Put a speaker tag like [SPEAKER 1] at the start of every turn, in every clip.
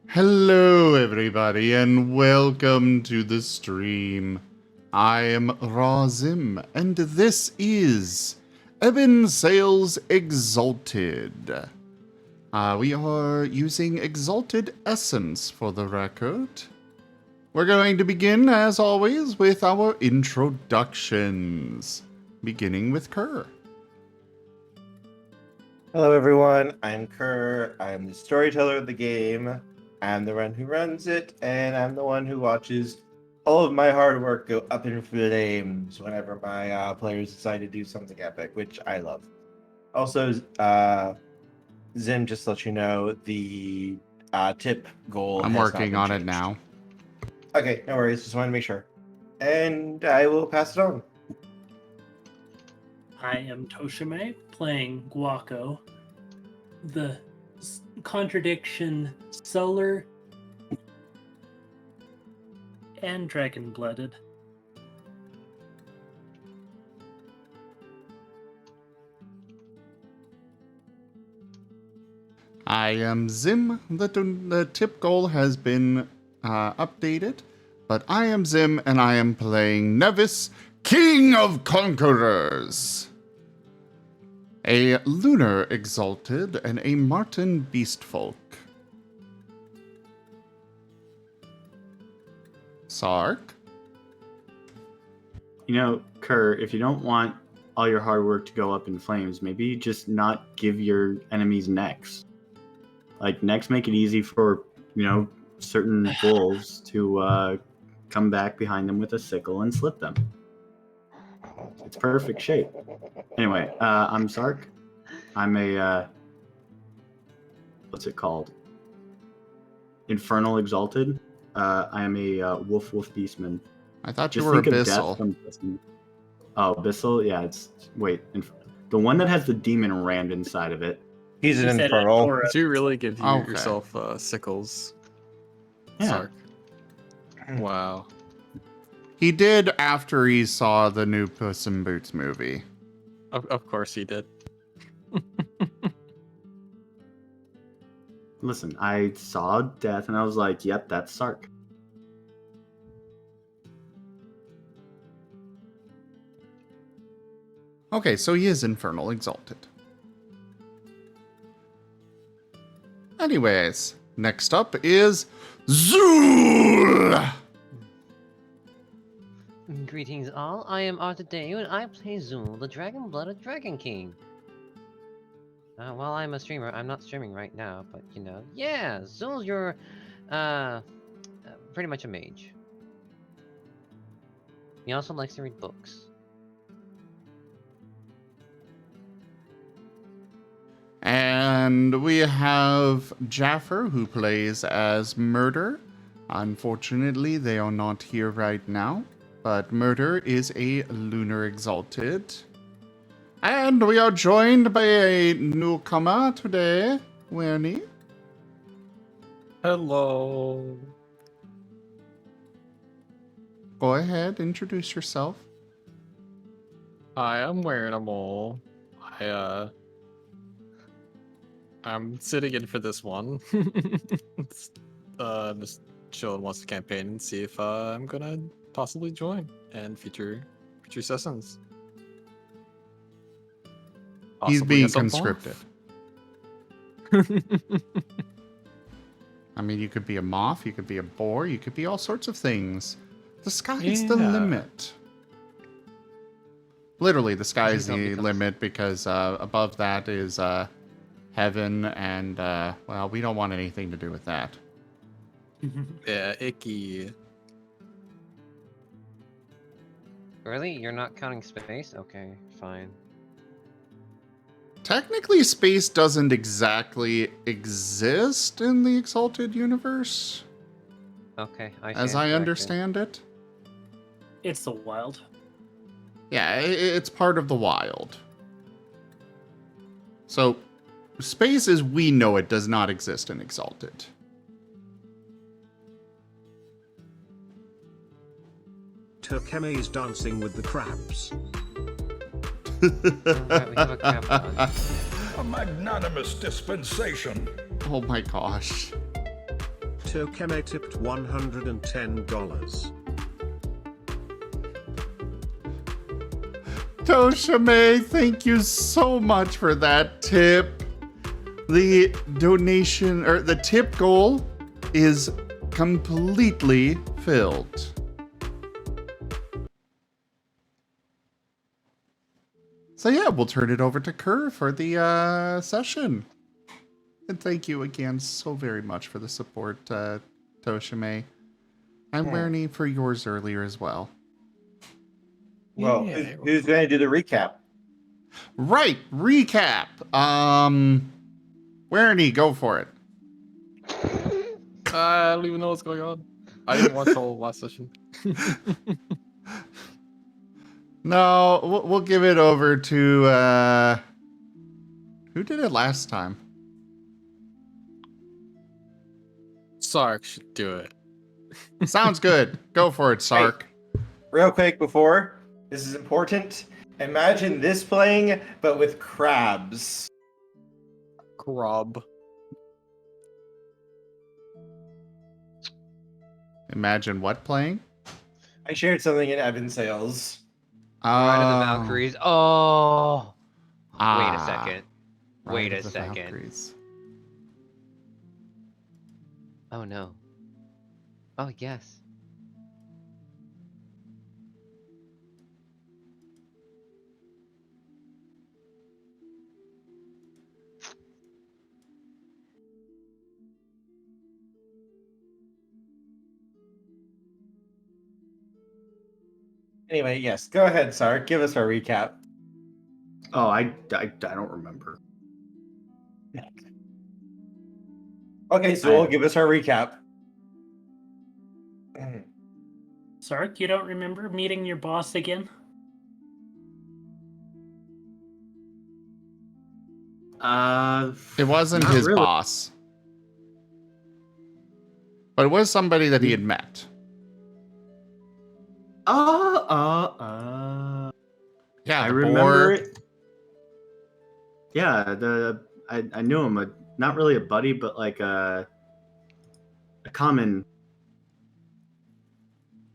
[SPEAKER 1] Hello everybody and welcome to the stream. I am Razim and this is Ebon Sales Exalted. We are using Exalted Essence for the record. We're going to begin as always with our introductions, beginning with Kerr.
[SPEAKER 2] Hello everyone, I'm Kerr. I'm the storyteller of the game. I'm the one who runs it, and I'm the one who watches all of my hard work go up in flames whenever my players decide to do something epic, which I love. Also, Zim, just to let you know, the tip goal
[SPEAKER 1] I'm
[SPEAKER 2] has not
[SPEAKER 1] working
[SPEAKER 2] been
[SPEAKER 1] on it
[SPEAKER 2] changed.
[SPEAKER 1] now.
[SPEAKER 2] Okay, no worries, just wanted to make sure. And I will pass it on.
[SPEAKER 3] I am Toshime, playing Guaco, the contradiction solar and dragon-blooded.
[SPEAKER 1] I am Zim. The tip goal has been updated, but I am Zim and I am playing Nevis, King of Conquerors. A lunar exalted and a Marten beastfolk. Sark?
[SPEAKER 4] You know, Kerr, if you don't want all your hard work to go up in flames, maybe just not give your enemies necks. Like, necks make it easy for, certain wolves to come back behind them with a sickle and slip them. It's perfect shape. Anyway, I'm Sark. I'm a, what's it called? Infernal Exalted. I am a wolf beastman.
[SPEAKER 1] I thought
[SPEAKER 4] Just
[SPEAKER 1] you were
[SPEAKER 4] think of death
[SPEAKER 1] Abyssal.
[SPEAKER 4] from Destiny. Oh, Abyssal? Yeah, the one that has the demon rammed inside of it.
[SPEAKER 2] He's an
[SPEAKER 3] He said
[SPEAKER 2] infernal.
[SPEAKER 3] Aurora.
[SPEAKER 5] Did you really give
[SPEAKER 1] Okay.
[SPEAKER 5] yourself sickles?
[SPEAKER 4] Yeah.
[SPEAKER 5] Sark. Wow.
[SPEAKER 1] He did after he saw the new Puss in Boots movie.
[SPEAKER 5] Of course he did.
[SPEAKER 4] Listen, I saw death and I was like, yep, that's Sark.
[SPEAKER 1] Okay, so he is Infernal Exalted. Anyways, next up is Zool!
[SPEAKER 6] Greetings all, I am Artadeo and I play Zool, the dragon-blooded Dragon King. While I'm a streamer, I'm not streaming right now, but yeah, Zool's your, pretty much a mage. He also likes to read books.
[SPEAKER 1] And we have Jaffer, who plays as Murder. Unfortunately, they are not here right now, but Murder is a Lunar Exalted. And we are joined by a newcomer today, Wernie.
[SPEAKER 5] Hello.
[SPEAKER 1] Go ahead, introduce yourself.
[SPEAKER 5] Hi, I'm wearing a mole. I'm sitting in for this one. Just chilling once the campaign and see if I'm gonna possibly join and future sessions.
[SPEAKER 1] He's
[SPEAKER 5] Possibly
[SPEAKER 1] being
[SPEAKER 5] at some point.
[SPEAKER 1] conscripted. I mean, you could be a moth, you could be a boar, you could be all sorts of things. The sky is the
[SPEAKER 5] Yeah.
[SPEAKER 1] limit. Literally, the sky is
[SPEAKER 6] Don't
[SPEAKER 1] the
[SPEAKER 6] become-
[SPEAKER 1] limit because above that is heaven, and, well, we don't want anything to do with that.
[SPEAKER 5] Yeah, icky.
[SPEAKER 6] Really? You're not counting space? Okay, fine.
[SPEAKER 1] Technically, space doesn't exactly exist in the Exalted universe,
[SPEAKER 6] Okay, I
[SPEAKER 1] as
[SPEAKER 6] stand
[SPEAKER 1] I
[SPEAKER 6] corrected.
[SPEAKER 1] understand it.
[SPEAKER 3] It's the wild.
[SPEAKER 1] Yeah, it's part of the wild. So, space as we know it does not exist in Exalted.
[SPEAKER 7] Turkeme is dancing with the crabs.
[SPEAKER 6] Alright, we have a crab god.
[SPEAKER 8] A magnanimous dispensation.
[SPEAKER 1] Oh my gosh.
[SPEAKER 7] Tokeme tipped $110.
[SPEAKER 1] Toshime, thank you so much for that tip. The donation or the tip goal is completely filled. So yeah, we'll turn it over to Kerr for the session. And thank you again so very much for the support, Toshime. I'm Werny for yours earlier as well.
[SPEAKER 2] Well,
[SPEAKER 5] Yeah.
[SPEAKER 2] who's going to do the recap?
[SPEAKER 1] Right, recap. Werny, go for it.
[SPEAKER 5] I don't even know what's going on. I didn't watch all last session.
[SPEAKER 1] No, we'll give it over to who did it last time?
[SPEAKER 5] Sark should do it.
[SPEAKER 1] Sounds good. Go for it, Sark.
[SPEAKER 2] Real quick before, this is important. Imagine this playing, but with crabs.
[SPEAKER 5] Grub.
[SPEAKER 1] Imagine what playing?
[SPEAKER 2] I shared something in Ebon Sales.
[SPEAKER 6] Ride of the Valkyries. Oh, wait a
[SPEAKER 1] Ah,
[SPEAKER 6] second.
[SPEAKER 1] Ride
[SPEAKER 6] Wait
[SPEAKER 1] of
[SPEAKER 6] a
[SPEAKER 1] the
[SPEAKER 6] second.
[SPEAKER 1] Valkyries.
[SPEAKER 6] Oh no. Oh yes.
[SPEAKER 2] Anyway, yes, go ahead, Sark. Give us our recap.
[SPEAKER 4] Oh, I don't remember.
[SPEAKER 2] Okay, so we'll give us our recap.
[SPEAKER 3] Sark, you don't remember meeting your boss again?
[SPEAKER 1] It wasn't
[SPEAKER 4] not
[SPEAKER 1] his
[SPEAKER 4] really.
[SPEAKER 1] boss. But it was somebody that he had met. Yeah,
[SPEAKER 4] I
[SPEAKER 1] the
[SPEAKER 4] remember
[SPEAKER 1] boar.
[SPEAKER 4] it. Yeah, I knew him. Not really a buddy, but like a common.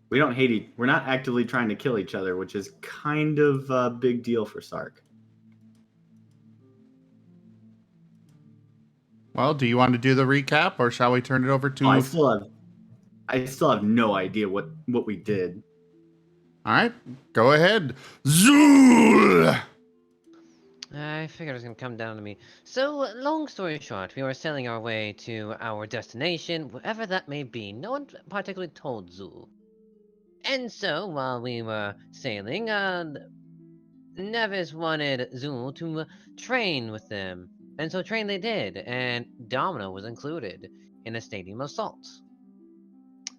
[SPEAKER 4] We don't hate. We're not actively trying to kill each other, which is kind of a big deal for Sark.
[SPEAKER 1] Well, do you want to do the recap, or shall we turn it over to?
[SPEAKER 4] Oh, I still have no idea what we did.
[SPEAKER 1] All right, go ahead. Zool!
[SPEAKER 6] I figured it was gonna come down to me. So, long story short, we were sailing our way to our destination, wherever that may be. No one particularly told Zul. And so, while we were sailing, Nevis wanted Zul to train with them. And so train they did, and Domino was included in a stadium assault.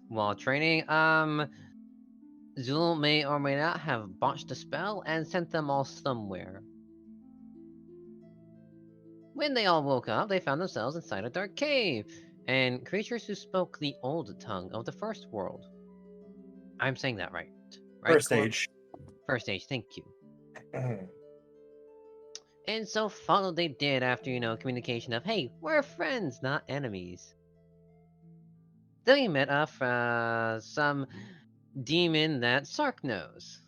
[SPEAKER 6] While training, Zul may or may not have botched a spell and sent them all somewhere. When they all woke up, they found themselves inside a dark cave, and creatures who spoke the old tongue of the first world. I'm saying that right. Right,
[SPEAKER 2] First
[SPEAKER 6] Cor?
[SPEAKER 2] stage.
[SPEAKER 6] First stage, thank you. And so follow they did after, communication of, hey, we're friends, not enemies. Then you met some demon that Sark knows.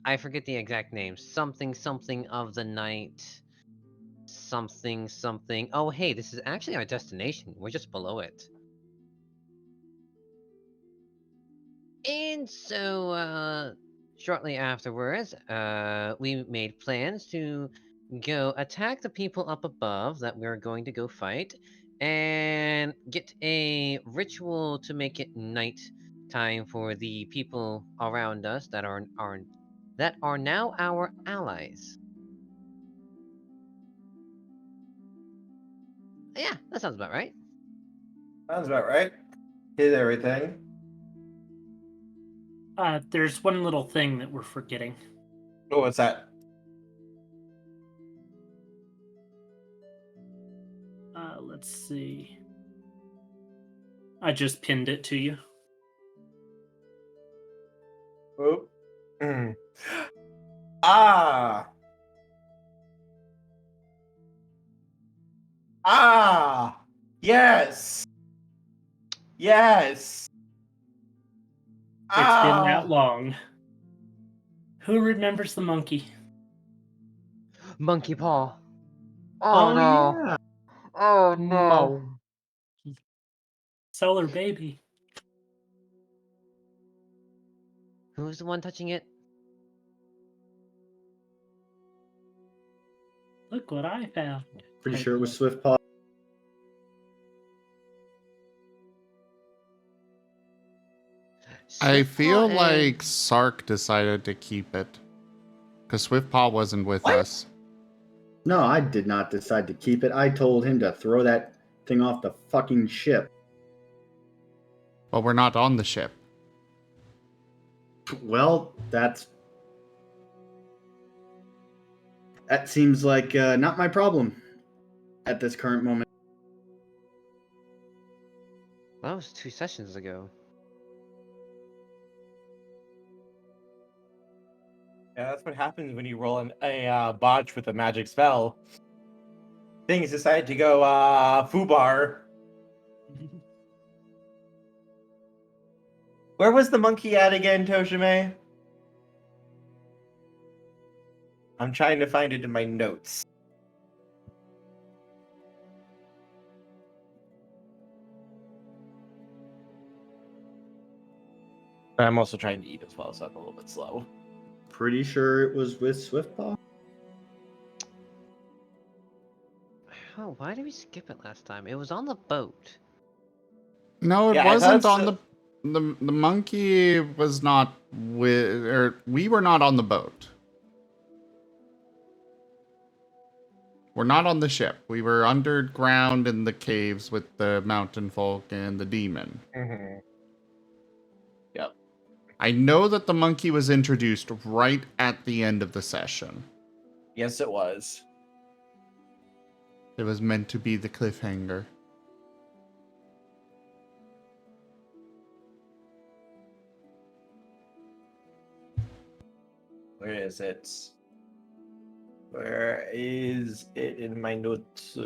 [SPEAKER 6] I forget the exact name. Something something of the night. Something something. Oh, hey, this is actually our destination. We're just below it. And so, shortly afterwards, we made plans to go attack the people up above that we're going to go fight, and get a ritual to make it night time for the people around us that are now our allies. Yeah, that sounds about right.
[SPEAKER 2] Sounds about right. Hit everything.
[SPEAKER 3] There's one little thing that we're forgetting.
[SPEAKER 2] Oh, what's that?
[SPEAKER 3] Let's see. I just pinned it to you.
[SPEAKER 2] Oh. Ah. Ah. Yes. Yes.
[SPEAKER 3] It's been that long. Who remembers the monkey?
[SPEAKER 6] Monkey paw. Oh, no.
[SPEAKER 4] yeah.
[SPEAKER 6] Oh no.
[SPEAKER 3] Seller baby.
[SPEAKER 6] Who's the one touching it?
[SPEAKER 3] Look what I found.
[SPEAKER 4] Pretty sure it was Swift Paw.
[SPEAKER 1] I
[SPEAKER 6] Swiftpaw
[SPEAKER 1] feel
[SPEAKER 6] and-
[SPEAKER 1] like Sark decided to keep it. Because Swiftpaw wasn't with
[SPEAKER 2] What?
[SPEAKER 1] us.
[SPEAKER 4] No, I did not decide to keep it. I told him to throw that thing off the fucking ship.
[SPEAKER 1] But we're not on the ship.
[SPEAKER 4] Well, that seems like not my problem at this current moment.
[SPEAKER 6] That was 2 sessions ago.
[SPEAKER 2] Yeah, that's what happens when you roll a botch with a magic spell. Things decide to go foobar. Where was the monkey at again, Toshime? I'm trying to find it in my notes. But I'm also trying to eat as well, so I'm a little bit slow.
[SPEAKER 4] Pretty sure it was with Swift Paw.
[SPEAKER 6] Oh, why did we skip it last time? It was on the boat.
[SPEAKER 1] No, it
[SPEAKER 2] Yeah, I
[SPEAKER 1] wasn't
[SPEAKER 2] thought
[SPEAKER 1] on
[SPEAKER 2] so.
[SPEAKER 1] the monkey was not with, or we were not on the boat. We're not on the ship. We were underground in the caves with the mountainfolk and the demon.
[SPEAKER 2] Mm-hmm. Yep.
[SPEAKER 1] I know that the monkey was introduced right at the end of the session.
[SPEAKER 2] Yes, it was.
[SPEAKER 1] It was meant to be the cliffhanger.
[SPEAKER 2] Where is it? Where is it in my notes?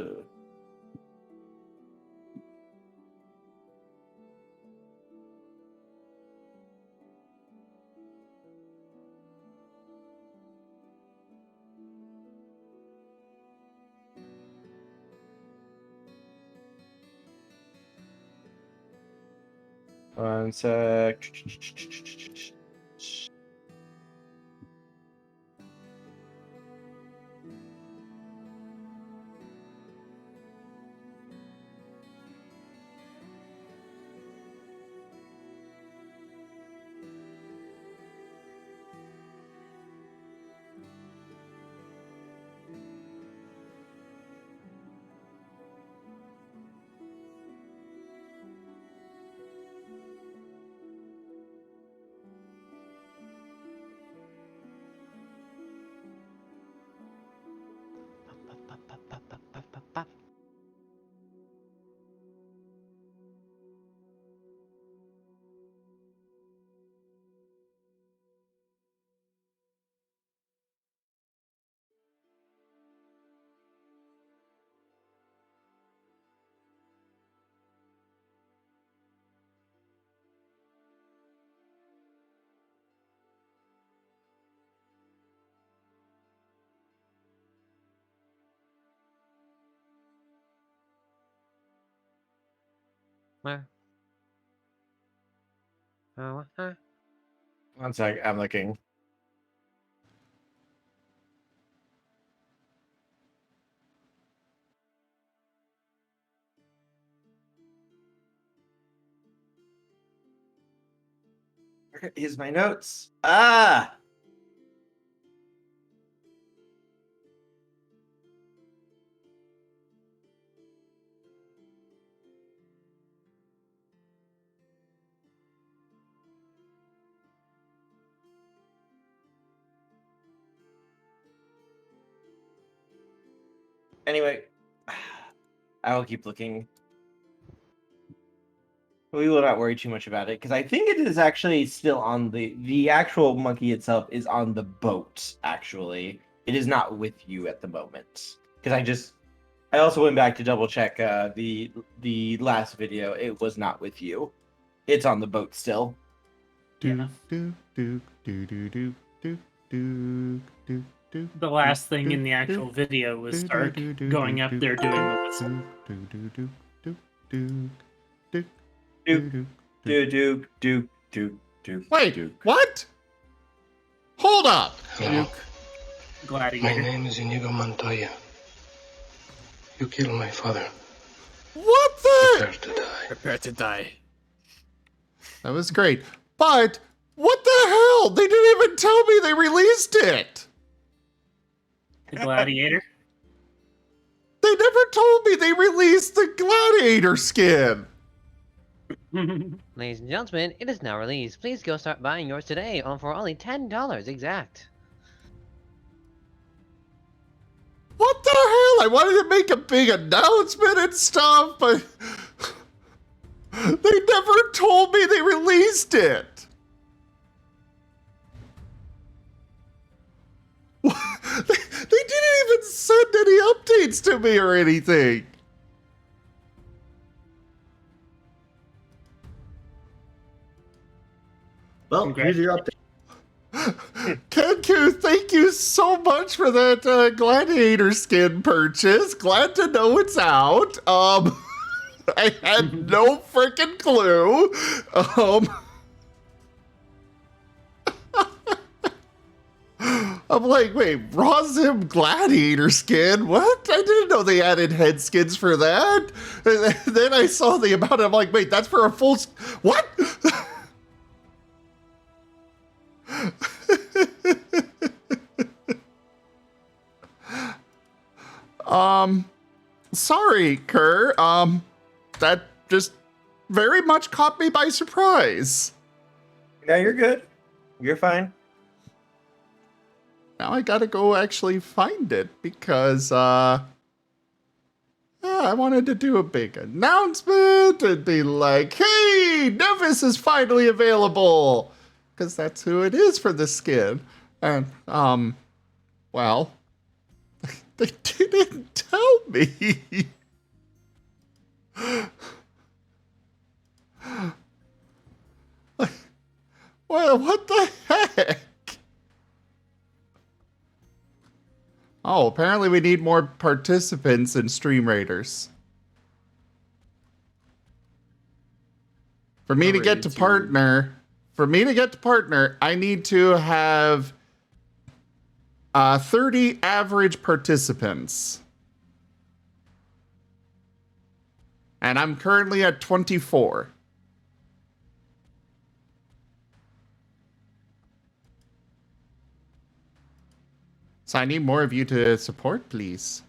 [SPEAKER 2] One sec.
[SPEAKER 6] Where? Oh, huh?
[SPEAKER 2] One sec, I'm looking. Where is my notes? Ah! Anyway, I will keep looking. We will not worry too much about it because I think it is actually still on the actual monkey itself is on the boat. Actually, it is not with you at the moment because I just I also went back to double check the last video. It was not with you. It's on the boat still.
[SPEAKER 3] Yeah.
[SPEAKER 1] Do, do, do, do, do, do, do, do, do,
[SPEAKER 3] The last thing
[SPEAKER 1] do,
[SPEAKER 3] in the
[SPEAKER 1] do,
[SPEAKER 3] actual video was
[SPEAKER 1] do,
[SPEAKER 3] Stark
[SPEAKER 1] do, do,
[SPEAKER 3] going
[SPEAKER 1] do,
[SPEAKER 3] up
[SPEAKER 1] do,
[SPEAKER 3] there doing the whistle.
[SPEAKER 1] do, do, do, do, do, do,
[SPEAKER 2] Duke,
[SPEAKER 1] do,
[SPEAKER 2] Duke.
[SPEAKER 1] Wait,
[SPEAKER 2] Duke.
[SPEAKER 1] what? Hold up!
[SPEAKER 8] Hello. My
[SPEAKER 3] Gladiator.
[SPEAKER 8] name is Inigo Montoya. You killed my father.
[SPEAKER 1] What the?
[SPEAKER 8] Prepare to die.
[SPEAKER 5] Prepare to die.
[SPEAKER 1] That was great. But, what the hell? They didn't even tell me they released it!
[SPEAKER 3] The Gladiator.
[SPEAKER 1] They never told me they released the Gladiator skin!
[SPEAKER 6] Ladies and gentlemen, it is now released. Please go start buying yours today for only $10 exact.
[SPEAKER 1] What the hell? I wanted to make a big announcement and stuff, but they never told me they released it. They didn't even send any updates to me or anything.
[SPEAKER 4] Well, here's your update.
[SPEAKER 1] Kenku, thank you so much for that gladiator skin purchase. Glad to know it's out. I had no freaking clue. I'm like, wait, Rozim gladiator skin? What? I didn't know they added head skins for that. And then I saw the amount. I'm like, wait, that's for a full. What? Sorry, Kerr. That just very much caught me by surprise.
[SPEAKER 2] Yeah, you're good. You're fine.
[SPEAKER 1] Now I gotta go actually find it because, yeah, I wanted to do a big announcement and be like, hey, Nevis is finally available! Because that's who it is for the skin. And, well, they didn't tell me. Well, what the heck? Oh, apparently we need more participants in Stream Raiders. For me to get to partner, I need to have 30 average participants. And I'm currently at 24. So I need more of you to support, please.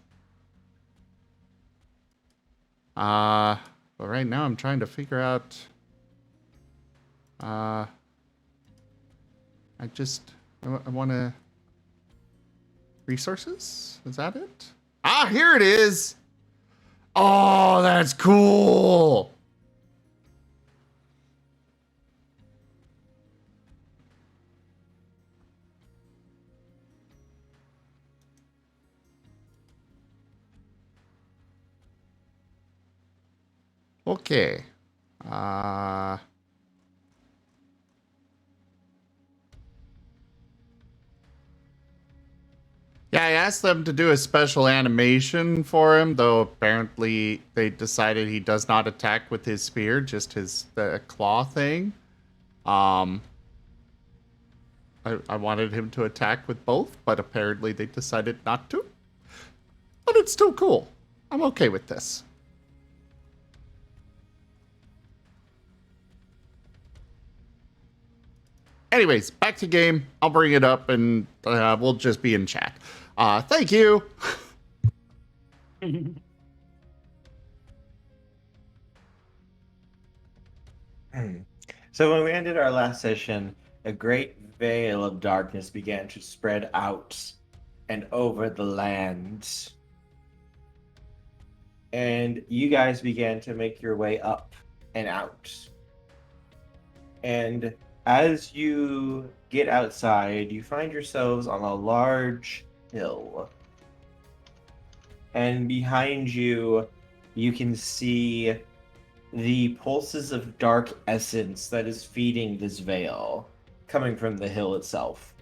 [SPEAKER 1] But right now I'm trying to figure out. I want to. Resources? Is that it? Ah, here it is! Oh, that's cool! Okay. Yeah, I asked them to do a special animation for him, though apparently they decided he does not attack with his spear, just his claw thing. I wanted him to attack with both, but apparently they decided not to. But it's still cool. I'm okay with this. Anyways, back to game. I'll bring it up and we'll just be in chat. Thank you.
[SPEAKER 2] So when we ended our last session, a great veil of darkness began to spread out and over the land. And you guys began to make your way up and out. And as you get outside, you find yourselves on a large hill. and behind you, you can see the pulses of dark essence that is feeding this veil, coming from the hill itself.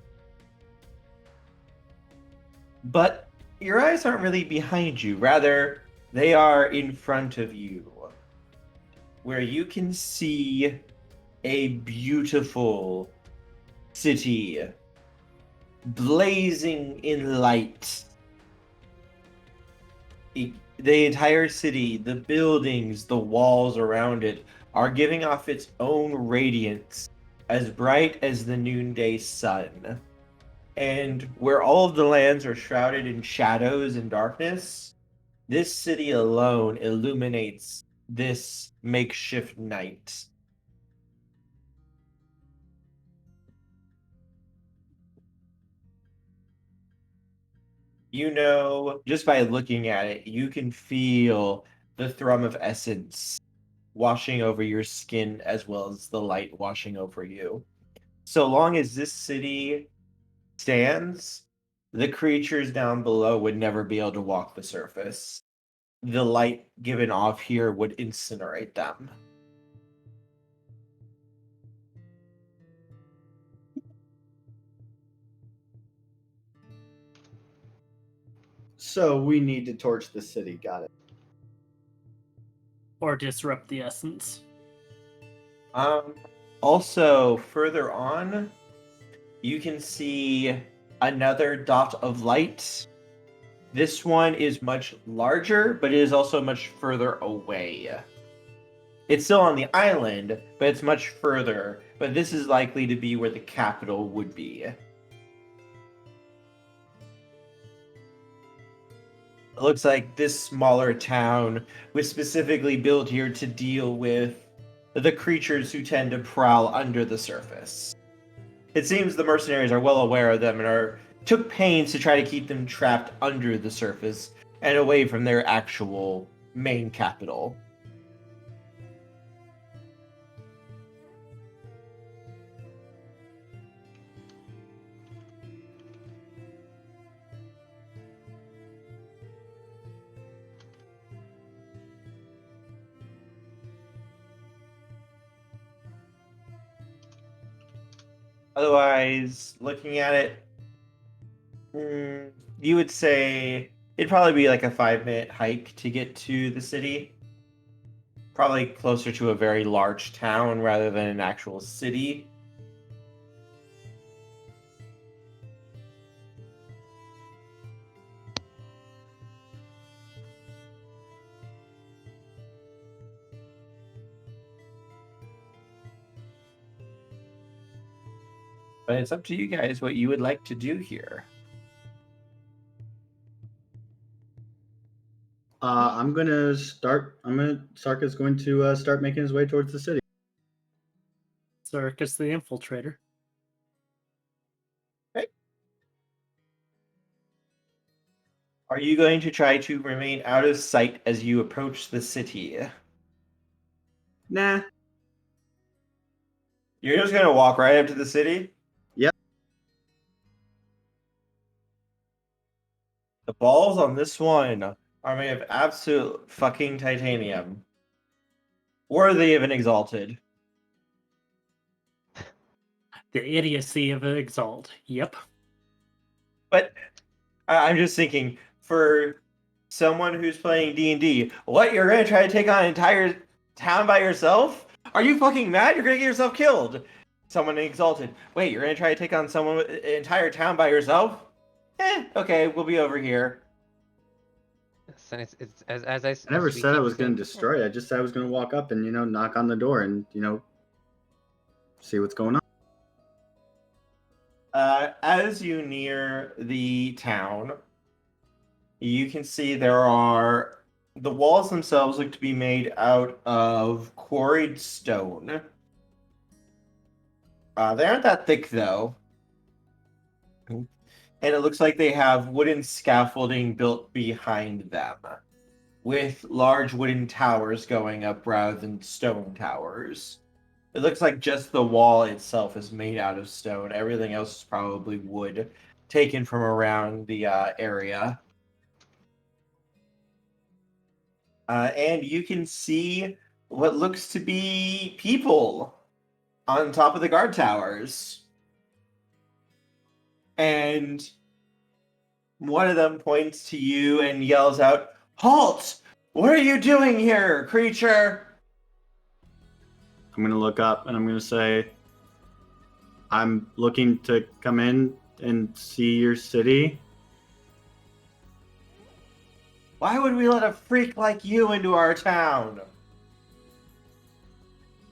[SPEAKER 2] But your eyes aren't really behind you, rather, they are in front of you, where you can see a beautiful city blazing in light. The entire city, the buildings, the walls around it are giving off its own radiance, as bright as the noonday sun. And where all of the lands are shrouded in shadows and darkness, this city alone illuminates this makeshift night. You know, just by looking at it, you can feel the thrum of essence washing over your skin as well as the light washing over you. So long as this city stands, the creatures down below would never be able to walk the surface. The light given off here would incinerate them.
[SPEAKER 4] So we need to torch the city. Got it.
[SPEAKER 3] Or disrupt the essence.
[SPEAKER 2] Also, further on, you can see another dot of light. This one is much larger, but it is also much further away. It's still on the island, but it's much further. But this is likely to be where the capital would be. It looks like this smaller town was specifically built here to deal with the creatures who tend to prowl under the surface. It seems the mercenaries are well aware of them and took pains to try to keep them trapped under the surface and away from their actual main capital. Otherwise, looking at it, you would say it'd probably be like a 5-minute hike to get to the city. Probably closer to a very large town rather than an actual city. But it's up to you guys what you would like to do here.
[SPEAKER 4] Sarka's going to start making his way towards the city.
[SPEAKER 3] Circus the Infiltrator.
[SPEAKER 2] Okay. Are you going to try to remain out of sight as you approach the city?
[SPEAKER 4] Nah.
[SPEAKER 2] You're just going to walk right up to the city?
[SPEAKER 4] Yep.
[SPEAKER 2] The balls on this one are made of absolute fucking titanium. Worthy of an Exalted.
[SPEAKER 3] The idiocy of an Exalt. Yep.
[SPEAKER 2] But I'm just thinking, for someone who's playing D&D, what, you're going to try to take on an entire town by yourself? Are you fucking mad? You're going to get yourself killed. Someone Exalted. Wait, you're going to try to take on someone an entire town by yourself? Okay, we'll be over here.
[SPEAKER 6] So it's as I
[SPEAKER 4] I never said I was going
[SPEAKER 6] saying-
[SPEAKER 4] to destroy it. I just said I was going to walk up and, knock on the door and, see what's going on.
[SPEAKER 2] As you near the town, you can see the walls themselves look to be made out of quarried stone. They aren't that thick, though. And it looks like they have wooden scaffolding built behind them, with large wooden towers going up rather than stone towers. It looks like just the wall itself is made out of stone. Everything else is probably wood taken from around the area. and you can see what looks to be people on top of the guard towers. And one of them points to you and yells out, "Halt! What are you doing here, creature?"
[SPEAKER 4] I'm gonna look up and I'm gonna say, I'm looking to come in and see your city.
[SPEAKER 2] Why would we let a freak like you into our town?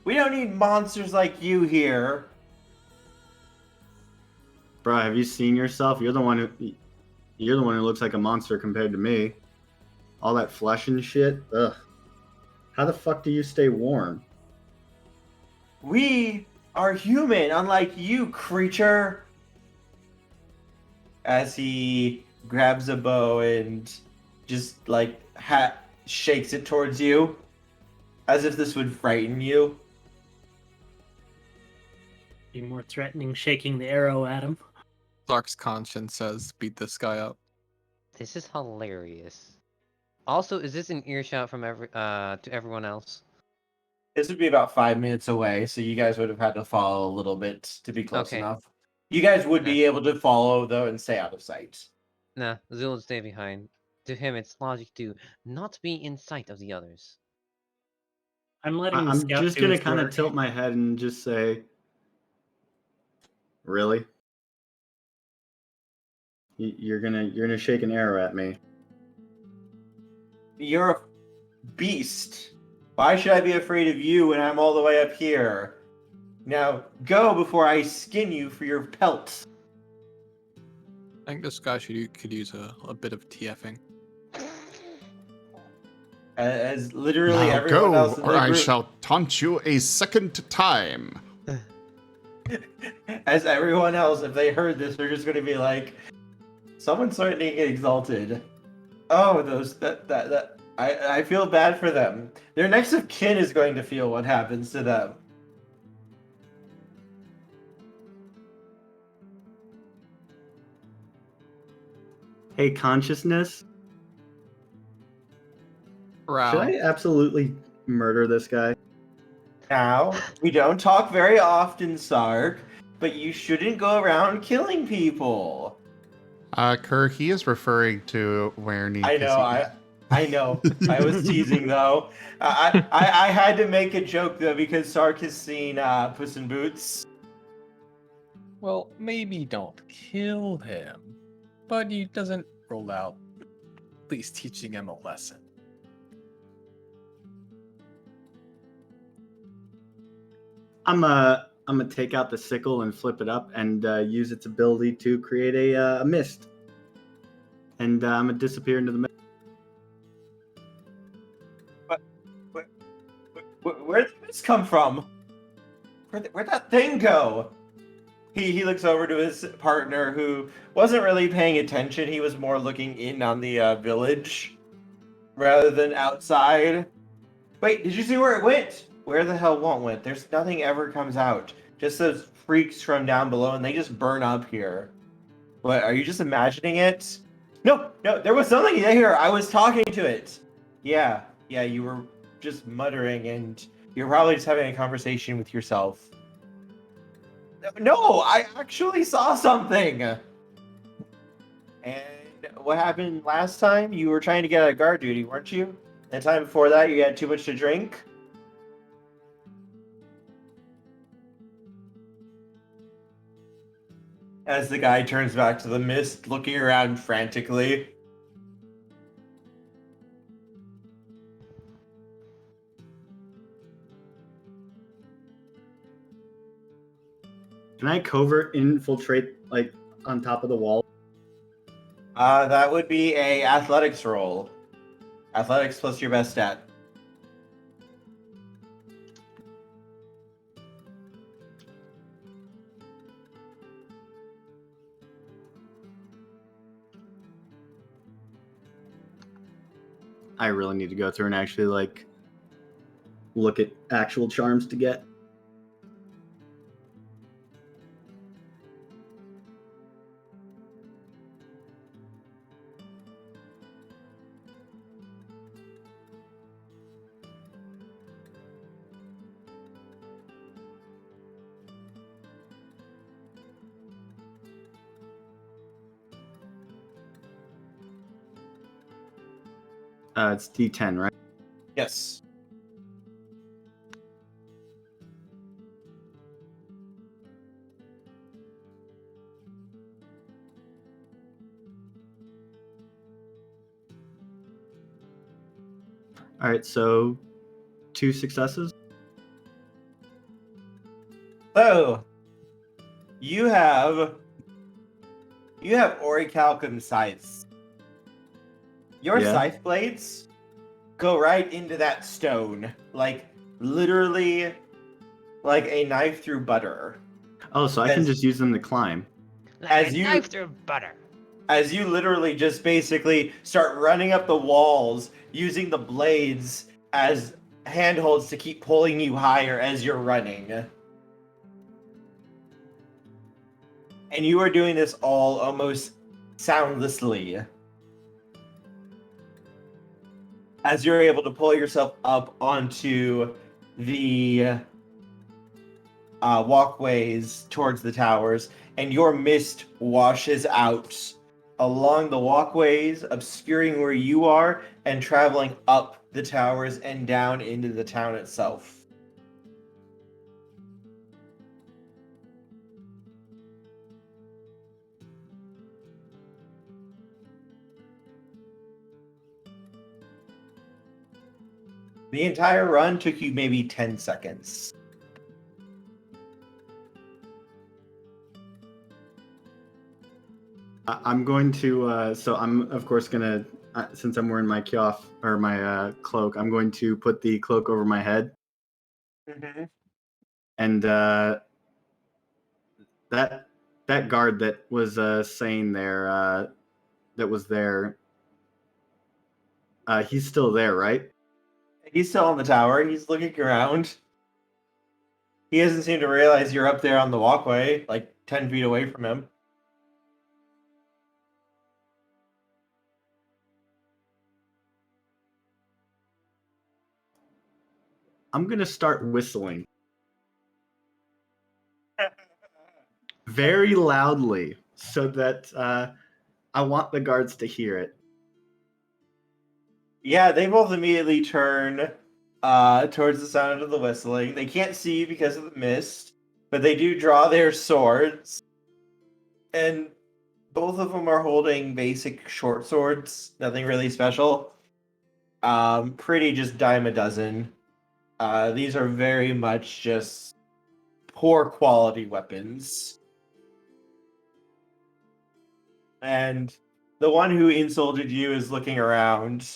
[SPEAKER 2] We don't need monsters like you here.
[SPEAKER 4] Bro, have you seen yourself? You're the one who looks like a monster compared to me. All that flesh and shit. Ugh. How the fuck do you stay warm?
[SPEAKER 2] We are human, unlike you, creature. As he grabs a bow and just like shakes it towards you, as if this would frighten you.
[SPEAKER 3] Be more threatening shaking the arrow at him.
[SPEAKER 5] Clark's conscience says, beat this guy up.
[SPEAKER 6] This is hilarious. Also, is this an earshot from to everyone else?
[SPEAKER 2] This would be about 5 minutes away, so you guys would have had to follow a little bit to be close
[SPEAKER 6] Okay.
[SPEAKER 2] enough. You guys would
[SPEAKER 6] Okay.
[SPEAKER 2] be able to follow, though, and stay out of sight.
[SPEAKER 6] Nah, Zul will stay behind. To him, it's logic to not be in sight of the others.
[SPEAKER 3] I'm letting the
[SPEAKER 4] I'm
[SPEAKER 3] scout
[SPEAKER 4] just
[SPEAKER 3] do
[SPEAKER 4] gonna
[SPEAKER 3] his
[SPEAKER 4] kind of
[SPEAKER 3] work.
[SPEAKER 4] tilt my head and just say, really? You're gonna shake an arrow at me?
[SPEAKER 2] You're a beast. Why should I be afraid of you when I'm all the way up here? Now, go before I skin you for your pelt.
[SPEAKER 5] I think this guy could use a bit of TFing.
[SPEAKER 2] As literally
[SPEAKER 1] Now
[SPEAKER 2] everyone
[SPEAKER 1] go,
[SPEAKER 2] else in
[SPEAKER 1] or
[SPEAKER 2] the
[SPEAKER 1] I
[SPEAKER 2] group,
[SPEAKER 1] shall taunt you a second time.
[SPEAKER 2] as everyone else, if they heard this, they're just going to be like, someone's starting to get exalted. Oh, I feel bad for them. Their next of kin is going to feel what happens to them.
[SPEAKER 4] Hey, consciousness.
[SPEAKER 5] Row.
[SPEAKER 4] Should I absolutely murder this guy?
[SPEAKER 2] Now, we don't talk very often, Sark, but you shouldn't go around killing people.
[SPEAKER 1] Kerr, he is referring to where
[SPEAKER 2] I know, I know. I was teasing though. I had to make a joke though because Sark has seen Puss in Boots.
[SPEAKER 5] Well, maybe don't kill him, but he doesn't roll out. At least teaching him a lesson.
[SPEAKER 4] I'm gonna take out the sickle and flip it up and use its ability to create a mist. And I'm gonna disappear into the mist.
[SPEAKER 2] Where did this come from? Where'd that thing go? He looks over to his partner who wasn't really paying attention. He was more looking in on the village rather than outside. Wait, did you see where it went? Where the hell won't went? There's nothing ever comes out. Just those freaks from down below, and they just burn up here. What, are you just imagining it? No, there was something there. I was talking to it. Yeah, you were just muttering, and you're probably just having a conversation with yourself. No, I actually saw something. And what happened last time? You were trying to get out of guard duty, weren't you? The time before that, you had too much to drink? As the guy turns back to the mist, looking around frantically.
[SPEAKER 4] Can I covert infiltrate like on top of the wall?
[SPEAKER 2] That would be a athletics roll. Athletics plus your best stat.
[SPEAKER 4] I really need to go through and actually like look at actual charms to get. It's D10, right?
[SPEAKER 2] Yes.
[SPEAKER 4] All right, so 2 successes.
[SPEAKER 2] So you have orichalcum scythes. Your
[SPEAKER 4] Yeah.
[SPEAKER 2] scythe blades go right into that stone, like literally like a knife through butter.
[SPEAKER 4] Oh, so I can
[SPEAKER 2] As-
[SPEAKER 4] just use them to climb.
[SPEAKER 6] Like
[SPEAKER 2] As
[SPEAKER 6] a
[SPEAKER 2] you-
[SPEAKER 6] knife through butter.
[SPEAKER 2] As you literally just basically start running up the walls using the blades as handholds to keep pulling you higher as you're running. And you are doing this all almost soundlessly. As you're able to pull yourself up onto the walkways towards the towers, and your mist washes out along the walkways, obscuring where you are, and traveling up the towers and down into the town itself. The entire run took you maybe 10 seconds.
[SPEAKER 4] I'm going to, so I'm of course gonna, since I'm wearing my kiof or my cloak, I'm going to put the cloak over my head,
[SPEAKER 2] Mm-hmm.
[SPEAKER 4] and that guard that was saying there, that was there, he's still there, right?
[SPEAKER 2] He's still on the tower. He's looking around. He doesn't seem to realize you're up there on the walkway, like 10 feet away from him.
[SPEAKER 4] I'm gonna start whistling very loudly so that I want the guards to hear it.
[SPEAKER 2] Yeah, they both immediately turn towards the sound of the whistling. They can't see because of the mist, but they do draw their swords. And both of them are holding basic short swords, nothing really special. Pretty just dime a dozen. These are very much just poor quality weapons. And the one who insulted you is looking around.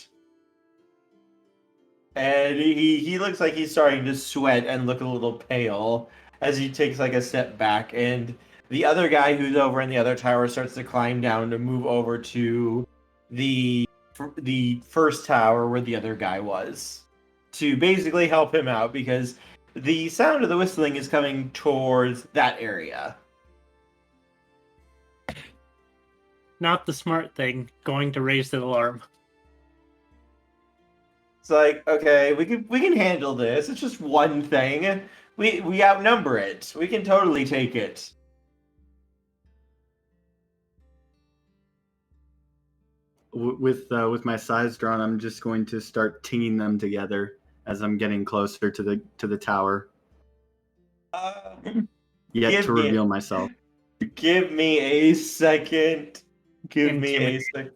[SPEAKER 2] And he looks like he's starting to sweat and look a little pale as he takes like a step back. And the other guy who's over in the other tower starts to climb down to move over to the first tower where the other guy was to basically help him out because the sound of the whistling is coming towards that area.
[SPEAKER 3] Not the smart thing, going to raise the alarm.
[SPEAKER 2] It's like, okay, we can handle this. It's just one thing. We outnumber it. We can totally take it.
[SPEAKER 4] With my sides drawn, I'm just going to start tinging them together as I'm getting closer to the tower. Yet
[SPEAKER 2] give
[SPEAKER 4] to
[SPEAKER 2] me-
[SPEAKER 4] reveal myself.
[SPEAKER 2] Give me a second. Give me a
[SPEAKER 3] Intimidate.
[SPEAKER 2] second.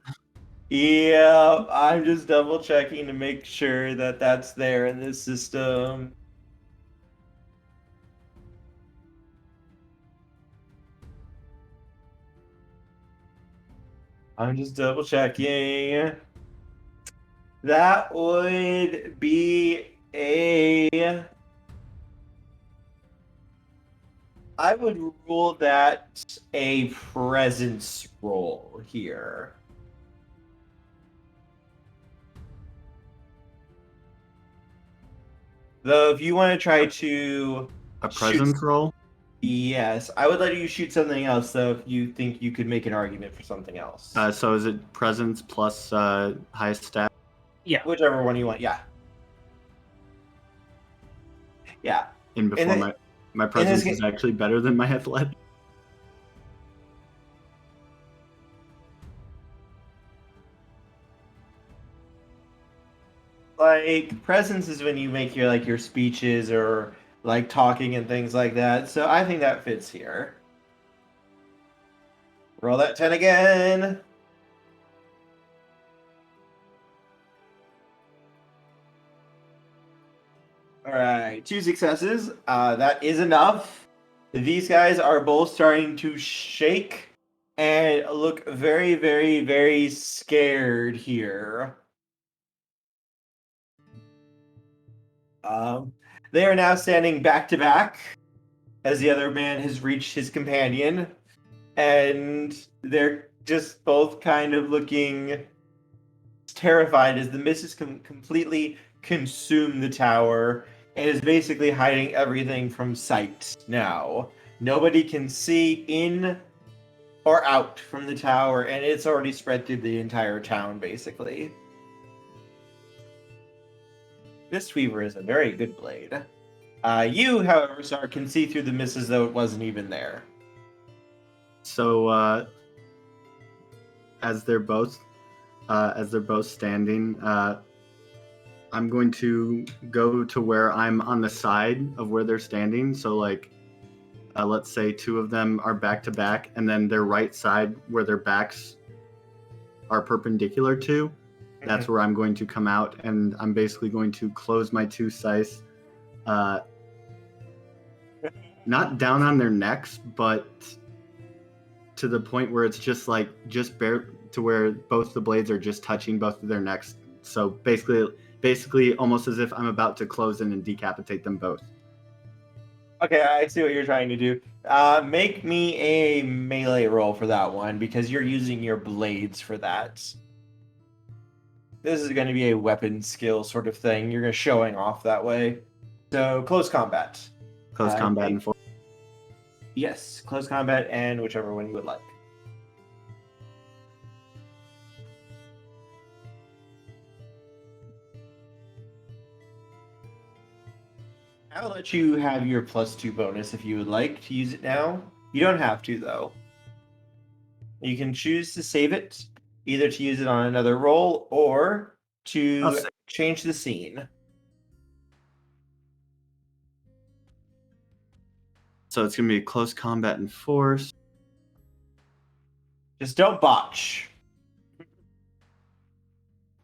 [SPEAKER 2] Yeah, I'm just double checking to make sure that that's there in this system. I'm just double checking. That would be a... I would rule that a presence roll here. Though, if you want to try to
[SPEAKER 4] A presence roll?
[SPEAKER 2] yes, I would let you shoot something else, though, if you think you could make an argument for something else.
[SPEAKER 4] So is it presence plus highest stat?
[SPEAKER 3] Yeah.
[SPEAKER 2] Whichever one you want, yeah. Yeah.
[SPEAKER 4] And before
[SPEAKER 2] then-
[SPEAKER 4] my presence
[SPEAKER 2] this
[SPEAKER 4] is actually better than my athletic.
[SPEAKER 2] like presence is when you make your speeches or like talking and things like that. So I think that fits here. Roll that 10 again. All right, 2 successes. That is enough. These guys are both starting to shake and look very, very, very scared here. They are now standing back to back as the other man has reached his companion, and they're just both kind of looking terrified as the mist has completely consumed the tower and is basically hiding everything from sight now. Nobody can see in or out from the tower, and it's already spread through the entire town, basically. This Weaver is a very good blade. You, however, sir, can see through the mist as though it wasn't even there.
[SPEAKER 4] So as they're both standing, I'm going to go to where I'm on the side of where they're standing. So like, let's say 2 of them are back to back, and then their right side where their backs are perpendicular to, that's where I'm going to come out, and I'm basically going to close my 2 scythes, not down on their necks, but to the point where it's just bare to where both the blades are just touching both of their necks. So basically almost as if I'm about to close in and decapitate them both.
[SPEAKER 2] Okay, I see what you're trying to do. Make me a melee roll for that one, because you're using your blades for that. This is going to be a weapon skill sort of thing. You're showing off that way. So, close combat.
[SPEAKER 4] Close combat and force.
[SPEAKER 2] Yes, close combat and whichever one you would like. I'll let you have your +2 bonus if you would like to use it now. You don't have to, though. You can choose to save it, either to use it on another roll or to change the scene.
[SPEAKER 4] So it's going to be close combat and force.
[SPEAKER 2] Just don't botch.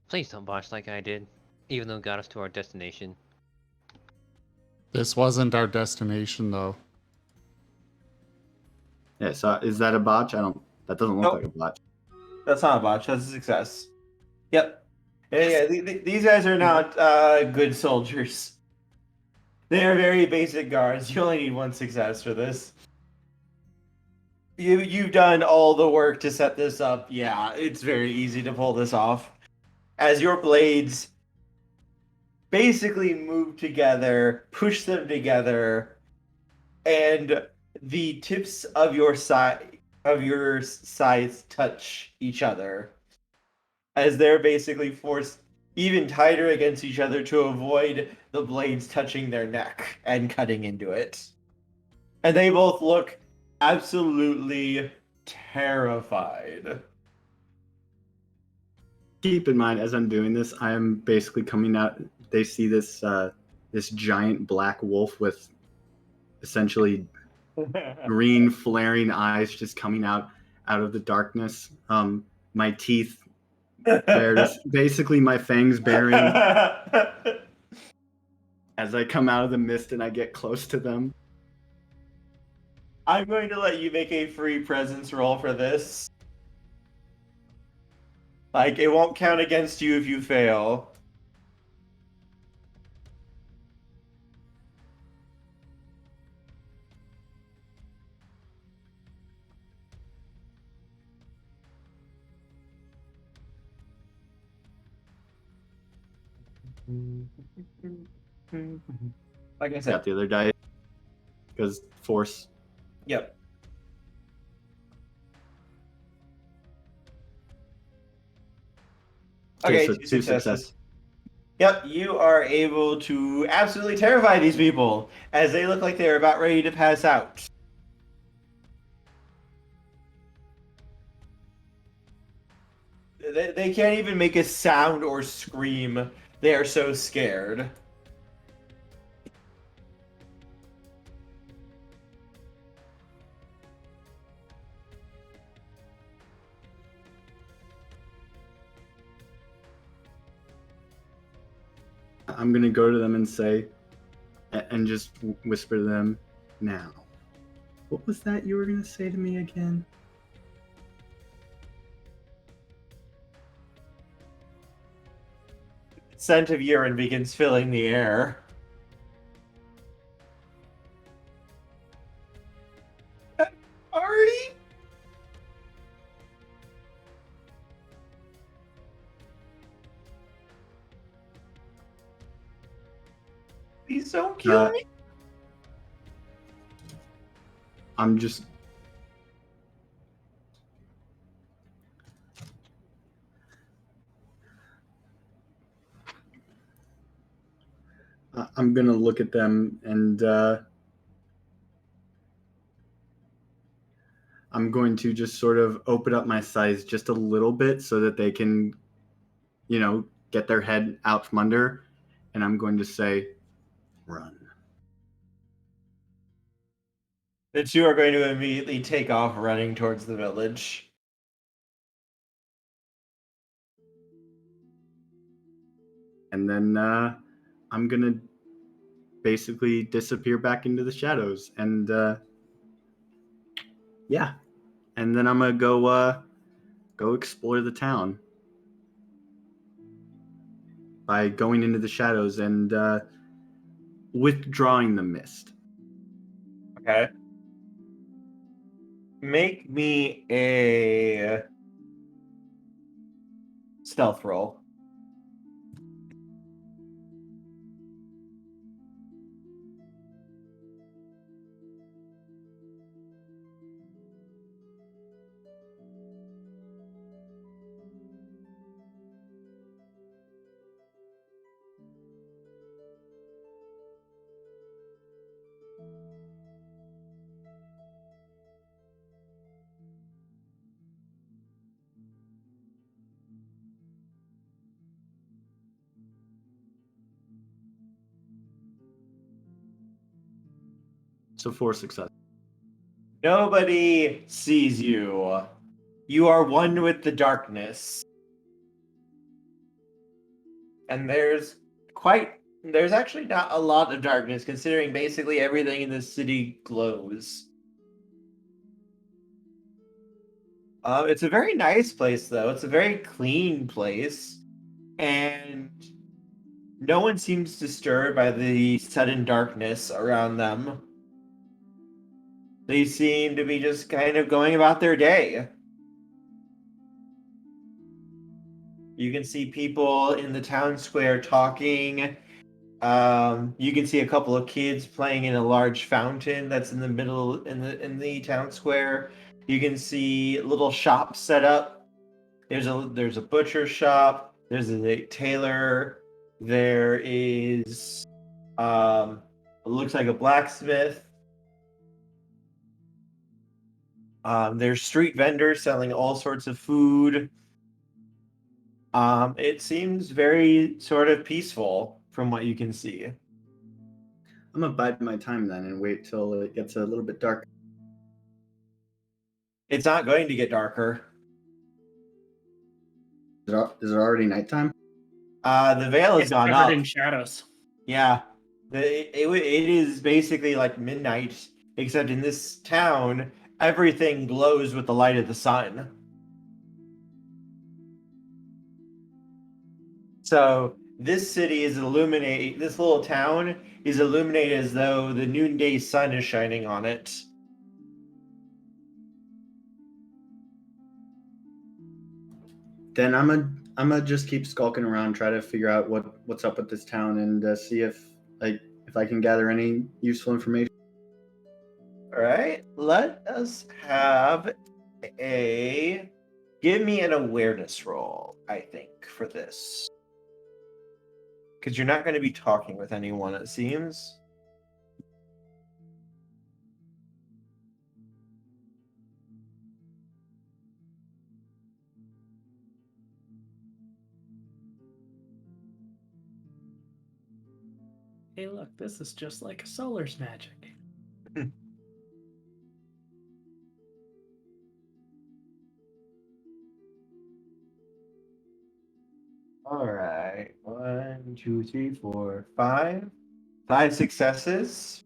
[SPEAKER 6] Please don't botch like I did, even though it got us to our destination.
[SPEAKER 1] This wasn't our destination, though.
[SPEAKER 4] Yeah, so is that a botch? That doesn't look like a botch.
[SPEAKER 2] That's not a botch, that's a success. Yep. Yeah, these guys are not good soldiers. They are very basic guards. You only need 1 success for this. You've done all the work to set this up. Yeah, it's very easy to pull this off. As your blades basically move together, push them together, and the tips of your scythes touch each other, as they're basically forced even tighter against each other to avoid the blades touching their neck and cutting into it. And they both look absolutely terrified.
[SPEAKER 4] Keep in mind, as I'm doing this, I am basically coming out. They see this this giant black wolf with essentially green flaring eyes just coming out of the darkness. My teeth basically my fangs baring as I come out of the mist and I get close to them.
[SPEAKER 2] I'm going to let you make a free presence roll for this. Like, it won't count against you if you fail. Like I said.
[SPEAKER 4] Got the other die because force.
[SPEAKER 2] Yep. Okay,
[SPEAKER 4] so
[SPEAKER 2] 2
[SPEAKER 4] 2
[SPEAKER 2] successes. Yep, you are able to absolutely terrify these people as they look like they're about ready to pass out. They can't even make a sound or scream They are so scared.
[SPEAKER 4] I'm gonna go to them and say, and just whisper to them, now, what was that you were gonna say to me again?
[SPEAKER 2] Scent of urine begins filling the air. Ari? Please don't kill me.
[SPEAKER 4] I'm just. I'm gonna look at them and I'm going to just sort of open up my size just a little bit so that they can, get their head out from under. And I'm going to say, run.
[SPEAKER 2] The two are going to immediately take off running towards the village.
[SPEAKER 4] And then I'm going to basically disappear back into the shadows. And yeah. And then I'm going to go explore the town by going into the shadows and withdrawing the mist.
[SPEAKER 2] Okay. Make me a stealth roll.
[SPEAKER 4] So 4 success.
[SPEAKER 2] Nobody sees you. You are one with the darkness. And there's actually not a lot of darkness considering basically everything in this city glows. It's a very nice place though. It's a very clean place. And no one seems disturbed by the sudden darkness around them. They seem to be just kind of going about their day. You can see people in the town square talking. You can see a couple of kids playing in a large fountain that's in the middle in the town square. You can see little shops set up. There's a butcher shop. There's a tailor. There is it looks like a blacksmith. There's street vendors selling all sorts of food. It seems very sort of peaceful from what you can see.
[SPEAKER 4] I'm going to bide my time then and wait till it gets a little bit dark.
[SPEAKER 2] It's not going to get darker.
[SPEAKER 4] Is it already nighttime?
[SPEAKER 2] The veil has
[SPEAKER 3] It's
[SPEAKER 2] gone
[SPEAKER 3] covered
[SPEAKER 2] up.
[SPEAKER 3] in shadows.
[SPEAKER 2] Yeah, it is basically like midnight, except in this town, everything glows with the light of the sun. So this city is illuminated. This little town is illuminated as though the noonday sun is shining on it.
[SPEAKER 4] Then I'm gonna just keep skulking around, try to figure out what's up with this town, and see if I can gather any useful information.
[SPEAKER 2] All right, let us have give me an awareness roll, I think, for this. Because you're not going to be talking with anyone, it seems.
[SPEAKER 3] Hey, look, this is just like Solar's magic.
[SPEAKER 2] All right. 1, 2, 3, 4, 5. 5 successes.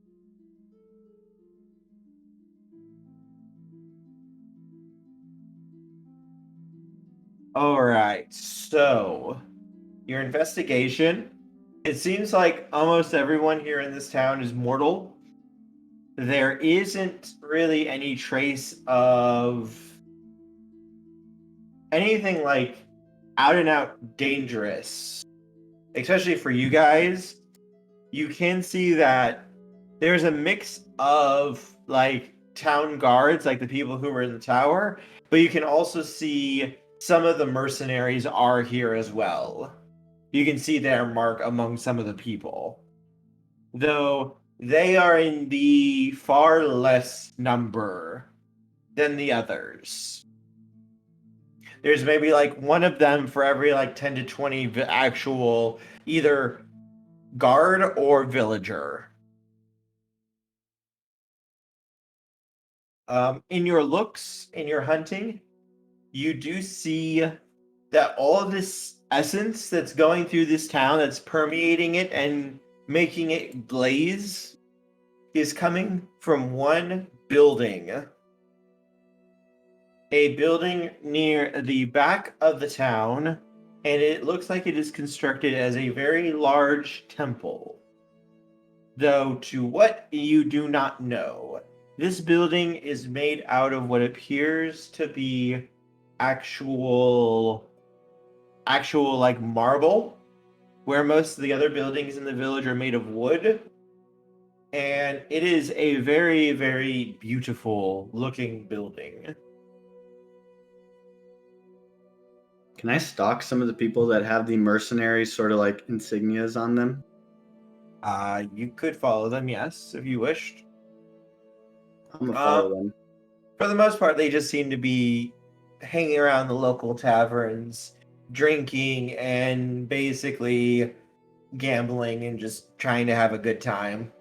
[SPEAKER 2] All right. So, your investigation. It seems like almost everyone here in this town is mortal. There isn't really any trace of anything like out and out dangerous, especially for you guys. You can see that there's a mix of like town guards, like the people who were in the tower, but you can also see some of the mercenaries are here as well. You can see their mark among some of the people, though they are in the far less number than the others. There's maybe like one of them for every like 10 to 20 actual either guard or villager. In your looks, in your hunting, you do see that all of this essence that's going through this town, that's permeating it and making it blaze, is coming from one building. A building near the back of the town, and it looks like it is constructed as a very large temple. Though to what you do not know. This building is made out of what appears to be actual like marble, where most of the other buildings in the village are made of wood. And it is a very, very beautiful looking building.
[SPEAKER 4] Can I stalk some of the people that have the mercenaries sort of like insignias on them?
[SPEAKER 2] You could follow them, yes, if you wished.
[SPEAKER 4] I'm gonna follow them.
[SPEAKER 2] For the most part, they just seem to be hanging around the local taverns, drinking, and basically gambling and just trying to have a good time.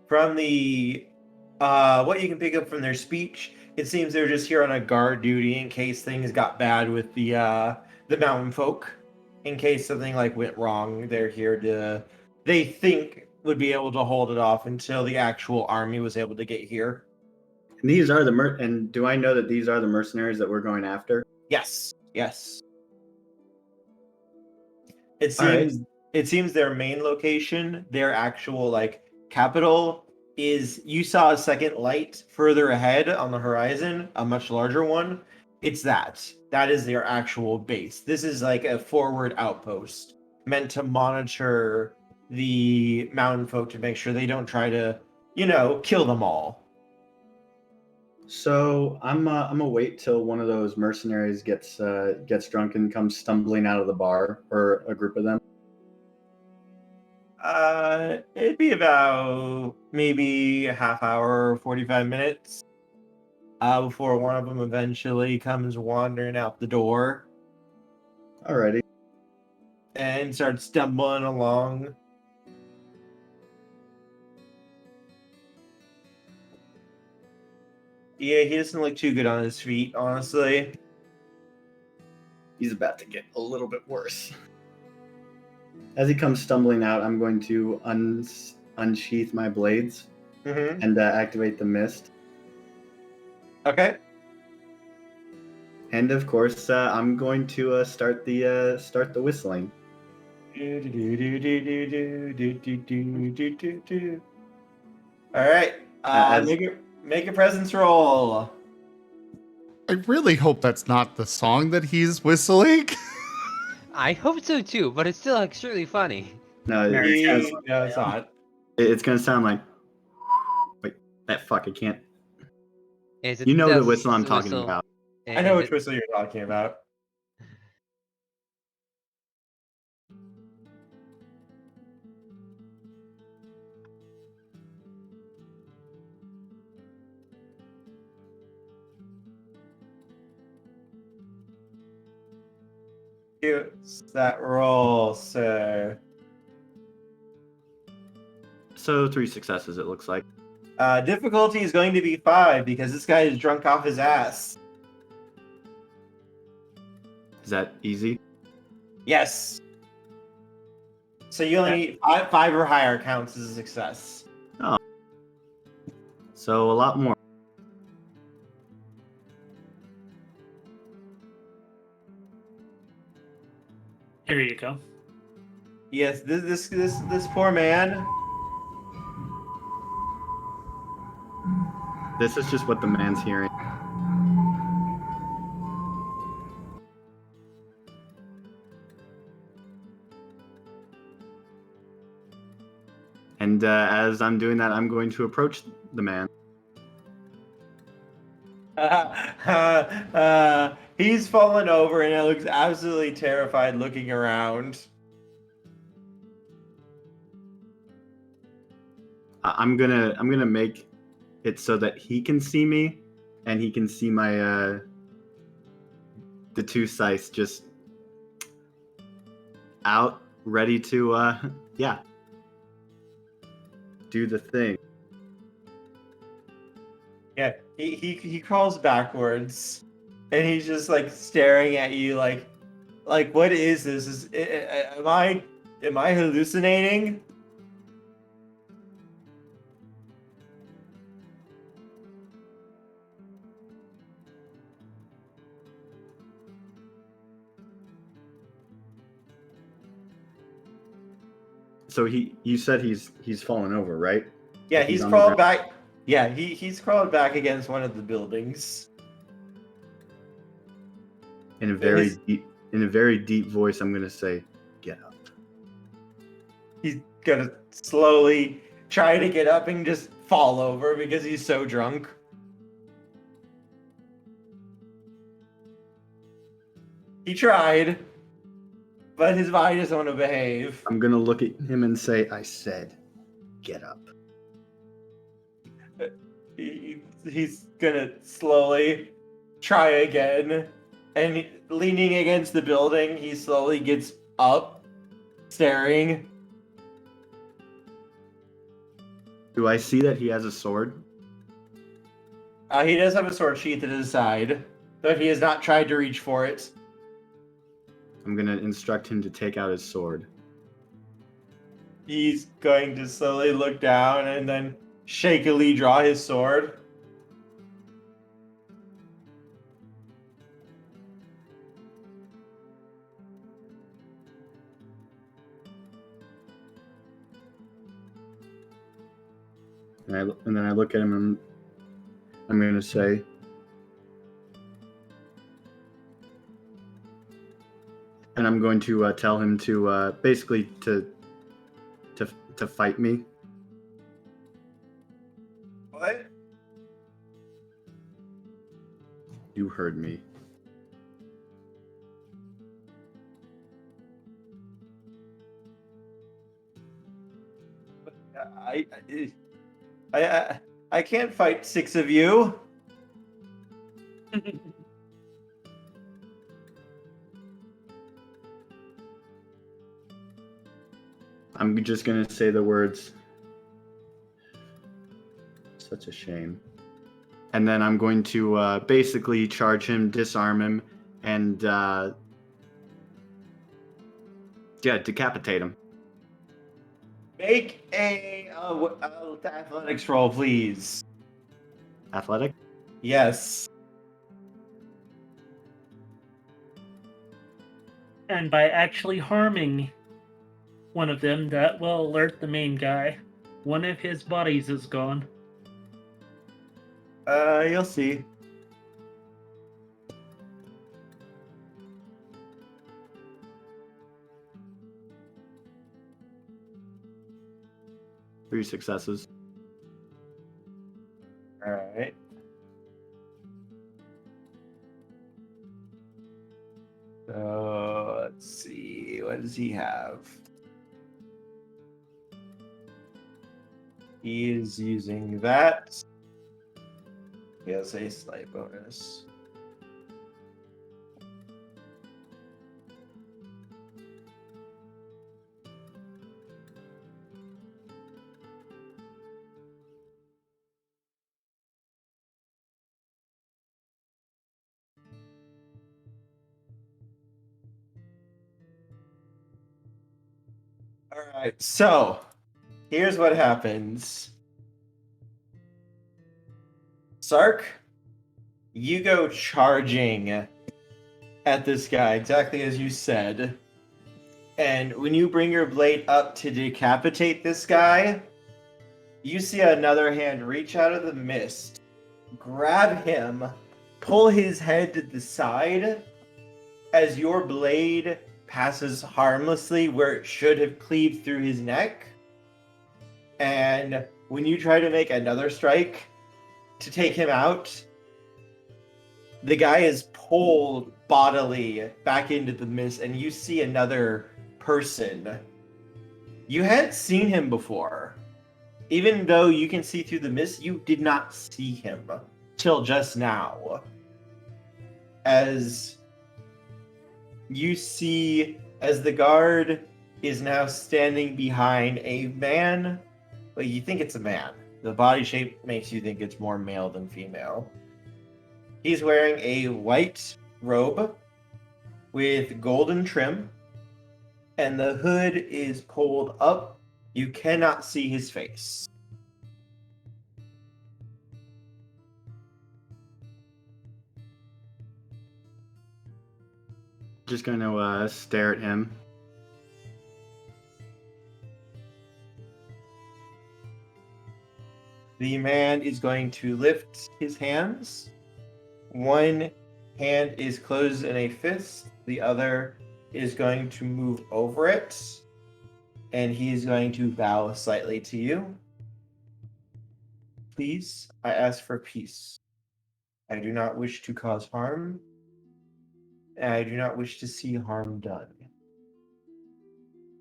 [SPEAKER 2] From the what you can pick up from their speech, it seems they're just here on a guard duty in case things got bad with the mountainfolk. In case something like went wrong, they're here to, they think, would be able to hold it off until the actual army was able to get here.
[SPEAKER 4] And these are the and do I know that these are the mercenaries that we're going after?
[SPEAKER 2] Yes. Yes. It
[SPEAKER 4] All right.
[SPEAKER 2] seems their main location, their actual like capital, is, you saw a second light further ahead on the horizon, a much larger one. It's that. That is their actual base. This is like a forward outpost meant to monitor the mountain folk to make sure they don't try to, kill them all.
[SPEAKER 4] So I'm gonna wait till one of those mercenaries gets drunk and comes stumbling out of the bar, or a group of them.
[SPEAKER 2] It'd be about maybe a half hour, 45 minutes, before one of them eventually comes wandering out the door
[SPEAKER 4] Alrighty.
[SPEAKER 2] and starts stumbling along. Yeah, he doesn't look too good on his feet, honestly.
[SPEAKER 4] He's about to get a little bit worse. As he comes stumbling out, I'm going to unsheath my blades
[SPEAKER 2] Mm-hmm.
[SPEAKER 4] and activate the mist.
[SPEAKER 2] Okay.
[SPEAKER 4] And of course, I'm going to start the whistling.
[SPEAKER 2] All right. Make a presence roll.
[SPEAKER 1] I really hope that's not the song that he's whistling.
[SPEAKER 6] I hope so too, but it's still extremely funny.
[SPEAKER 4] No,
[SPEAKER 2] No, it's not.
[SPEAKER 4] it's gonna sound like. Wait, that fuck! I can't.
[SPEAKER 6] Is it
[SPEAKER 4] You know the
[SPEAKER 6] does
[SPEAKER 4] whistle I'm talking
[SPEAKER 6] whistle-
[SPEAKER 4] about.
[SPEAKER 2] I know
[SPEAKER 6] is
[SPEAKER 2] which
[SPEAKER 6] it-
[SPEAKER 2] whistle you're talking about. Here's that roll, sir.
[SPEAKER 4] So 3 successes, it looks like.
[SPEAKER 2] Difficulty is going to be 5 because this guy is drunk off his ass.
[SPEAKER 4] Is that easy?
[SPEAKER 2] Yes. So you only need 5 or higher counts as a success.
[SPEAKER 4] So a lot more.
[SPEAKER 3] Here you go.
[SPEAKER 2] Yes, this poor man.
[SPEAKER 4] This is just what the man's hearing. And as I'm doing that, I'm going to approach the man.
[SPEAKER 2] He's fallen over and it looks absolutely terrified looking around.
[SPEAKER 4] I'm gonna make it so that he can see me, and he can see my the 2 scythes just out, ready to do the thing.
[SPEAKER 2] Yeah, he crawls backwards, and he's just like staring at you, like what is this? Am I hallucinating?
[SPEAKER 4] So you said he's fallen over, right?
[SPEAKER 2] Yeah,
[SPEAKER 4] Like
[SPEAKER 2] he's
[SPEAKER 4] on the
[SPEAKER 2] crawled
[SPEAKER 4] ground?
[SPEAKER 2] back. Yeah, he's crawled back against one of the buildings.
[SPEAKER 4] In a very deep voice, I'm gonna say, "Get up."
[SPEAKER 2] He's gonna slowly try to get up and just fall over because he's so drunk. He tried, but his body doesn't want to behave.
[SPEAKER 4] I'm gonna look at him and say, "I said, get up."
[SPEAKER 2] He's gonna slowly try again, and leaning against the building, he slowly gets up, staring.
[SPEAKER 4] Do I see that he has a sword?
[SPEAKER 2] He does have a sword sheath at his side, but he has not tried to reach for it.
[SPEAKER 4] I'm gonna instruct him to take out his sword.
[SPEAKER 2] He's going to slowly look down and then shakily draw his sword.
[SPEAKER 4] And then I look at him and I'm gonna say, and I'm going to tell him to basically to fight me.
[SPEAKER 2] What?
[SPEAKER 4] You heard me.
[SPEAKER 2] I can't fight 6 of you.
[SPEAKER 4] I'm just gonna say the words. Such a shame. And then I'm going to basically charge him, disarm him, and decapitate him.
[SPEAKER 2] Make a athletics roll, please.
[SPEAKER 4] Athletic?
[SPEAKER 2] Yes.
[SPEAKER 3] And by actually harming one of them, that will alert the main guy. One of his bodies is gone.
[SPEAKER 2] You'll see.
[SPEAKER 4] Three successes.
[SPEAKER 2] All right. So let's see. What does he have? He is using that. He has a slight bonus. All right, so here's what happens. Sark, you go charging at this guy, exactly as you said. And when you bring your blade up to decapitate this guy, you see another hand reach out of the mist, grab him, pull his head to the side as your blade passes harmlessly where it should have cleaved through his neck. And when you try to make another strike to take him out, the guy is pulled bodily back into the mist, and you see another person. You hadn't seen him before. Even though you can see through the mist, you did not see him till just now. As you see, as the guard is now standing behind a man, well, you think it's a man. The body shape makes you think it's more male than female. He's wearing a white robe with golden trim, and the hood is pulled up. You cannot see his face.
[SPEAKER 4] Just gonna stare at him.
[SPEAKER 2] The man is going to lift his hands. One hand is closed in a fist. The other is going to move over it. And he is going to bow slightly to you. Please, I ask for peace. I do not wish to cause harm. And I do not wish to see harm done.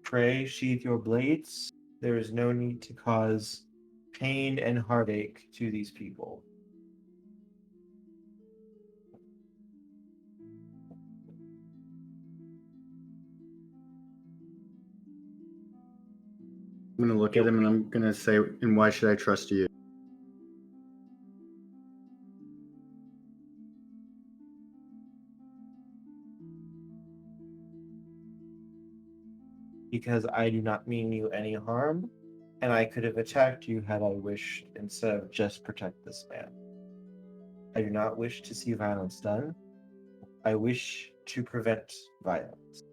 [SPEAKER 2] Pray, sheathe your blades. There is no need to cause pain and heartache to these people.
[SPEAKER 4] I'm gonna look at him and I'm gonna say, and why should I trust you?
[SPEAKER 2] Because I do not mean you any harm, and I could have attacked you had I wished instead of just protect this man. I do not wish to see violence done. I wish to prevent violence.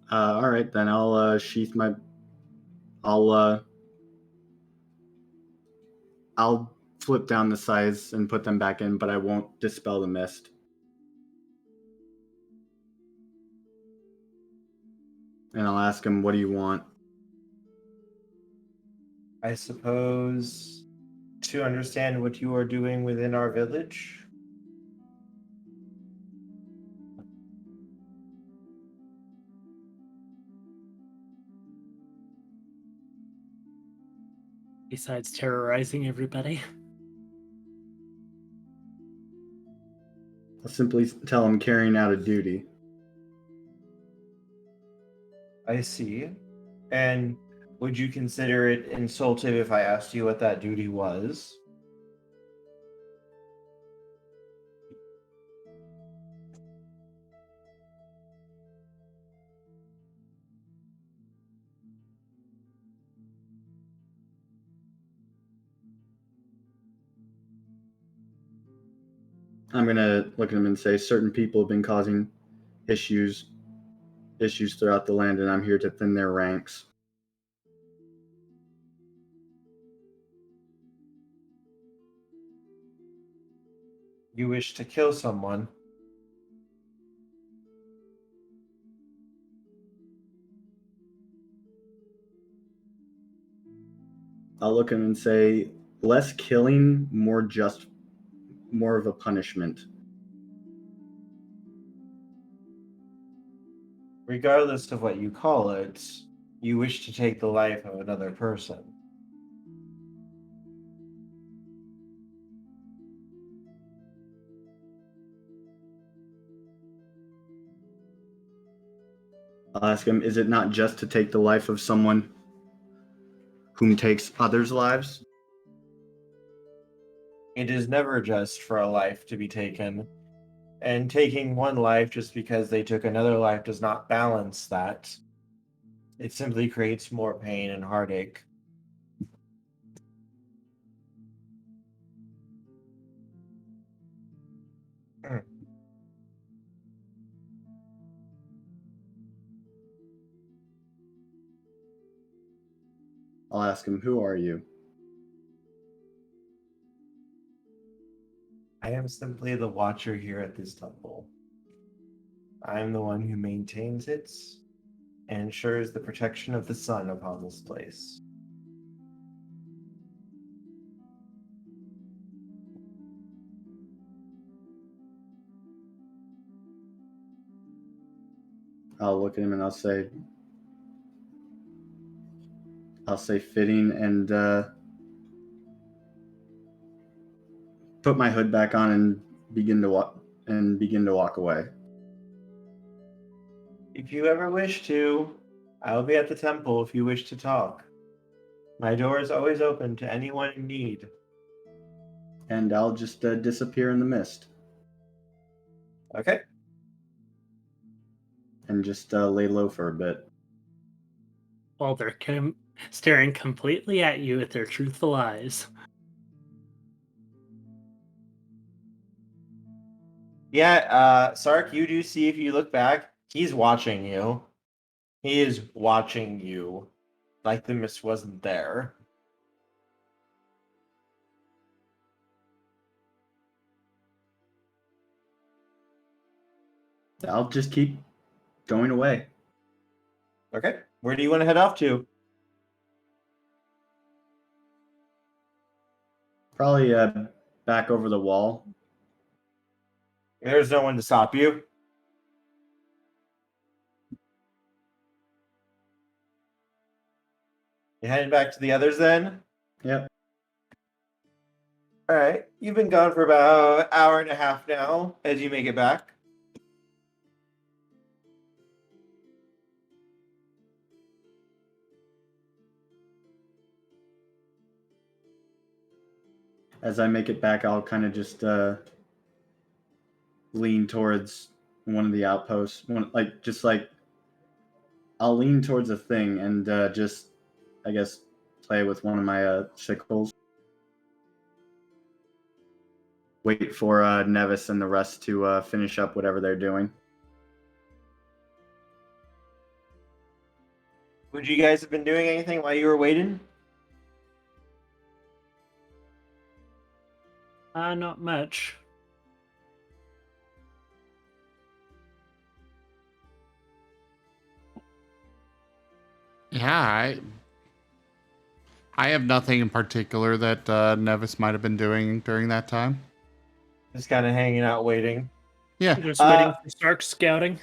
[SPEAKER 4] All right, then I'll sheath my. I'll flip down the size and put them back in, but I won't dispel the mist. And I'll ask him, "What do you want?"
[SPEAKER 2] I suppose to understand what you are doing within our village.
[SPEAKER 3] Besides terrorizing everybody.
[SPEAKER 4] I'll simply tell him carrying out a duty.
[SPEAKER 2] I see. And would you consider it insultive if I asked you what that duty was?
[SPEAKER 4] I'm gonna look at him and say, certain people have been causing issues throughout the land, and I'm here to thin their ranks.
[SPEAKER 2] You wish to kill someone.
[SPEAKER 4] I'll look at him and say, less killing, more of a punishment.
[SPEAKER 2] Regardless of what you call it, you wish to take the life of another person.
[SPEAKER 4] I'll ask him, is it not just to take the life of someone whom takes others' lives?
[SPEAKER 2] It is never just for a life to be taken. And taking one life just because they took another life does not balance that. It simply creates more pain and heartache.
[SPEAKER 4] I'll ask him, who are you?
[SPEAKER 2] I am simply the watcher here at this temple. I am the one who maintains it and ensures the protection of the sun upon this place.
[SPEAKER 4] I'll look at him and I'll say fitting, and put my hood back on and begin to walk away.
[SPEAKER 2] If you ever wish to, I will be at the temple if you wish to talk. My door is always open to anyone in need.
[SPEAKER 4] And I'll just disappear in the mist
[SPEAKER 2] Okay.
[SPEAKER 4] and just lay low for a bit.
[SPEAKER 3] While they're staring completely at you with their truthful eyes.
[SPEAKER 2] Yeah, Sark, you do see if you look back, he's watching you. He is watching you. Like the mist wasn't there.
[SPEAKER 4] I'll just keep going away.
[SPEAKER 2] Okay. Where do you want to head off to?
[SPEAKER 4] Probably back over the wall.
[SPEAKER 2] There's no one to stop you. You heading back to the others then?
[SPEAKER 4] Yep.
[SPEAKER 2] All right. You've been gone for about an hour and a half now as you make it back.
[SPEAKER 4] As I make it back, I'll kind of just lean towards one of the outposts. I'll lean towards a thing and just, I guess, play with one of my sickles. Wait for Nevis and the rest to finish up whatever they're doing.
[SPEAKER 2] Would you guys have been doing anything while you were waiting?
[SPEAKER 3] Not much.
[SPEAKER 1] Yeah, I have nothing in particular that Nevis might have been doing during that time.
[SPEAKER 2] Just kind of hanging out waiting.
[SPEAKER 1] Yeah.
[SPEAKER 3] Just waiting for Stark scouting.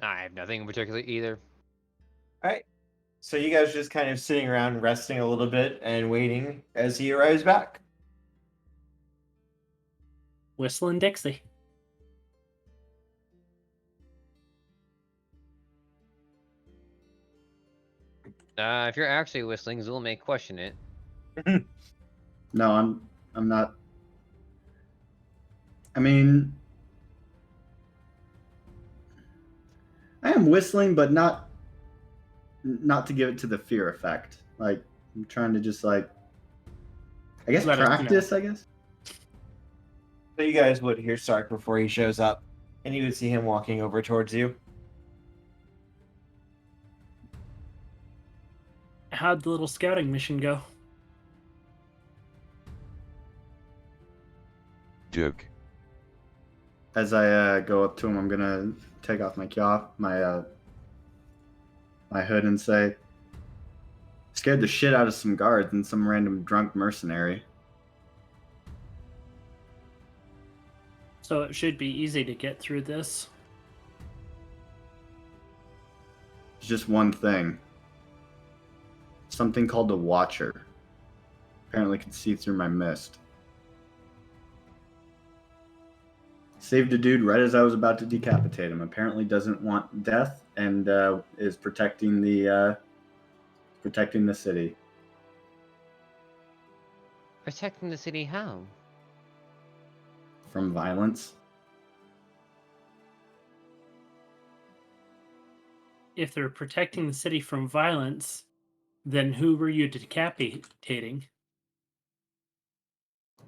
[SPEAKER 6] I have nothing in particular either.
[SPEAKER 2] All right. So you guys are just kind of sitting around resting a little bit and waiting as he arrives back.
[SPEAKER 3] Whistling Dixie.
[SPEAKER 6] If you're actually whistling, Zul may question it.
[SPEAKER 4] No, I'm not. I mean, I am whistling, but not to give it to the fear effect. Like, I'm trying to just I guess
[SPEAKER 3] Let us know.
[SPEAKER 4] practice, I guess.
[SPEAKER 2] So you guys would hear Stark before he shows up, and you would see him walking over towards you.
[SPEAKER 3] How'd the little scouting mission go?
[SPEAKER 9] Joke.
[SPEAKER 4] As I go up to him, I'm gonna take off my my hood and say, "Scared the shit out of some guards and some random drunk mercenary."
[SPEAKER 3] So it should be easy to get through this.
[SPEAKER 4] It's just one thing. Something called a Watcher. Apparently can see through my mist. Saved a dude right as I was about to decapitate him. Apparently doesn't want death and is protecting the city.
[SPEAKER 6] Protecting the city how?
[SPEAKER 4] From violence.
[SPEAKER 3] If they're protecting the city from violence, then who were you decapitating?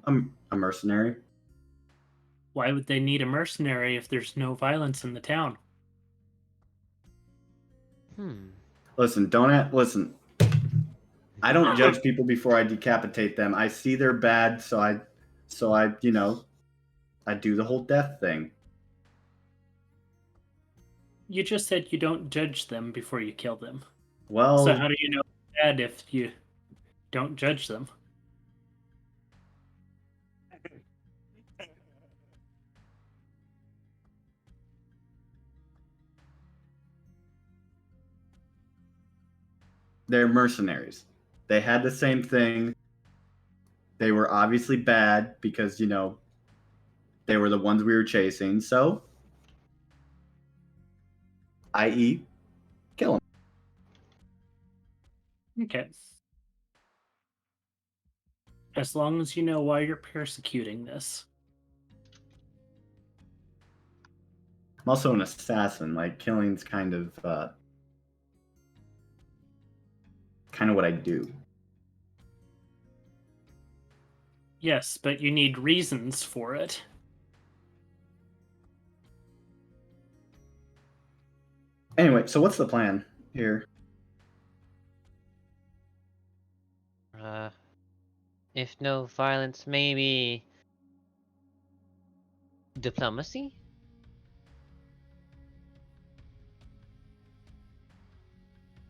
[SPEAKER 4] I'm a mercenary.
[SPEAKER 3] Why would they need a mercenary if there's no violence in the town?
[SPEAKER 4] Listen, listen. I don't judge people before I decapitate them. I see they're bad, so I I do the whole death thing.
[SPEAKER 3] You just said you don't judge them before you kill them.
[SPEAKER 4] Well,
[SPEAKER 3] So how do you know they're bad if you don't judge them?
[SPEAKER 4] they're mercenaries. They had the same thing. They were obviously bad because, they were the ones we were chasing. So, i.e., kill them.
[SPEAKER 3] Okay. As long as you know why you're persecuting this.
[SPEAKER 4] I'm also an assassin. Like, killing's kind of what I do.
[SPEAKER 3] Yes, but you need reasons for it.
[SPEAKER 4] Anyway, so what's the plan here?
[SPEAKER 6] If no violence, maybe diplomacy?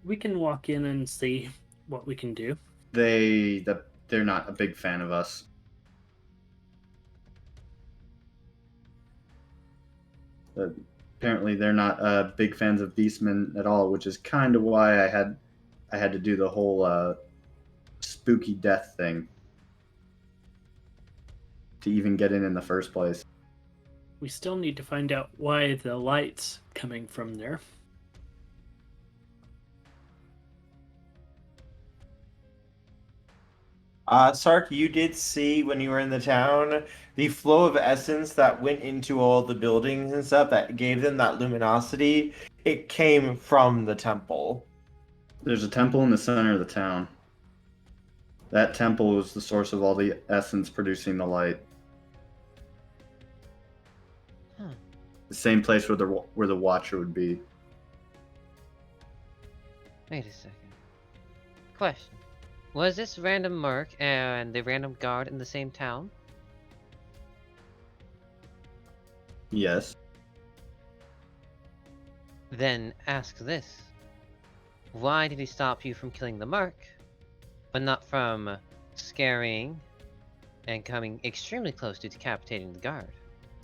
[SPEAKER 3] We can walk in and see what we can do.
[SPEAKER 4] They're not a big fan of us. Apparently, they're not big fans of beastmen at all, which is kind of why I had to do the whole spooky death thing to even get in the first place.
[SPEAKER 3] We still need to find out why the light's coming from there.
[SPEAKER 2] Sark, you did see when you were in the town the flow of essence that went into all the buildings and stuff that gave them that luminosity. It came from the temple.
[SPEAKER 4] There's a temple in the center of the town. That temple was the source of all the essence producing the light. The same place where the Watcher would be.
[SPEAKER 6] Wait a second. Question. Was this random merc and the random guard in the same town?
[SPEAKER 4] Yes.
[SPEAKER 6] Then ask this. Why did he stop you from killing the merc, but not from scaring and coming extremely close to decapitating the guard?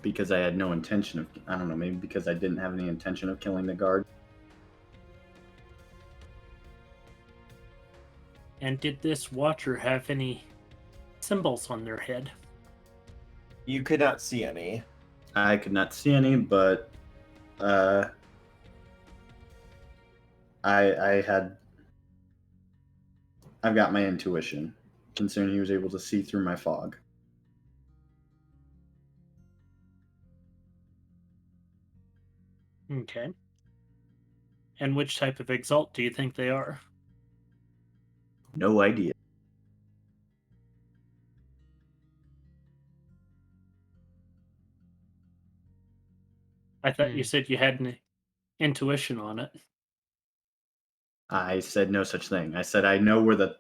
[SPEAKER 4] Because I had no intention of, I don't know, maybe because I didn't have any intention of killing the guard.
[SPEAKER 3] And did this Watcher have any symbols on their head?
[SPEAKER 2] You could not see any.
[SPEAKER 4] I could not see any, but I've got my intuition, considering he was able to see through my fog.
[SPEAKER 3] Okay. And which type of Exalt do you think they are?
[SPEAKER 4] No idea.
[SPEAKER 3] I thought you said you had an intuition on it.
[SPEAKER 4] I said no such thing. I said I know where the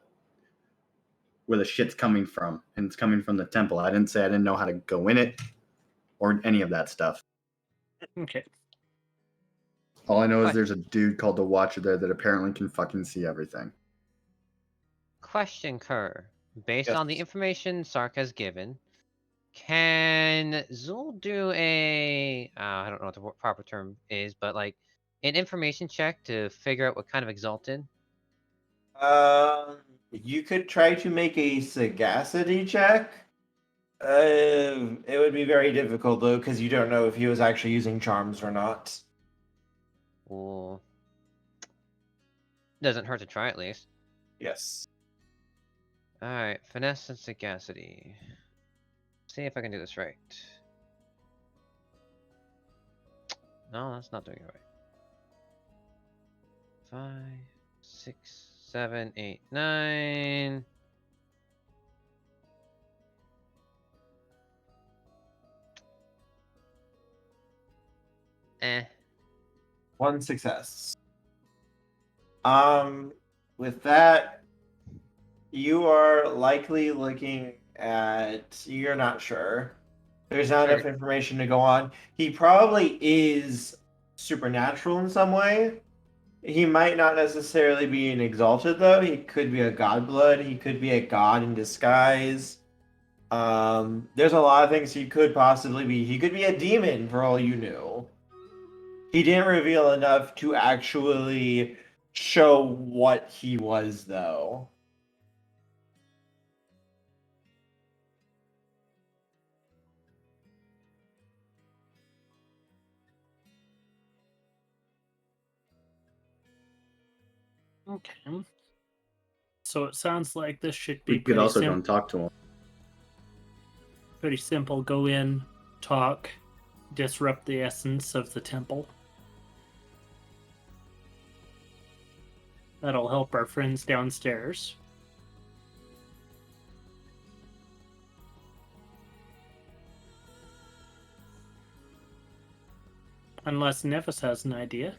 [SPEAKER 4] shit's coming from, and it's coming from the temple. I didn't say I didn't know how to go in it or any of that stuff.
[SPEAKER 3] Okay.
[SPEAKER 4] All I know is there's a dude called the Watcher there that apparently can fucking see everything.
[SPEAKER 6] Question, Kerr. Based on the information Sark has given, can Zul do a... I don't know what the proper term is, but like an information check to figure out what kind of Exalted?
[SPEAKER 2] You could try to make a sagacity check. It would be very difficult though, because you don't know if he was actually using charms or not.
[SPEAKER 6] Well, doesn't hurt to try at least.
[SPEAKER 2] Yes.
[SPEAKER 6] Alright, finesse and sagacity. See if I can do this right. No, that's not doing it right. 5, 6, 7, 8, 9. Eh.
[SPEAKER 2] One success. With that, you are likely looking at. You're not sure. There's not enough
[SPEAKER 6] Okay.
[SPEAKER 2] information to go on. He probably is supernatural in some way. He might not necessarily be an exalted though. He could be a godblood. He could be a god in disguise. There's a lot of things he could possibly be. He could be a demon for all you knew. He didn't reveal enough to actually show what he was though.
[SPEAKER 3] Okay. So it sounds like this should be
[SPEAKER 4] We could also go
[SPEAKER 3] pretty
[SPEAKER 4] and talk to him.
[SPEAKER 3] pretty simple. Go in, talk, disrupt the essence of the temple. That'll help our friends downstairs. Unless Nevis has an idea.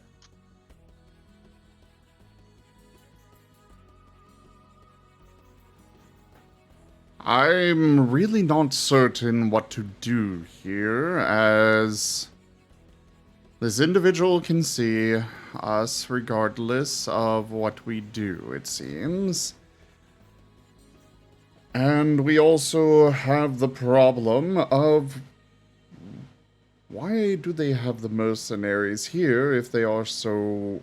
[SPEAKER 1] I'm really not certain what to do here, as this individual can see us regardless of what we do, it seems. And we also have the problem of why do they have the mercenaries here if they are so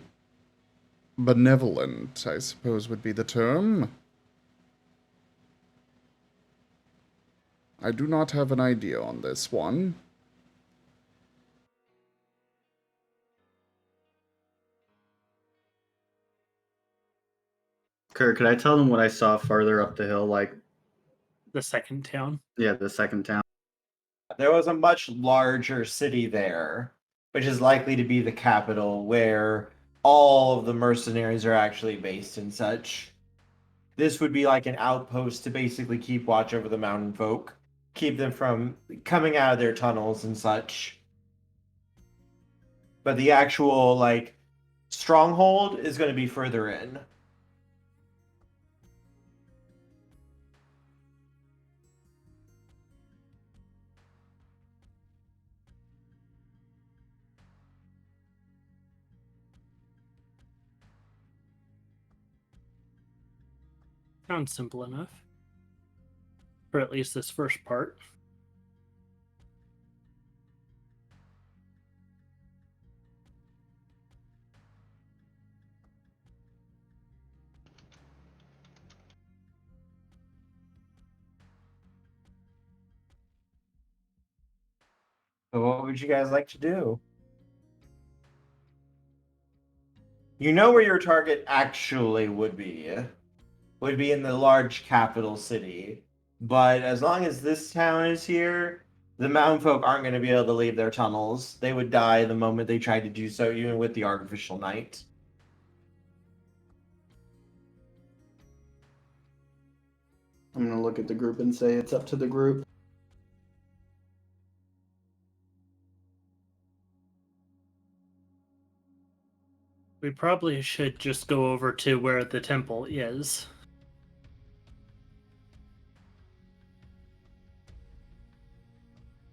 [SPEAKER 1] benevolent, I suppose would be the term. I do not have an idea on this one.
[SPEAKER 4] Kurt, could I tell them what I saw farther up the hill? Like,
[SPEAKER 3] The second town.
[SPEAKER 4] yeah, the second town.
[SPEAKER 2] There was a much larger city there, which is likely to be the capital where all of the mercenaries are actually based and such. This would be like an outpost to basically keep watch over the mountainfolk, keep them from coming out of their tunnels and such. But the actual like stronghold is going to be further in.
[SPEAKER 3] Sounds simple enough. For at least this first part.
[SPEAKER 2] So what would you guys like to do? You know where your target actually would be in the large capital city. But as long as this town is here, the mountain folk aren't going to be able to leave their tunnels. They would die the moment they tried to do so, even with the artificial night.
[SPEAKER 4] I'm going to look at the group and say it's up to the group.
[SPEAKER 3] We probably should just go over to where the temple is.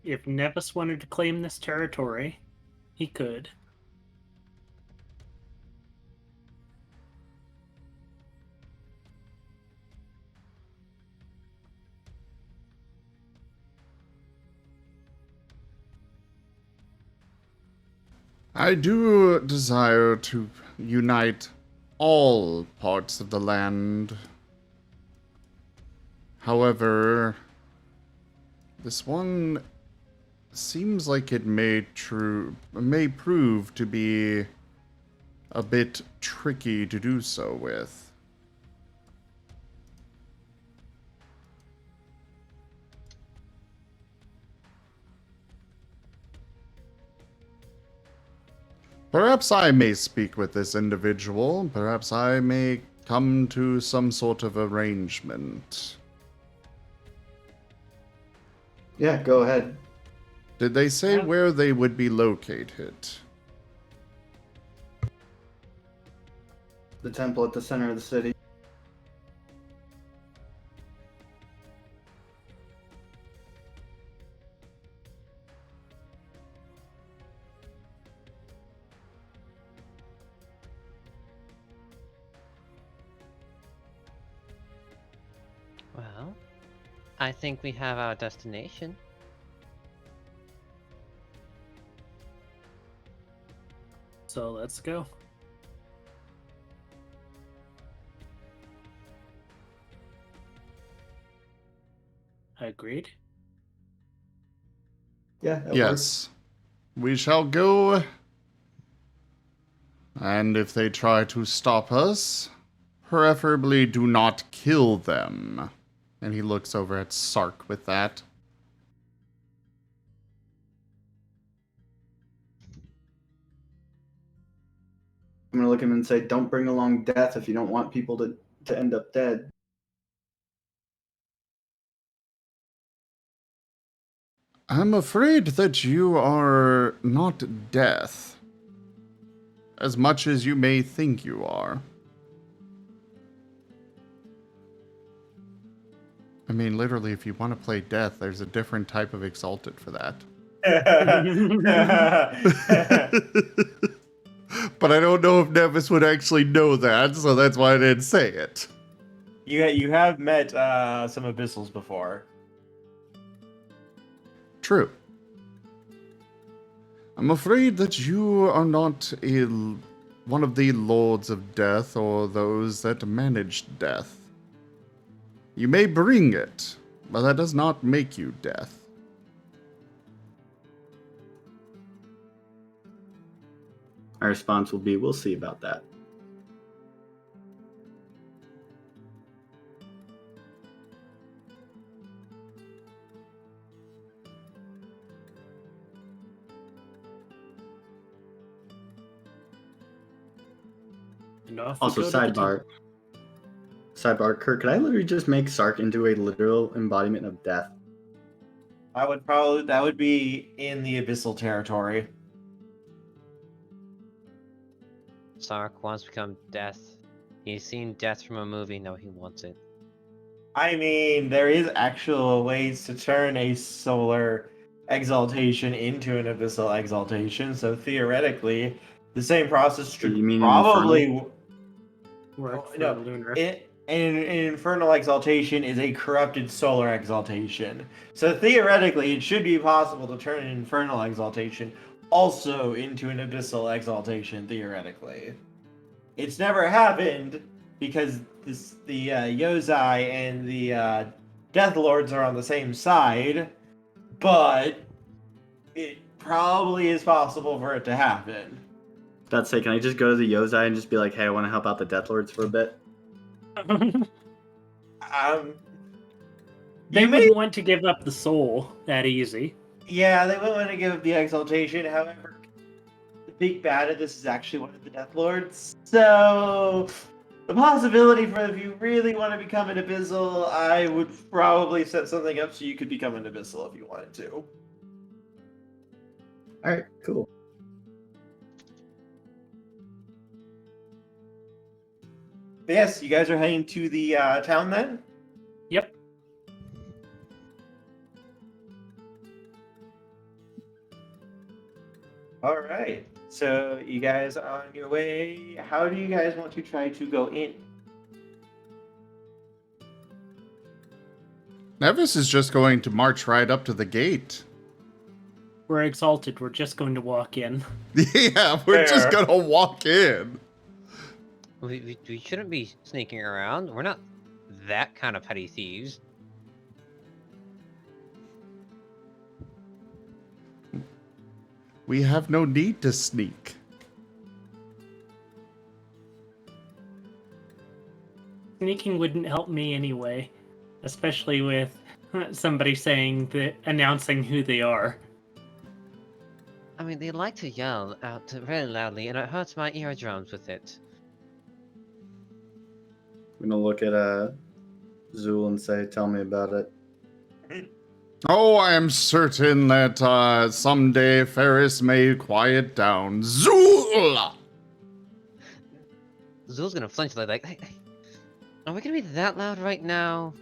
[SPEAKER 3] If Nevis wanted to claim this territory, he could.
[SPEAKER 1] I do desire to unite all parts of the land. However, This one seems like it may prove to be a bit tricky to do so with. Perhaps I may speak with this individual. Perhaps I may come to some sort of arrangement.
[SPEAKER 4] Yeah, go ahead.
[SPEAKER 1] Did they say
[SPEAKER 3] Yeah.
[SPEAKER 1] where they would be located?
[SPEAKER 4] The temple at the center of the city.
[SPEAKER 6] Well, I think we have our destination.
[SPEAKER 3] So let's go. Agreed.
[SPEAKER 4] Yeah, that works.
[SPEAKER 1] Yes. We shall go. And if they try to stop us, preferably do not kill them. And he looks over at Sark with that.
[SPEAKER 4] I'm gonna look at him and say, don't bring along death if you don't want people to end up dead.
[SPEAKER 1] I'm afraid that you are not death, as much as you may think you are. I mean, literally, if you want to play death, there's a different type of Exalted for that. But I don't know if Nevis would actually know that, so that's why I didn't say it.
[SPEAKER 2] You have met some abyssals before.
[SPEAKER 1] True. I'm afraid that you are not one of the Lords of Death or those that managed death. You may bring it, but that does not make you death.
[SPEAKER 4] Our response will be, we'll see about that.
[SPEAKER 3] And off we
[SPEAKER 4] Also,
[SPEAKER 3] go to the
[SPEAKER 4] sidebar. Sidebar, Kirk, could I literally just make Sark into a literal embodiment of death?
[SPEAKER 2] That would be in the abyssal territory.
[SPEAKER 6] Sark wants to become death. He's seen death from a movie, now he wants it.
[SPEAKER 2] I mean, there is actual ways to turn a solar exaltation into an abyssal exaltation, so theoretically, the same process should
[SPEAKER 4] You mean an
[SPEAKER 2] probably
[SPEAKER 3] Work for
[SPEAKER 2] no.
[SPEAKER 3] lunar.
[SPEAKER 2] An infernal exaltation is a corrupted solar exaltation. So theoretically, it should be possible to turn an infernal exaltation also into an abyssal exaltation, theoretically. It's never happened because the Yozai and the Death Lords are on the same side, but it probably is possible for it to happen.
[SPEAKER 4] That's say, can I just go to the Yozai and just be like, hey, I want to help out the Death Lords for a bit?
[SPEAKER 3] They
[SPEAKER 2] you may-
[SPEAKER 3] wouldn't want to give up the soul that easy.
[SPEAKER 2] Yeah, they wouldn't want to give up the exaltation. However, the big bad of this is actually one of the Death Lords. So the possibility for if you really want to become an abyssal, I would probably set something up so you could become an abyssal if you wanted to.
[SPEAKER 4] Alright, cool.
[SPEAKER 2] But yes, you guys are heading to the town then?
[SPEAKER 3] Yep.
[SPEAKER 2] All right. So you guys are on your way. How do you guys want to try to go in?
[SPEAKER 1] Nevis is just going to march right up to the gate.
[SPEAKER 3] We're exalted. We're just going to walk in.
[SPEAKER 1] Yeah, we're just
[SPEAKER 2] Fair.
[SPEAKER 1] gonna walk in.
[SPEAKER 6] We shouldn't be sneaking around. We're not that kind of petty thieves.
[SPEAKER 1] We have no need to sneak.
[SPEAKER 3] Sneaking wouldn't help me anyway, especially with somebody announcing who they are.
[SPEAKER 6] I mean, they like to yell out very loudly, and it hurts my eardrums with it.
[SPEAKER 4] I'm gonna look at Zool and say, "Tell me about it."
[SPEAKER 1] Oh, I am certain that someday Ferris may quiet down. Zool!
[SPEAKER 6] Zool's gonna flinch like, hey, are we gonna be that loud right now?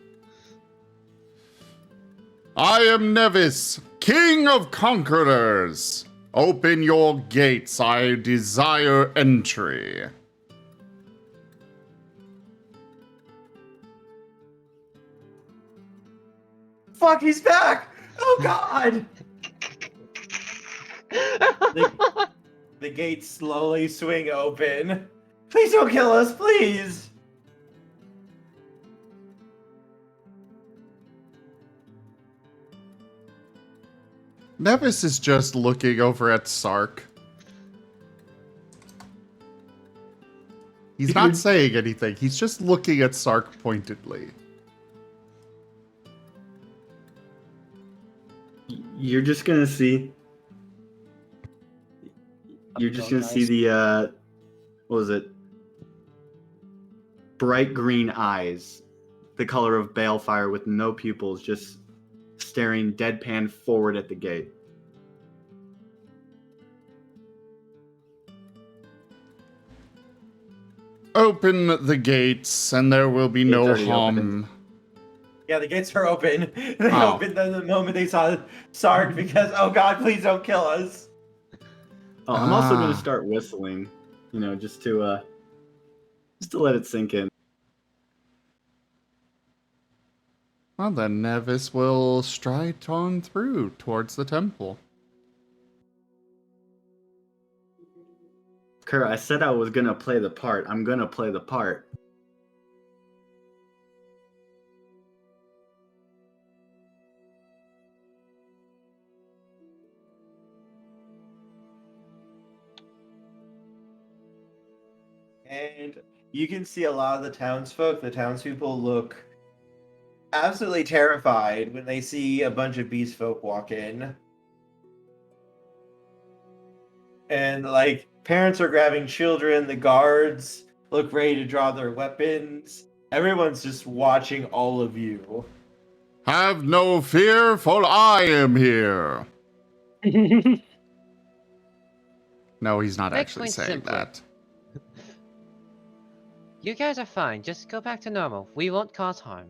[SPEAKER 1] I am Nevis, King of Conquerors. Open your gates, I desire entry.
[SPEAKER 2] Fuck, he's back! Oh god! The gates slowly swing open. Please don't kill us, please!
[SPEAKER 1] Nevis is just looking over at Sark. He's not saying anything. He's just looking at Sark pointedly.
[SPEAKER 4] You're just gonna see. You're just gonna see the what was it? Bright green eyes, the color of balefire with no pupils, just staring deadpan forward at the gate.
[SPEAKER 1] Open the gates, and there will be no
[SPEAKER 4] already
[SPEAKER 1] harm.
[SPEAKER 4] opened.
[SPEAKER 2] Yeah, the gates are open. They
[SPEAKER 1] Oh.
[SPEAKER 2] opened them the moment they saw Sark because, oh god, please don't kill us.
[SPEAKER 4] Oh, I'm also gonna
[SPEAKER 1] Ah.
[SPEAKER 4] start whistling, just to let it sink in.
[SPEAKER 1] Well, then Nevis will stride on through towards the temple.
[SPEAKER 4] Kerr, I said I was gonna play the part. I'm gonna play the part.
[SPEAKER 2] And you can see a lot of the townspeople look absolutely terrified when they see a bunch of beast folk walk in. And, like, parents are grabbing children, the guards look ready to draw their weapons. Everyone's just watching all of you.
[SPEAKER 1] Have no fear, for I am here. No, he's not
[SPEAKER 6] Make
[SPEAKER 1] actually
[SPEAKER 6] points
[SPEAKER 1] saying
[SPEAKER 6] simpler.
[SPEAKER 1] that.
[SPEAKER 6] You guys are fine. Just go back to normal. We won't cause harm.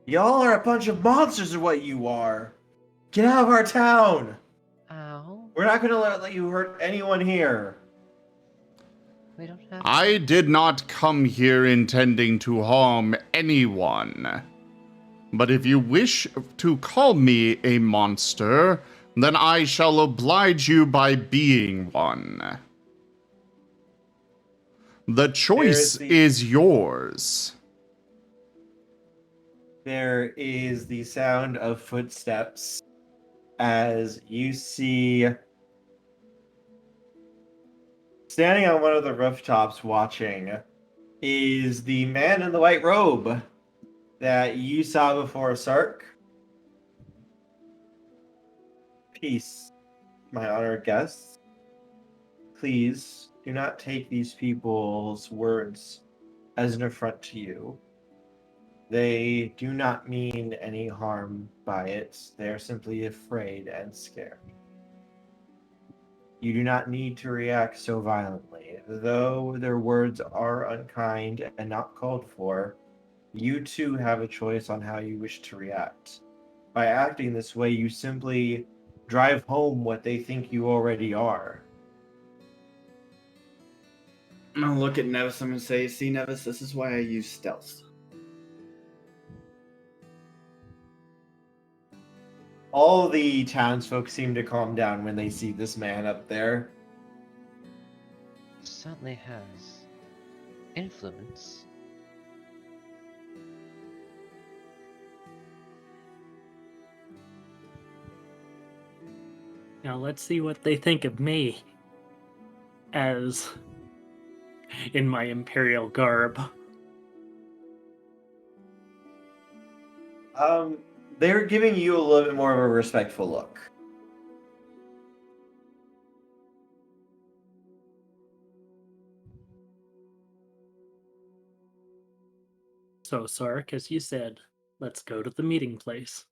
[SPEAKER 2] Y'all are a bunch of monsters is what you are. Get out of our town.
[SPEAKER 6] Ow.
[SPEAKER 2] We're not going to let you hurt anyone here.
[SPEAKER 6] We don't have.
[SPEAKER 1] I did not come here intending to harm anyone. But if you wish to call me a monster, then I shall oblige you by being one. The choice is yours.
[SPEAKER 2] There is the sound of footsteps as you see, standing on one of the rooftops watching, is the man in the white robe that you saw before, Sark. Peace, my honored guests. Please do not take these people's words as an affront to you. They do not mean any harm by it. They are simply afraid and scared. You do not need to react so violently. Though their words are unkind and not called for, you too have a choice on how you wish to react. By acting this way, you simply drive home what they think you already are.
[SPEAKER 4] I'm gonna look at Nevis. I'm gonna say, "See, Nevis, this is why I use stealth."
[SPEAKER 2] All the townsfolk seem to calm down when they see this man up there.
[SPEAKER 6] Certainly has influence.
[SPEAKER 3] Now let's see what they think of me as in my Imperial garb.
[SPEAKER 2] They're giving you a little bit more of a respectful look.
[SPEAKER 3] So, Sark, as you said, let's go to the meeting place.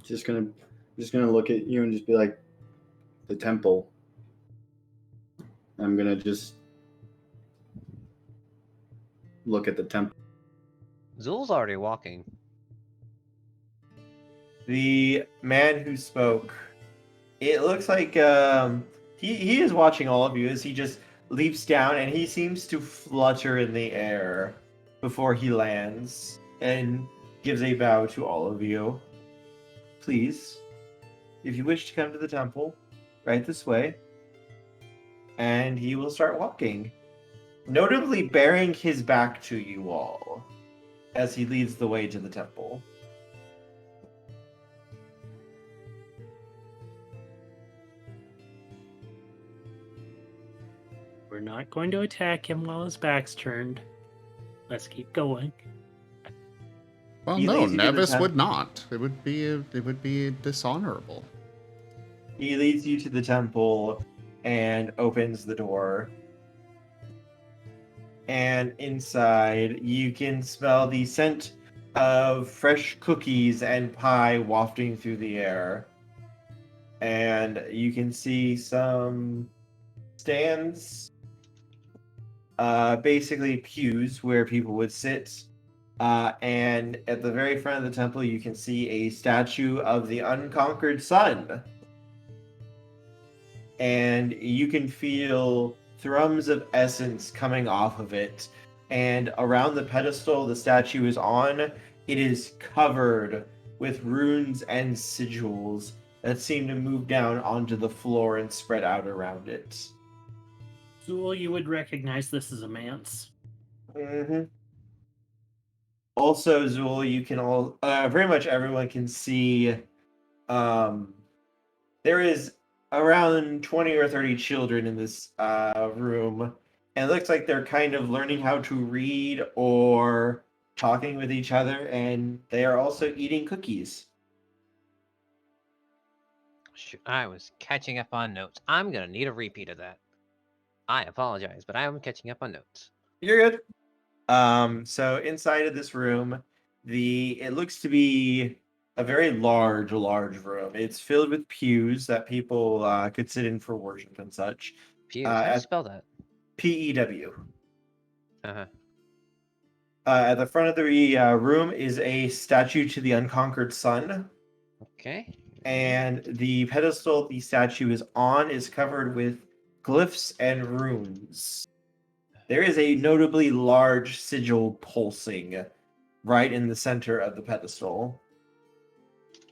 [SPEAKER 4] Just gonna look at you and just be like, the temple. I'm gonna just look at the temple.
[SPEAKER 6] Zul's already walking.
[SPEAKER 2] The man who spoke, it looks like he is watching all of you as he just leaps down and he seems to flutter in the air before he lands and gives a bow to all of you. Please, if you wish to come to the temple, right this way. And he will start walking, notably bearing his back to you all as he leads the way to the temple.
[SPEAKER 3] We're not going to attack him while his back's turned. Let's keep going.
[SPEAKER 1] Well,
[SPEAKER 2] He
[SPEAKER 1] no,
[SPEAKER 2] leads you to the
[SPEAKER 1] Nevis
[SPEAKER 2] temp-
[SPEAKER 1] would not. It would be dishonorable.
[SPEAKER 2] He leads you to the temple and opens the door. And inside, you can smell the scent of fresh cookies and pie wafting through the air. And you can see some stands, basically pews where people would sit. And at the very front of the temple, you can see a statue of the unconquered sun. And you can feel thrums of essence coming off of it. And around the pedestal the statue is on, it is covered with runes and sigils that seem to move down onto the floor and spread out around it.
[SPEAKER 3] Zool, you would recognize this as a manse.
[SPEAKER 2] Mm-hmm. Also, Zool, you can all pretty much everyone can see. There is around 20 or 30 children in this room, and it looks like they're kind of learning how to read or talking with each other, and they are also eating cookies.
[SPEAKER 6] I was catching up on notes. I'm gonna need a repeat of that. I apologize, but I am catching up on notes.
[SPEAKER 2] You're good. So inside of this room, it looks to be a very large room. It's filled with pews that people could sit in for worship and such.
[SPEAKER 6] Pews. How do you spell that?
[SPEAKER 2] PEW.
[SPEAKER 6] Uh-huh.
[SPEAKER 2] At the front of the room is a statue to the unconquered sun.
[SPEAKER 6] Okay.
[SPEAKER 2] And the pedestal the statue is on is covered with glyphs and runes. There is a notably large sigil pulsing right in the center of the pedestal.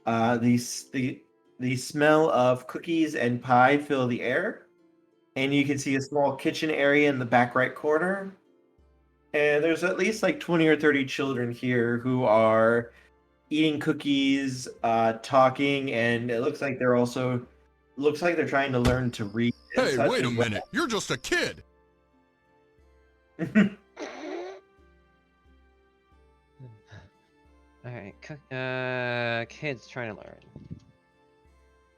[SPEAKER 2] The smell of cookies and pie fill the air, and you can see a small kitchen area in the back right corner. And there's at least like 20 or 30 children here who are eating cookies, talking, and it looks like they're trying to learn to read.
[SPEAKER 9] Hey, wait a minute! You're just a kid.
[SPEAKER 6] All right. Kids trying to learn.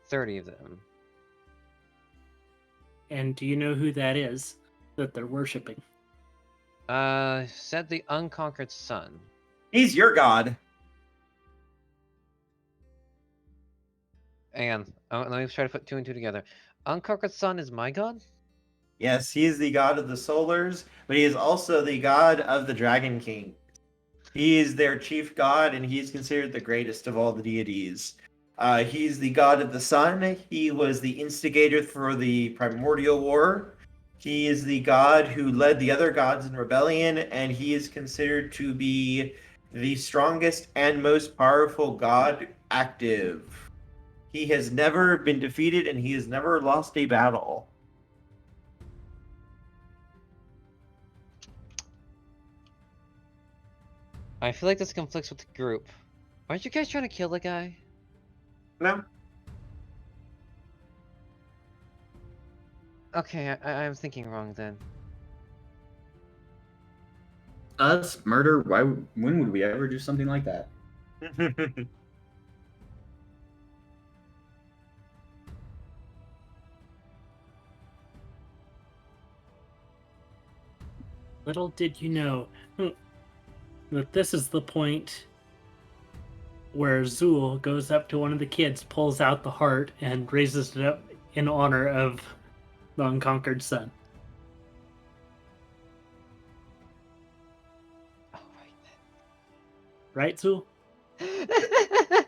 [SPEAKER 6] 30 of them.
[SPEAKER 3] And do you know who that is that they're worshiping?
[SPEAKER 6] Said the unconquered sun.
[SPEAKER 2] He's your god.
[SPEAKER 6] And let me try to put two and two together. Unconquered sun is my god?
[SPEAKER 2] Yes, he is the god of the solars, but he is also the god of the Dragon King. He is their chief god, and he is considered the greatest of all the deities. He's the god of the sun. He was the instigator for the primordial war. He is the god who led the other gods in rebellion, and he is considered to be the strongest and most powerful god active. He has never been defeated, and he has never lost a battle.
[SPEAKER 6] I feel like this conflicts with the group. Aren't you guys trying to kill the guy?
[SPEAKER 2] No.
[SPEAKER 6] Okay, I'm thinking wrong then.
[SPEAKER 4] Us murder? Why? When would we ever do something like that?
[SPEAKER 3] Little did you know that this is the point where Zool goes up to one of the kids, pulls out the heart, and raises it up in honor of the unconquered son.
[SPEAKER 6] All
[SPEAKER 3] Right, Zool?
[SPEAKER 6] right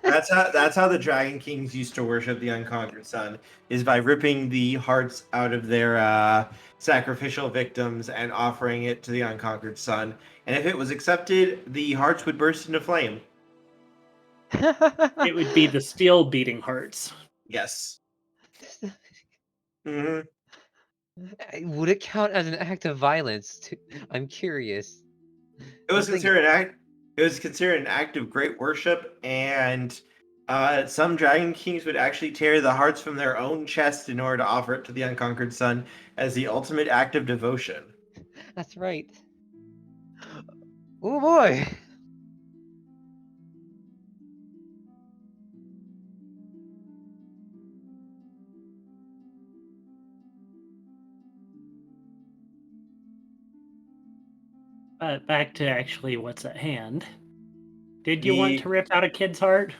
[SPEAKER 2] That's how the Dragon Kings used to worship the unconquered sun, is by ripping the hearts out of their sacrificial victims and offering it to the unconquered sun. And if it was accepted, the hearts would burst into flame.
[SPEAKER 3] It would be the steel beating hearts.
[SPEAKER 2] Yes. Hmm.
[SPEAKER 6] Would it count as an act of violence? I'm curious.
[SPEAKER 2] It was
[SPEAKER 6] Something-
[SPEAKER 2] considered an act of great worship, and some Dragon Kings would actually tear the hearts from their own chest in order to offer it to the unconquered sun as the ultimate act of devotion.
[SPEAKER 6] That's right. Oh boy.
[SPEAKER 3] But back to actually what's at hand. Did you want to rip out a kid's heart?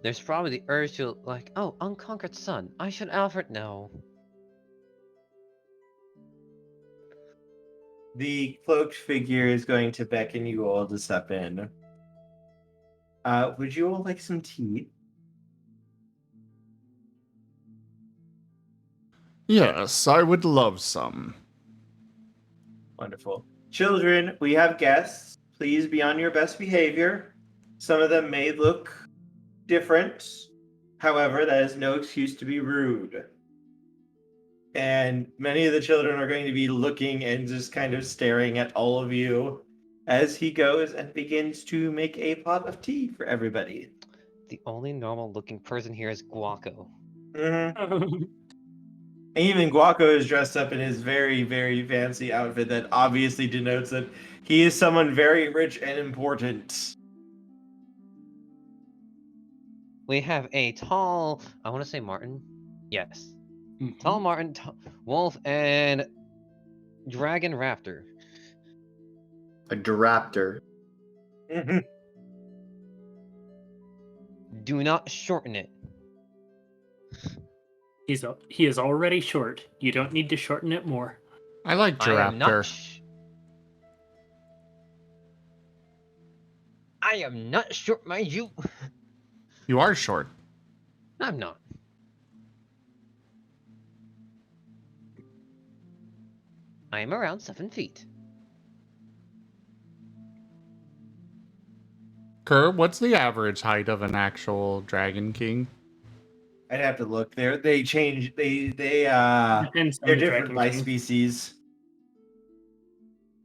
[SPEAKER 6] There's probably the urge to, like, oh, unconquered sun. I should offer it. No.
[SPEAKER 2] The cloaked figure is going to beckon you all to step in. Would you all like some tea?
[SPEAKER 1] Yes, I would love some.
[SPEAKER 2] Wonderful. Children, we have guests. Please be on your best behavior. Some of them may look different. However, that is no excuse to be rude. And many of the children are going to be looking and just kind of staring at all of you as he goes and begins to make a pot of tea for everybody.
[SPEAKER 6] The only normal looking person here is Guaco.
[SPEAKER 2] Mm-hmm. And even Guaco is dressed up in his very, very fancy outfit that obviously denotes that he is someone very rich and important.
[SPEAKER 6] We have a tall, I want to say Marten. Yes.
[SPEAKER 3] Mhm.
[SPEAKER 6] Tall Marten, wolf, and dragon raptor.
[SPEAKER 4] A Draptor.
[SPEAKER 2] Mm-hmm.
[SPEAKER 6] Do not shorten it.
[SPEAKER 3] He is already short. You don't need to shorten it more.
[SPEAKER 1] I like
[SPEAKER 6] I am not.
[SPEAKER 1] Giraffe.
[SPEAKER 6] I am not short, mind you.
[SPEAKER 1] You are short.
[SPEAKER 6] I'm not. I am around 7 feet.
[SPEAKER 1] Kerr, what's the average height of an actual Dragon King?
[SPEAKER 2] I'd have to look. They change.
[SPEAKER 3] Depends on
[SPEAKER 2] They're
[SPEAKER 3] the
[SPEAKER 2] different
[SPEAKER 3] Dragon
[SPEAKER 2] by
[SPEAKER 3] King.
[SPEAKER 2] species.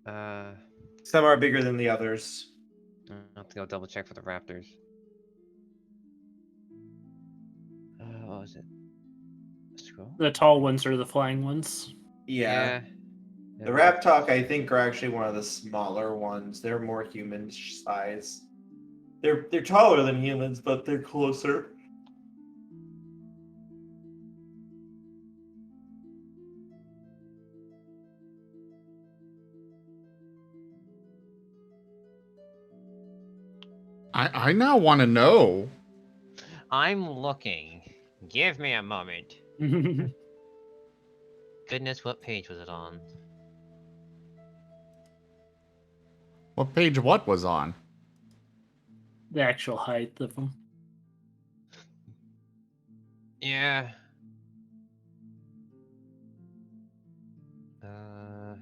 [SPEAKER 6] I
[SPEAKER 2] Some are bigger than the others.
[SPEAKER 6] have to go double check for the raptors. What was it? Scroll?
[SPEAKER 3] The tall ones are the flying ones.
[SPEAKER 2] Yeah.
[SPEAKER 6] Yeah.
[SPEAKER 2] The Raptalk, I think, are actually one of the smaller ones. They're more human size. They're taller than humans, but they're closer.
[SPEAKER 1] I now want to know.
[SPEAKER 6] I'm looking. Give me a moment.
[SPEAKER 3] The
[SPEAKER 6] Goodness, what page was it on?
[SPEAKER 1] What page what was on?
[SPEAKER 3] actual height of them.
[SPEAKER 6] Yeah. I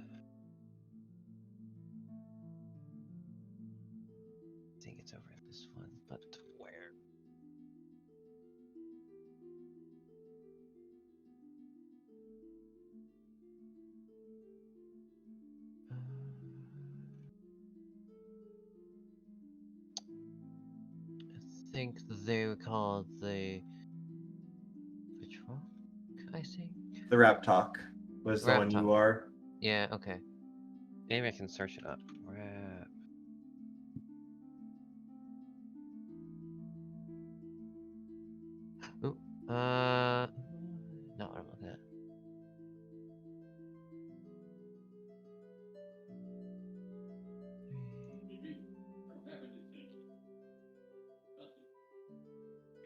[SPEAKER 6] think it's over this one, but where? think they were called the... Which rock, I think?
[SPEAKER 2] The Rap Talk was the one
[SPEAKER 6] Raptor.
[SPEAKER 2] you are.
[SPEAKER 6] Yeah, okay. Maybe I can search it up. Rap. Ooh, not what I'm looking at.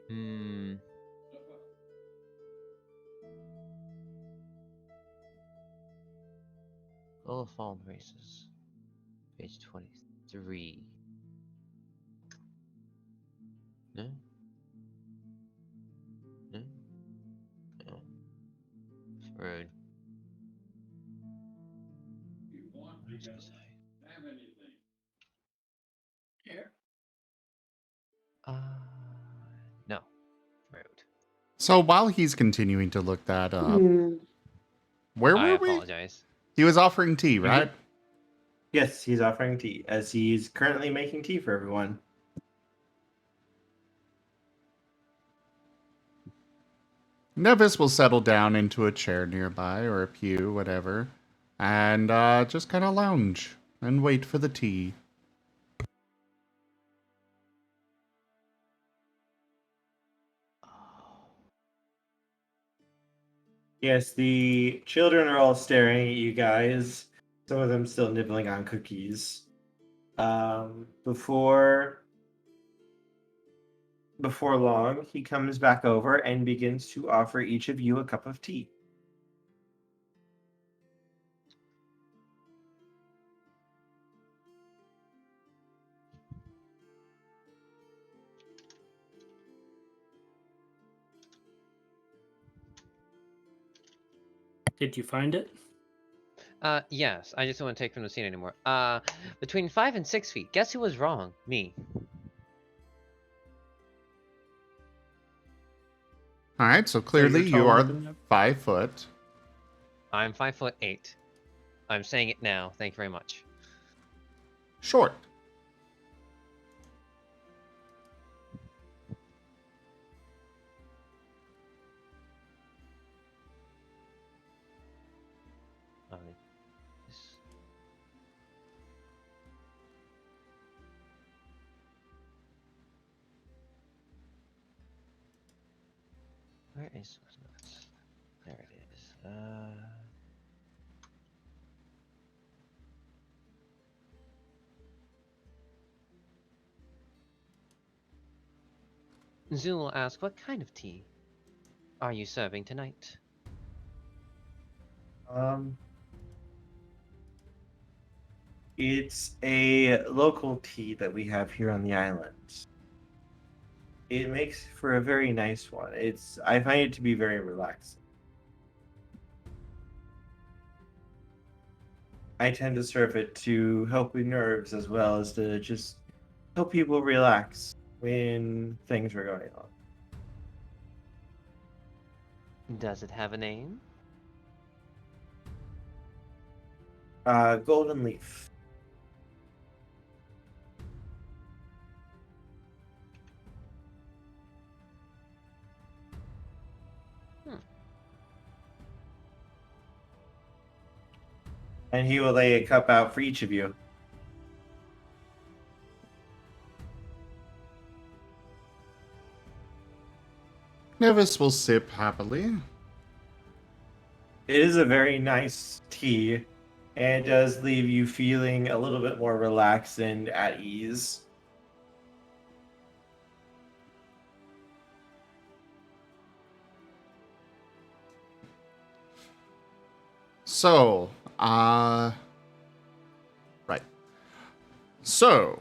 [SPEAKER 6] Hmm. All Fallen Races. Page 23. No? No? No. Road. Uh, no. Road.
[SPEAKER 1] So while he's continuing to look that up, where
[SPEAKER 6] I
[SPEAKER 1] were we?
[SPEAKER 6] apologize.
[SPEAKER 1] He was offering tea, right?
[SPEAKER 2] Yes, he's offering tea, as he's currently making tea for everyone.
[SPEAKER 1] Nevis will settle down into a chair nearby, or a pew, whatever, and just kind of lounge and wait for the tea.
[SPEAKER 2] Yes, the children are all staring at you guys. Some of them still nibbling on cookies. Before long, he comes back over and begins to offer each of you a cup of tea.
[SPEAKER 3] Did you find it?
[SPEAKER 6] Yes, I just don't want to take from the scene anymore. Between 5 and 6 feet. Guess who was wrong? Me.
[SPEAKER 1] All right, so clearly you
[SPEAKER 3] taller
[SPEAKER 1] are
[SPEAKER 3] than them?
[SPEAKER 1] 5 foot.
[SPEAKER 6] I'm 5'8". I'm saying it now. Thank you very much.
[SPEAKER 1] Short.
[SPEAKER 6] This- Where is... There it is. Zool will ask, what kind of tea are you serving tonight?
[SPEAKER 2] It's a local tea that we have here on the island. It makes for a very nice one. I find it to be very relaxing. I tend to serve it to help with nerves as well as to just help people relax when things are going on.
[SPEAKER 6] Does it have a name?
[SPEAKER 2] Golden leaf. And he will lay a cup out for each of you.
[SPEAKER 1] Nevis will sip happily.
[SPEAKER 2] It is a very nice tea, and it does leave you feeling a little bit more relaxed and at ease.
[SPEAKER 1] So, right. So,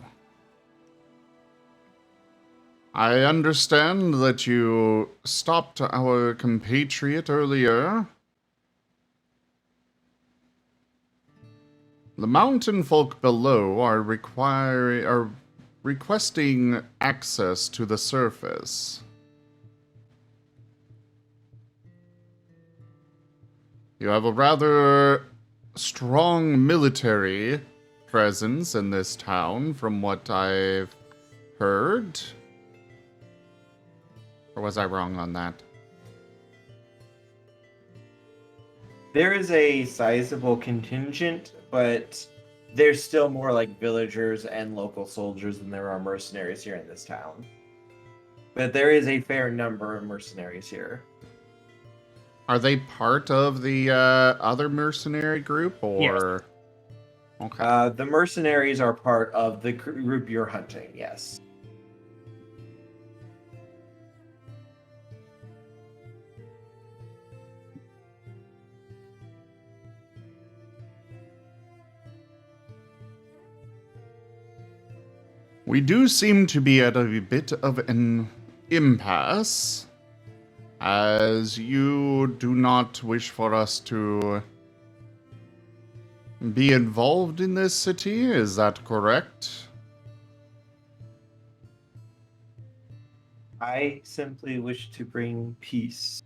[SPEAKER 1] I understand that you stopped our compatriot earlier. The mountainfolk below are requesting access to the surface. You have a rather strong military presence in this town, from what I've heard. Or was I wrong on that?
[SPEAKER 2] There is a sizable contingent, but there's still more like villagers and local soldiers than there are mercenaries here in this town. But there is a fair number of mercenaries here.
[SPEAKER 1] Are they part of the other mercenary group, or? Okay.
[SPEAKER 2] The mercenaries are part of the group you're hunting, yes.
[SPEAKER 1] We do seem to be at a bit of an impasse, as you do not wish for us to be involved in this city, is that correct?
[SPEAKER 2] I simply wish to bring peace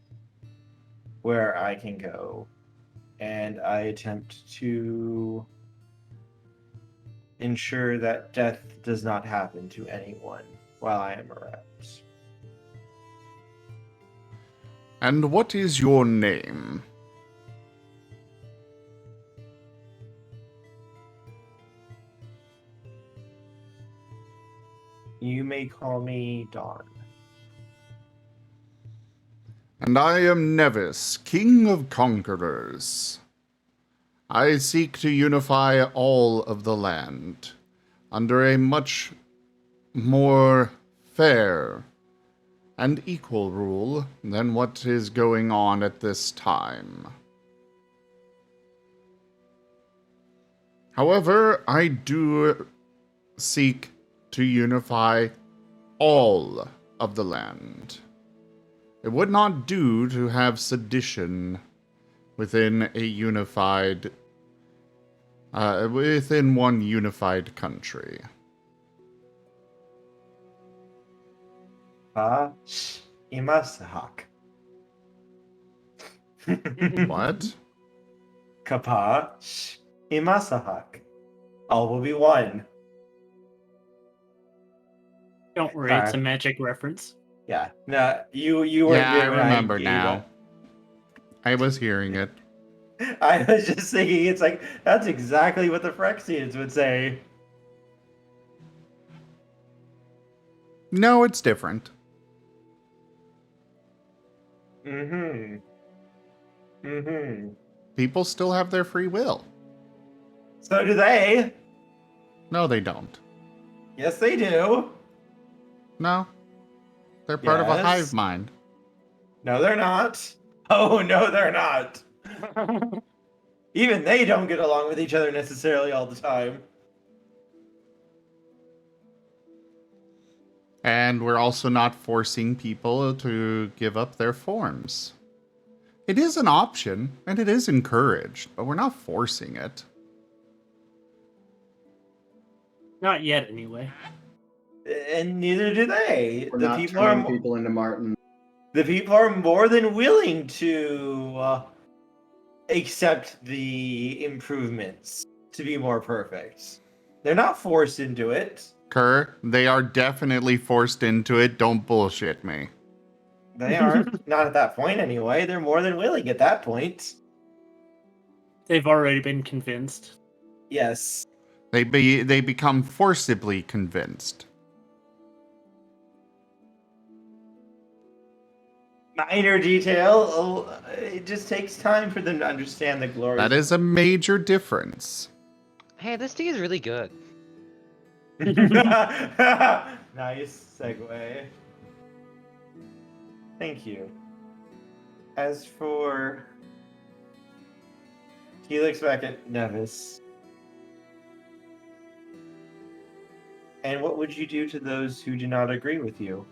[SPEAKER 2] where I can go, and I attempt to ensure that death does not happen to anyone while I am around.
[SPEAKER 1] And what is your name?
[SPEAKER 2] You may call me Dawn.
[SPEAKER 1] And I am Nevis, King of Conquerors. I seek to unify all of the land under a much more fair and equal rule than what is going on at this time. However, I do seek to unify all of the land. It would not do to have sedition within a unified, within one unified country.
[SPEAKER 2] Imasahak.
[SPEAKER 1] What?
[SPEAKER 2] Kapa Imasahak. All will be one.
[SPEAKER 3] Don't worry, it's a magic reference.
[SPEAKER 2] Yeah. No, you were
[SPEAKER 1] Yeah, I
[SPEAKER 2] here when
[SPEAKER 1] remember
[SPEAKER 2] gave
[SPEAKER 1] now. I was hearing it.
[SPEAKER 2] it. I was just thinking, it's like, that's exactly what the Phyrexians would say.
[SPEAKER 1] No, it's different.
[SPEAKER 2] Mm-hmm. Mm-hmm.
[SPEAKER 1] People still have their free will.
[SPEAKER 2] So do they.
[SPEAKER 1] No, they don't.
[SPEAKER 2] Yes, they do.
[SPEAKER 1] No. They're part of a
[SPEAKER 2] Yes.
[SPEAKER 1] hive mind.
[SPEAKER 2] No, they're not. Oh, no, they're not. Even they don't get along with each other necessarily all the time.
[SPEAKER 1] And we're also not forcing people to give up their forms. It is an option, and it is encouraged, but we're not forcing it.
[SPEAKER 3] Not yet, anyway.
[SPEAKER 2] And neither do they.
[SPEAKER 4] We're
[SPEAKER 2] The
[SPEAKER 4] not
[SPEAKER 2] people
[SPEAKER 4] turning
[SPEAKER 2] are
[SPEAKER 4] people into Marten.
[SPEAKER 2] the people are more than willing to accept the improvements to be more perfect. They're not forced into it.
[SPEAKER 1] Kerr, they are definitely forced into it. Don't bullshit me.
[SPEAKER 2] They aren't. Not at that point, anyway. They're more than willing at that point.
[SPEAKER 3] They've already been convinced.
[SPEAKER 2] Yes.
[SPEAKER 1] They become forcibly convinced.
[SPEAKER 2] Minor detail. It just takes time for them to understand the glory.
[SPEAKER 1] That is a major difference.
[SPEAKER 6] Hey, this tea is really good.
[SPEAKER 2] Nice segue. Thank you. As for... He looks back at Nevis. And what would you do to those who do not agree with you?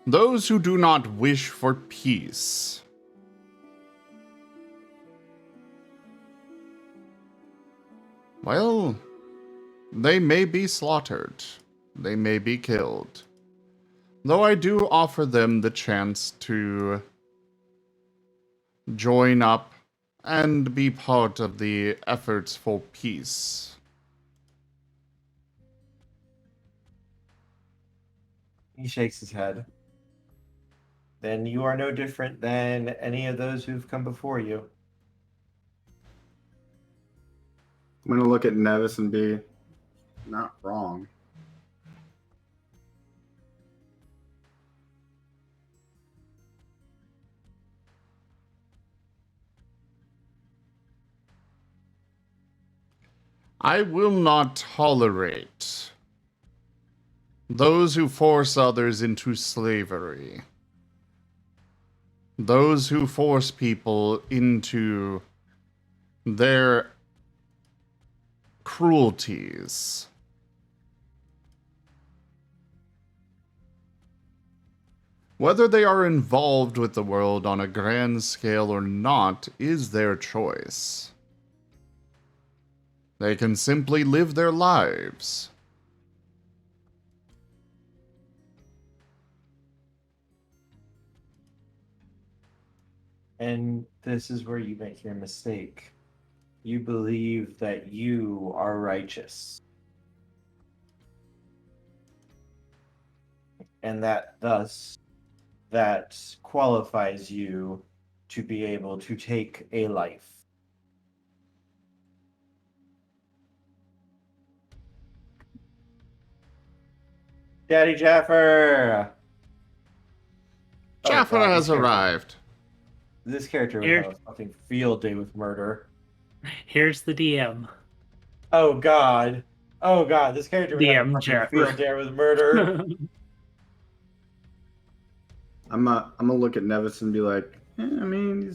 [SPEAKER 1] Those who do not wish for peace. Well, they may be slaughtered. They may be killed. Though I do offer them the chance to join up and be part of the efforts for peace
[SPEAKER 2] He shakes his head. Then you are no different than any of those who've come before you.
[SPEAKER 4] I'm gonna look at Nevis and be not wrong.
[SPEAKER 1] I will not tolerate those who force others into slavery. Those who force people into their cruelties. Whether they are involved with the world on a grand scale or not is their choice. They can simply live their lives.
[SPEAKER 2] And this is where you make your mistake. You believe that you are righteous. And that thus, that qualifies you to be able to take a life. Daddy Jaffer! Oh,
[SPEAKER 1] Jaffa
[SPEAKER 2] God,
[SPEAKER 1] has arrived.
[SPEAKER 2] This character would
[SPEAKER 3] Here-
[SPEAKER 2] have a fucking field day with murder.
[SPEAKER 3] Here's the DM.
[SPEAKER 2] Oh God. Oh God, this character would have a
[SPEAKER 3] DM
[SPEAKER 2] fucking
[SPEAKER 3] Jaffer.
[SPEAKER 2] field day with murder.
[SPEAKER 4] I'm gonna look at Nevis and be like, I mean,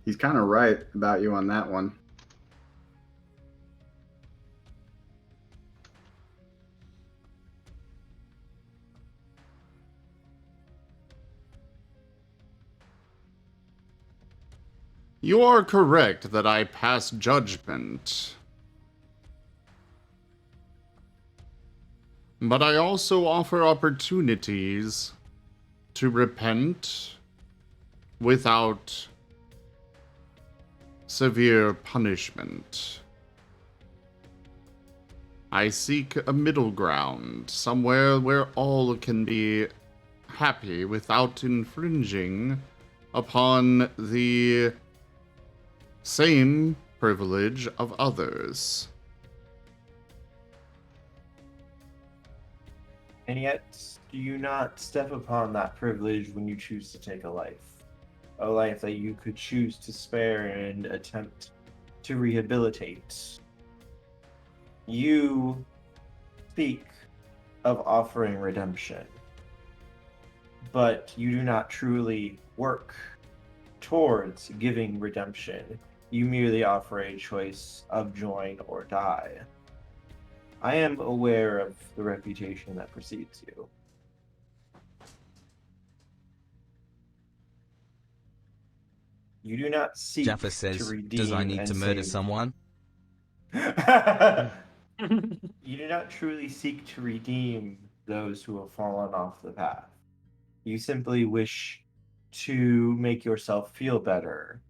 [SPEAKER 4] he's kind of right about you on that one.
[SPEAKER 1] You are correct that I pass judgment. But I also offer opportunities to repent without severe punishment. I seek a middle ground, somewhere where all can be happy without infringing upon the same privilege of others.
[SPEAKER 2] And yet, do you not step upon that privilege when you choose to take a life? A life that you could choose to spare and attempt to rehabilitate. You speak of offering redemption, but you do not truly work towards giving redemption. You merely offer a choice of join or die. I am aware of the reputation that precedes you. You do not seek
[SPEAKER 10] Jaffa
[SPEAKER 2] to
[SPEAKER 10] says,
[SPEAKER 2] redeem
[SPEAKER 10] does I need
[SPEAKER 2] and
[SPEAKER 10] to murder
[SPEAKER 2] save.
[SPEAKER 10] someone?
[SPEAKER 2] You do not truly seek to redeem those who have fallen off the path. You simply wish to make yourself feel better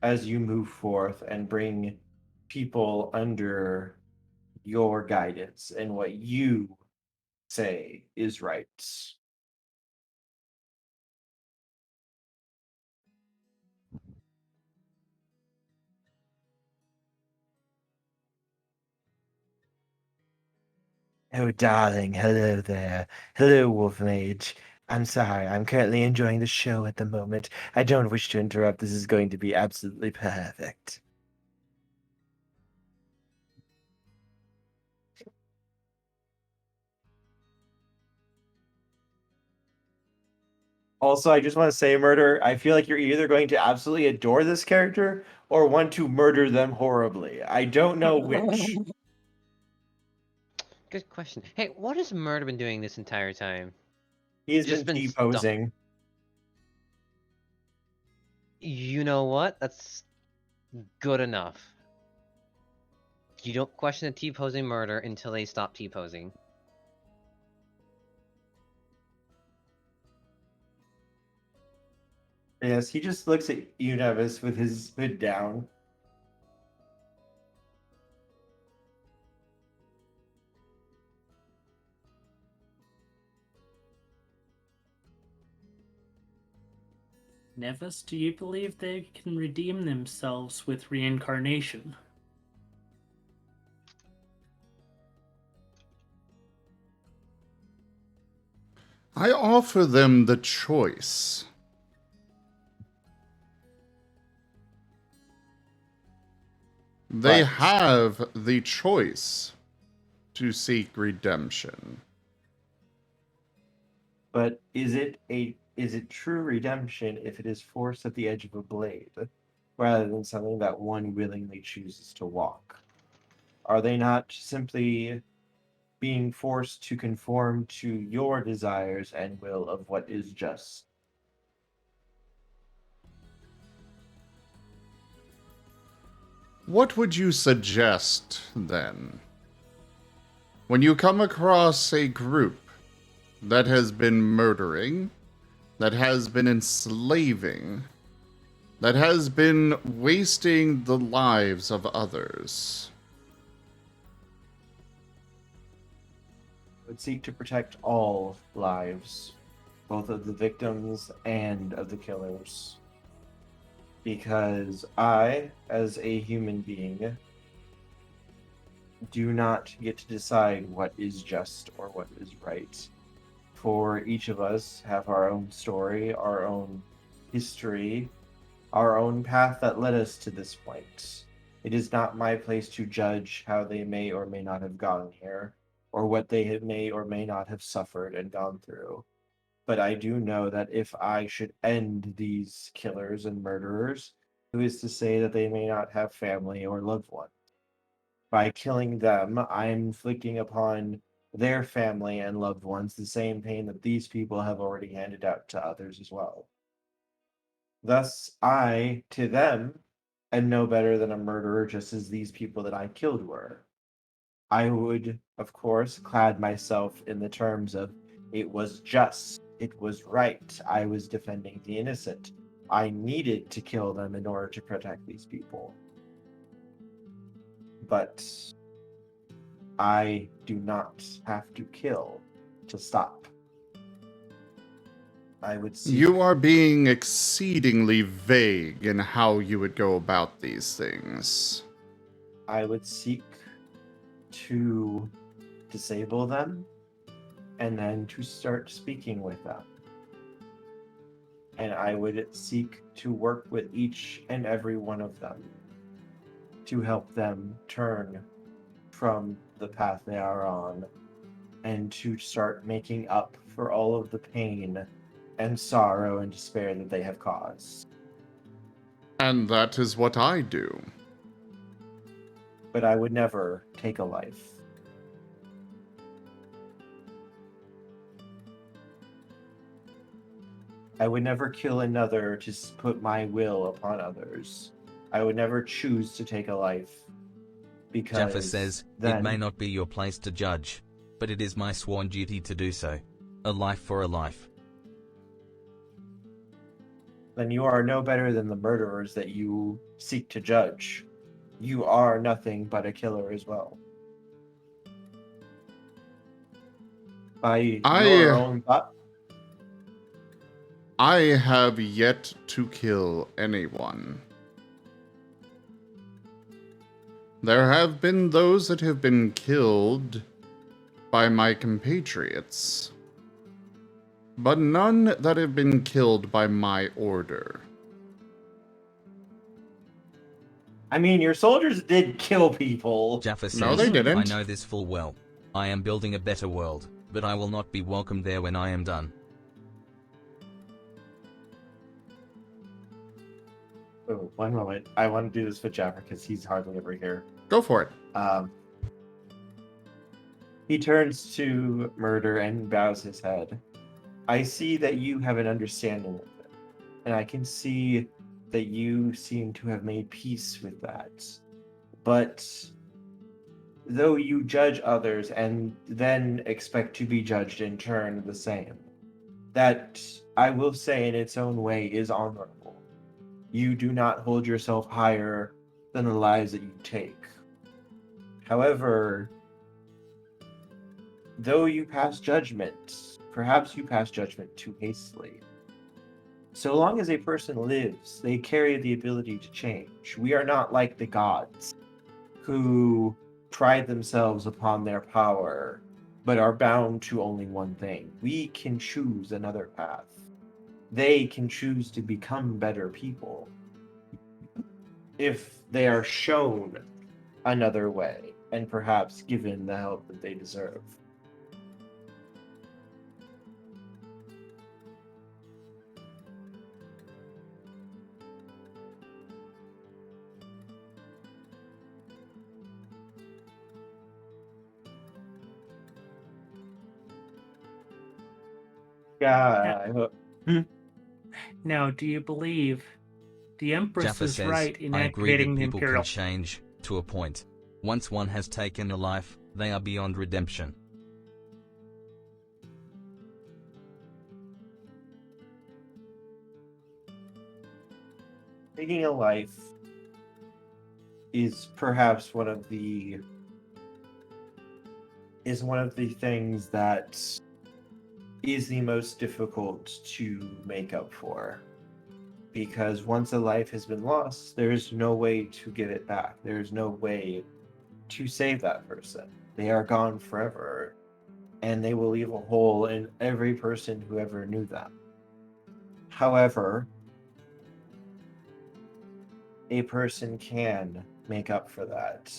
[SPEAKER 2] as you move forth and bring people under your guidance and what you say is right. Oh, darling, hello there. Hello, Wolf Mage. I'm sorry, I'm currently enjoying the show at the moment. I don't wish to interrupt. This is going to be absolutely perfect. Also, I just want to say, Murder, I feel like you're either going to absolutely adore this character or want to murder them horribly. I don't know which.
[SPEAKER 6] Good question. Hey, what has Murder been doing this entire time?
[SPEAKER 2] He's
[SPEAKER 6] Just
[SPEAKER 2] been
[SPEAKER 6] been
[SPEAKER 2] T-posing.
[SPEAKER 6] You know what? That's good enough. You don't question a T-posing murder until they stop T-posing.
[SPEAKER 2] Yes, he just looks at you, Nevis, with his hood down.
[SPEAKER 3] Nevis, do you believe they can redeem themselves with reincarnation?
[SPEAKER 1] I offer them the choice. They
[SPEAKER 2] But-
[SPEAKER 1] have the choice to seek redemption.
[SPEAKER 2] But is it true redemption if it is forced at the edge of a blade, rather than something that one willingly chooses to walk? Are they not simply being forced to conform to your desires and will of what is just?
[SPEAKER 1] What would you suggest, then? When you come across a group that has been murdering, that has been enslaving, that has been wasting the lives of others,
[SPEAKER 2] Would seek to protect all lives, both of the victims and of the killers. Because I, as a human being, do not get to decide what is just or what is right. For each of us have our own story, our own history, our own path that led us to this point. It is not my place to judge how they may or may not have gotten here, or what they may or may not have suffered and gone through. But I do know that if I should end these killers and murderers, who is to say that they may not have family or loved ones? By killing them, I'm inflicting upon their family and loved ones the same pain that these people have already handed out to others as well. Thus, I, to them, am no better than a murderer, just as these people that I killed were. I would, of course, clad myself in the terms of it was just, it was right, I was defending the innocent. I needed to kill them in order to protect these people. But I do not have to kill to stop. I would seek...
[SPEAKER 1] you are being exceedingly vague in how you would go about these things.
[SPEAKER 2] I would seek to disable them and then to start speaking with them. And I would seek to work with each and every one of them to help them turn from the path they are on and to start making up for all of the pain and sorrow and despair that they have caused.
[SPEAKER 1] And that is what I do.
[SPEAKER 2] But I would never take a life. I would never kill another to put my will upon others. I would never choose to take a life. Because
[SPEAKER 10] Jaffa says,
[SPEAKER 2] then,
[SPEAKER 10] it may not be your place to judge, but it is my sworn duty to do so. A life for a life.
[SPEAKER 2] then you are no better than the murderers that you seek to judge. You are nothing but a killer as well. By your own thought,
[SPEAKER 1] I have yet to kill anyone. There have been those that have been killed by my compatriots, but none that have been killed by my order.
[SPEAKER 2] I mean, your soldiers did kill people.
[SPEAKER 10] Jaffa says,
[SPEAKER 1] No, they didn't.
[SPEAKER 10] I know this full well. I am building a better world, but I will not be welcomed there when I am done.
[SPEAKER 2] Oh, one moment. I want to do this with Jaffa because he's hardly ever here.
[SPEAKER 1] Go for it.
[SPEAKER 2] He turns to Murder and bows his head. I see that you have an understanding of it, and I can see that you seem to have made peace with that. But though you judge others and then expect to be judged in turn the same, that I will say in its own way is honorable. You do not hold yourself higher than the lives that you take. However, though you pass judgment, perhaps you pass judgment too hastily. So long as a person lives, they carry the ability to change. We are not like the gods, who pride themselves upon their power, but are bound to only one thing. We can choose another path. They can choose to become better people if they are shown another way and perhaps given the help that they deserve. Yeah, I hope.
[SPEAKER 3] Now, do you believe the Empress
[SPEAKER 10] Jaffa
[SPEAKER 3] is
[SPEAKER 10] says,
[SPEAKER 3] right in
[SPEAKER 10] I agree
[SPEAKER 3] activating
[SPEAKER 10] that
[SPEAKER 3] the
[SPEAKER 10] people
[SPEAKER 3] Imperial?
[SPEAKER 10] can change, to a point. Once one has taken a life, they are beyond redemption.
[SPEAKER 2] Taking a life is perhaps one of the things that is the most difficult to make up for, because once a life has been lost, there's no way to get it back. There's no way to save that person. They are gone forever, and they will leave a hole in every person who ever knew them. However, a person can make up for that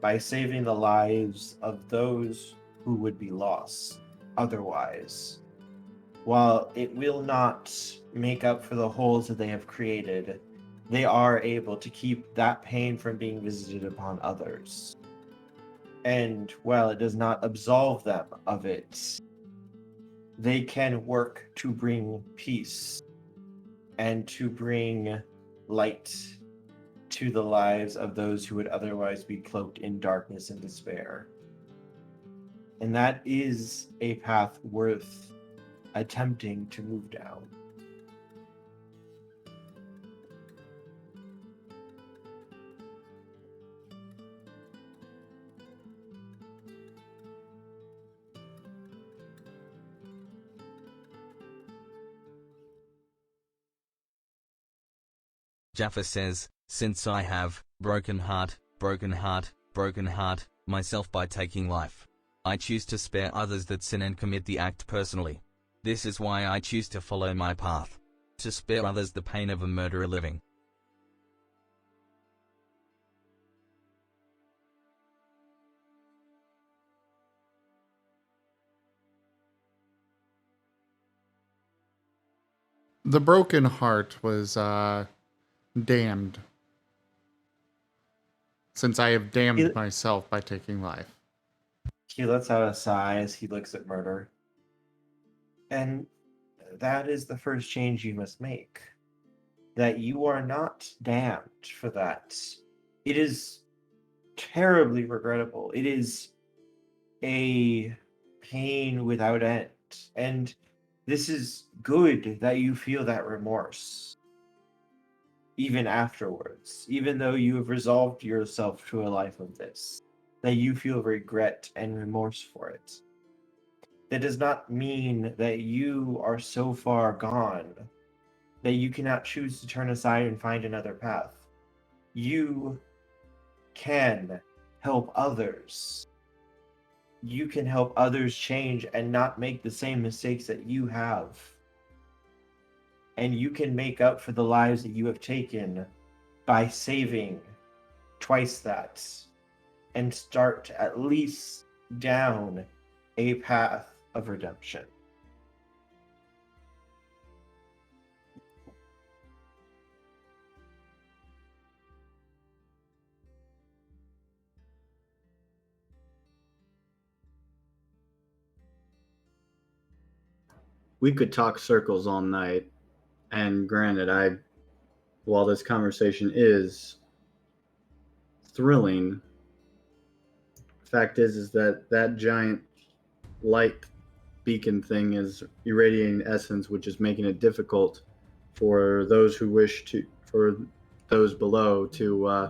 [SPEAKER 2] by saving the lives of those who would be lost otherwise. While it will not make up for the holes that they have created, they are able to keep that pain from being visited upon others. And while it does not absolve them of it, they can work to bring peace and to bring light to the lives of those who would otherwise be cloaked in darkness and despair. And that is a path worth attempting to move down.
[SPEAKER 10] Jaffa says, since I have broken heart, myself by taking life, I choose to spare others that sin and commit the act personally. This is why I choose to follow my path, to spare others the pain of a murderer living.
[SPEAKER 1] The broken heart was damned, since I have damned myself by taking life.
[SPEAKER 2] He lets out a sigh as he looks at murder. And that is the first change you must make. That you are not damned for that. It is terribly regrettable. It is a pain without end. And this is good that you feel that remorse, even afterwards, even though you have resolved yourself to a life of this, that you feel regret and remorse for it. That does not mean that you are so far gone that you cannot choose to turn aside and find another path. You can help others. You can help others change and not make the same mistakes that you have. And you can make up for the lives that you have taken by saving twice that and start at least down a path of redemption.
[SPEAKER 4] We could talk circles all night, and granted, while this conversation is thrilling, fact is that giant light beacon thing is irradiating essence, which is making it difficult for those who wish to, for those below to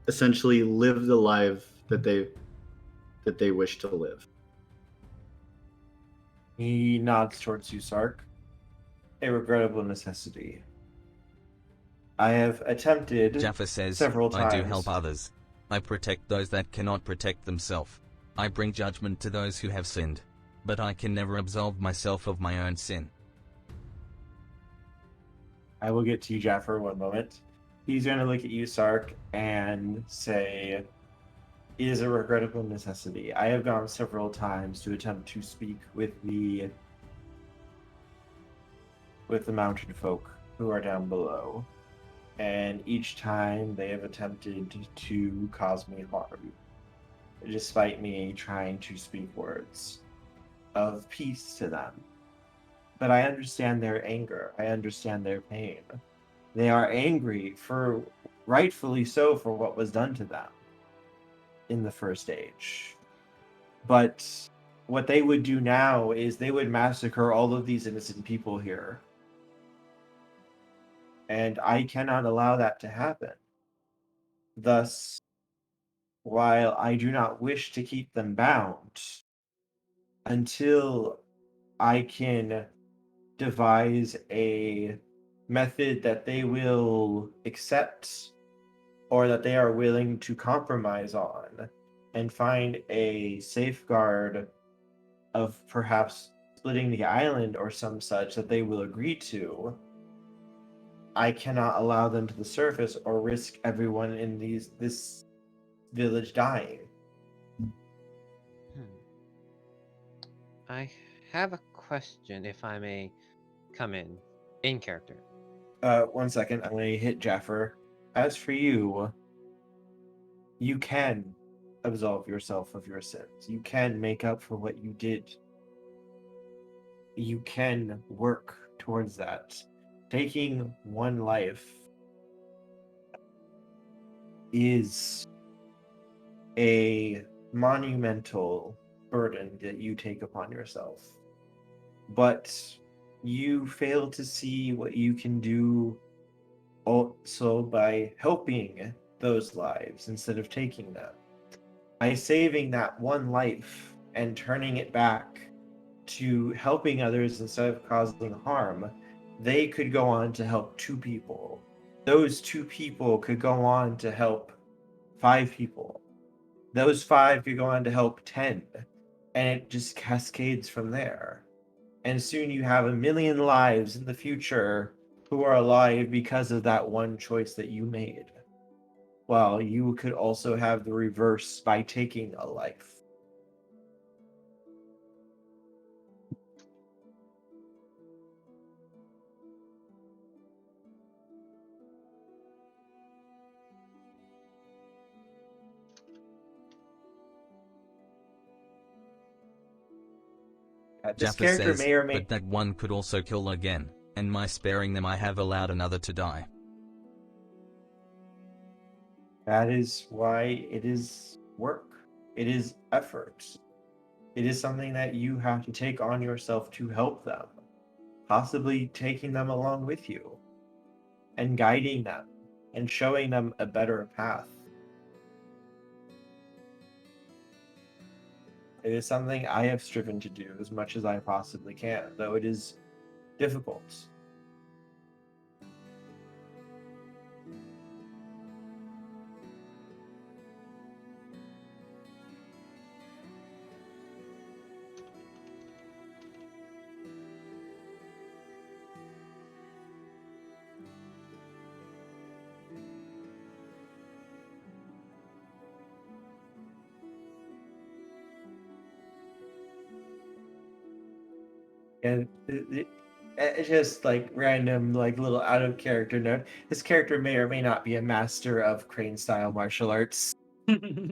[SPEAKER 4] essentially live the life that they wish to live.
[SPEAKER 2] He nods towards you, Sark. A regrettable necessity. I have attempted
[SPEAKER 10] Jaffa says,
[SPEAKER 2] several
[SPEAKER 10] I do
[SPEAKER 2] times.
[SPEAKER 10] help others. I protect those that cannot protect themselves. I bring judgment to those who have sinned. But I can never absolve myself of my own sin.
[SPEAKER 2] I will get to you, Jaffa, one moment. He's going to look at you, Sark, and say, it is a regrettable necessity. I have gone several times to attempt to speak with the mountainfolk who are down below. And each time they have attempted to cause me harm, despite me trying to speak words of peace to them. But I understand their anger. I understand their pain. They are angry, rightfully so, for what was done to them in the First Age. But what they would do now is they would massacre all of these innocent people here. And I cannot allow that to happen. Thus, while I do not wish to keep them bound, until I can devise a method that they will accept or that they are willing to compromise on and find a safeguard of perhaps splitting the island or some such that they will agree to, I cannot allow them to the surface or risk everyone in this village dying.
[SPEAKER 6] I have a question, if I may come in character.
[SPEAKER 2] 1 second, I'm going to hit Jaffer. As for you, you can absolve yourself of your sins. You can make up for what you did. You can work towards that. Taking one life is a monumental burden that you take upon yourself. But you fail to see what you can do also by helping those lives instead of taking them. By saving that one life and turning it back to helping others instead of causing harm, they could go on to help 2 people. Those 2 people could go on to help 5 people. Those 5 could go on to help 10. And it just cascades from there. And soon you have 1,000,000 lives in the future who are alive because of that one choice that you made. Well, you could also have the reverse by taking a life. This
[SPEAKER 10] Jaffa
[SPEAKER 2] character
[SPEAKER 10] says,
[SPEAKER 2] may or may
[SPEAKER 10] but that one could also kill again, and my sparing them I have allowed another to die.
[SPEAKER 2] That is why it is work. It is effort. It is something that you have to take on yourself to help them, possibly taking them along with you and guiding them and showing them a better path. It is something I have striven to do as much as I possibly can, though it is difficult. And it's just like random, like little out of character note. This character may or may not be a master of crane style martial arts.
[SPEAKER 4] I'm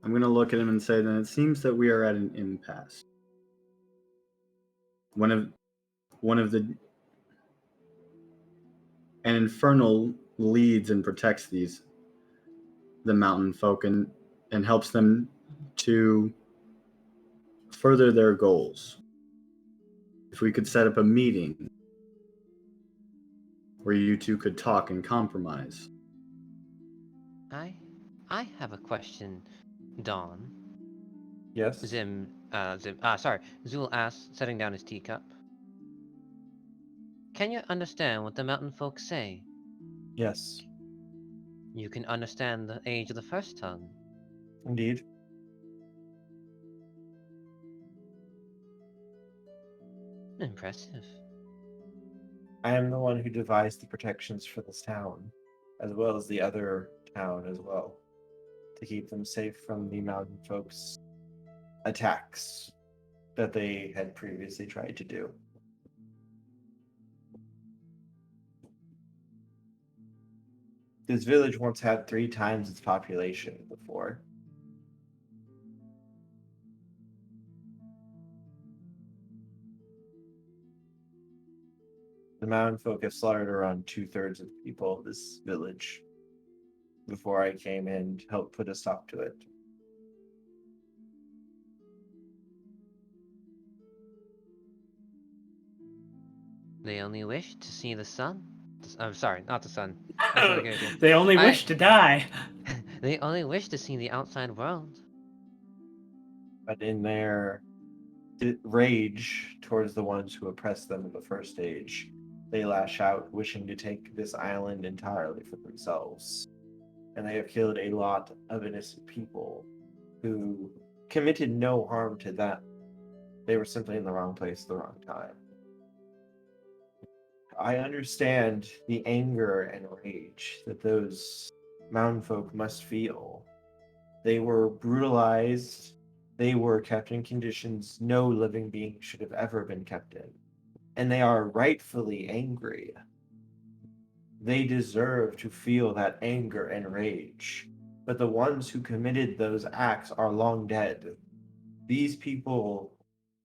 [SPEAKER 4] going to look at him and say that it seems that we are at an impasse. One of the an infernal leads and protects the mountain folk and helps them to further their goals. If we could set up a meeting where you 2 could talk and compromise.
[SPEAKER 6] I have a question, Dawn.
[SPEAKER 2] Yes.
[SPEAKER 6] Zim, Zool asks, setting down his teacup. Can you understand what the mountain folk say?
[SPEAKER 2] Yes,
[SPEAKER 6] You can understand the age of the first tongue.
[SPEAKER 2] indeed.
[SPEAKER 6] Impressive.
[SPEAKER 2] I am the one who devised the protections for this town, as well as the other town as well, to keep them safe from the mountain folks' attacks that they had previously tried to do. This village once had 3 times its population before. The mountain folk have slaughtered around 2/3 of the people of this village before I came in to help put a stop to it.
[SPEAKER 6] They only wish to see the sun. I'm sorry, not the sun. I said it again.
[SPEAKER 3] They only wish to die.
[SPEAKER 6] They only wish to see the outside world.
[SPEAKER 2] But in their rage towards the ones who oppressed them in the first stage, they lash out, wishing to take this island entirely for themselves. And they have killed a lot of innocent people who committed no harm to them. They were simply in the wrong place at the wrong time. I understand the anger and rage that those mountain folk must feel. They were brutalized. They were kept in conditions no living being should have ever been kept in. And they are rightfully angry. They deserve to feel that anger and rage. But the ones who committed those acts are long dead. These people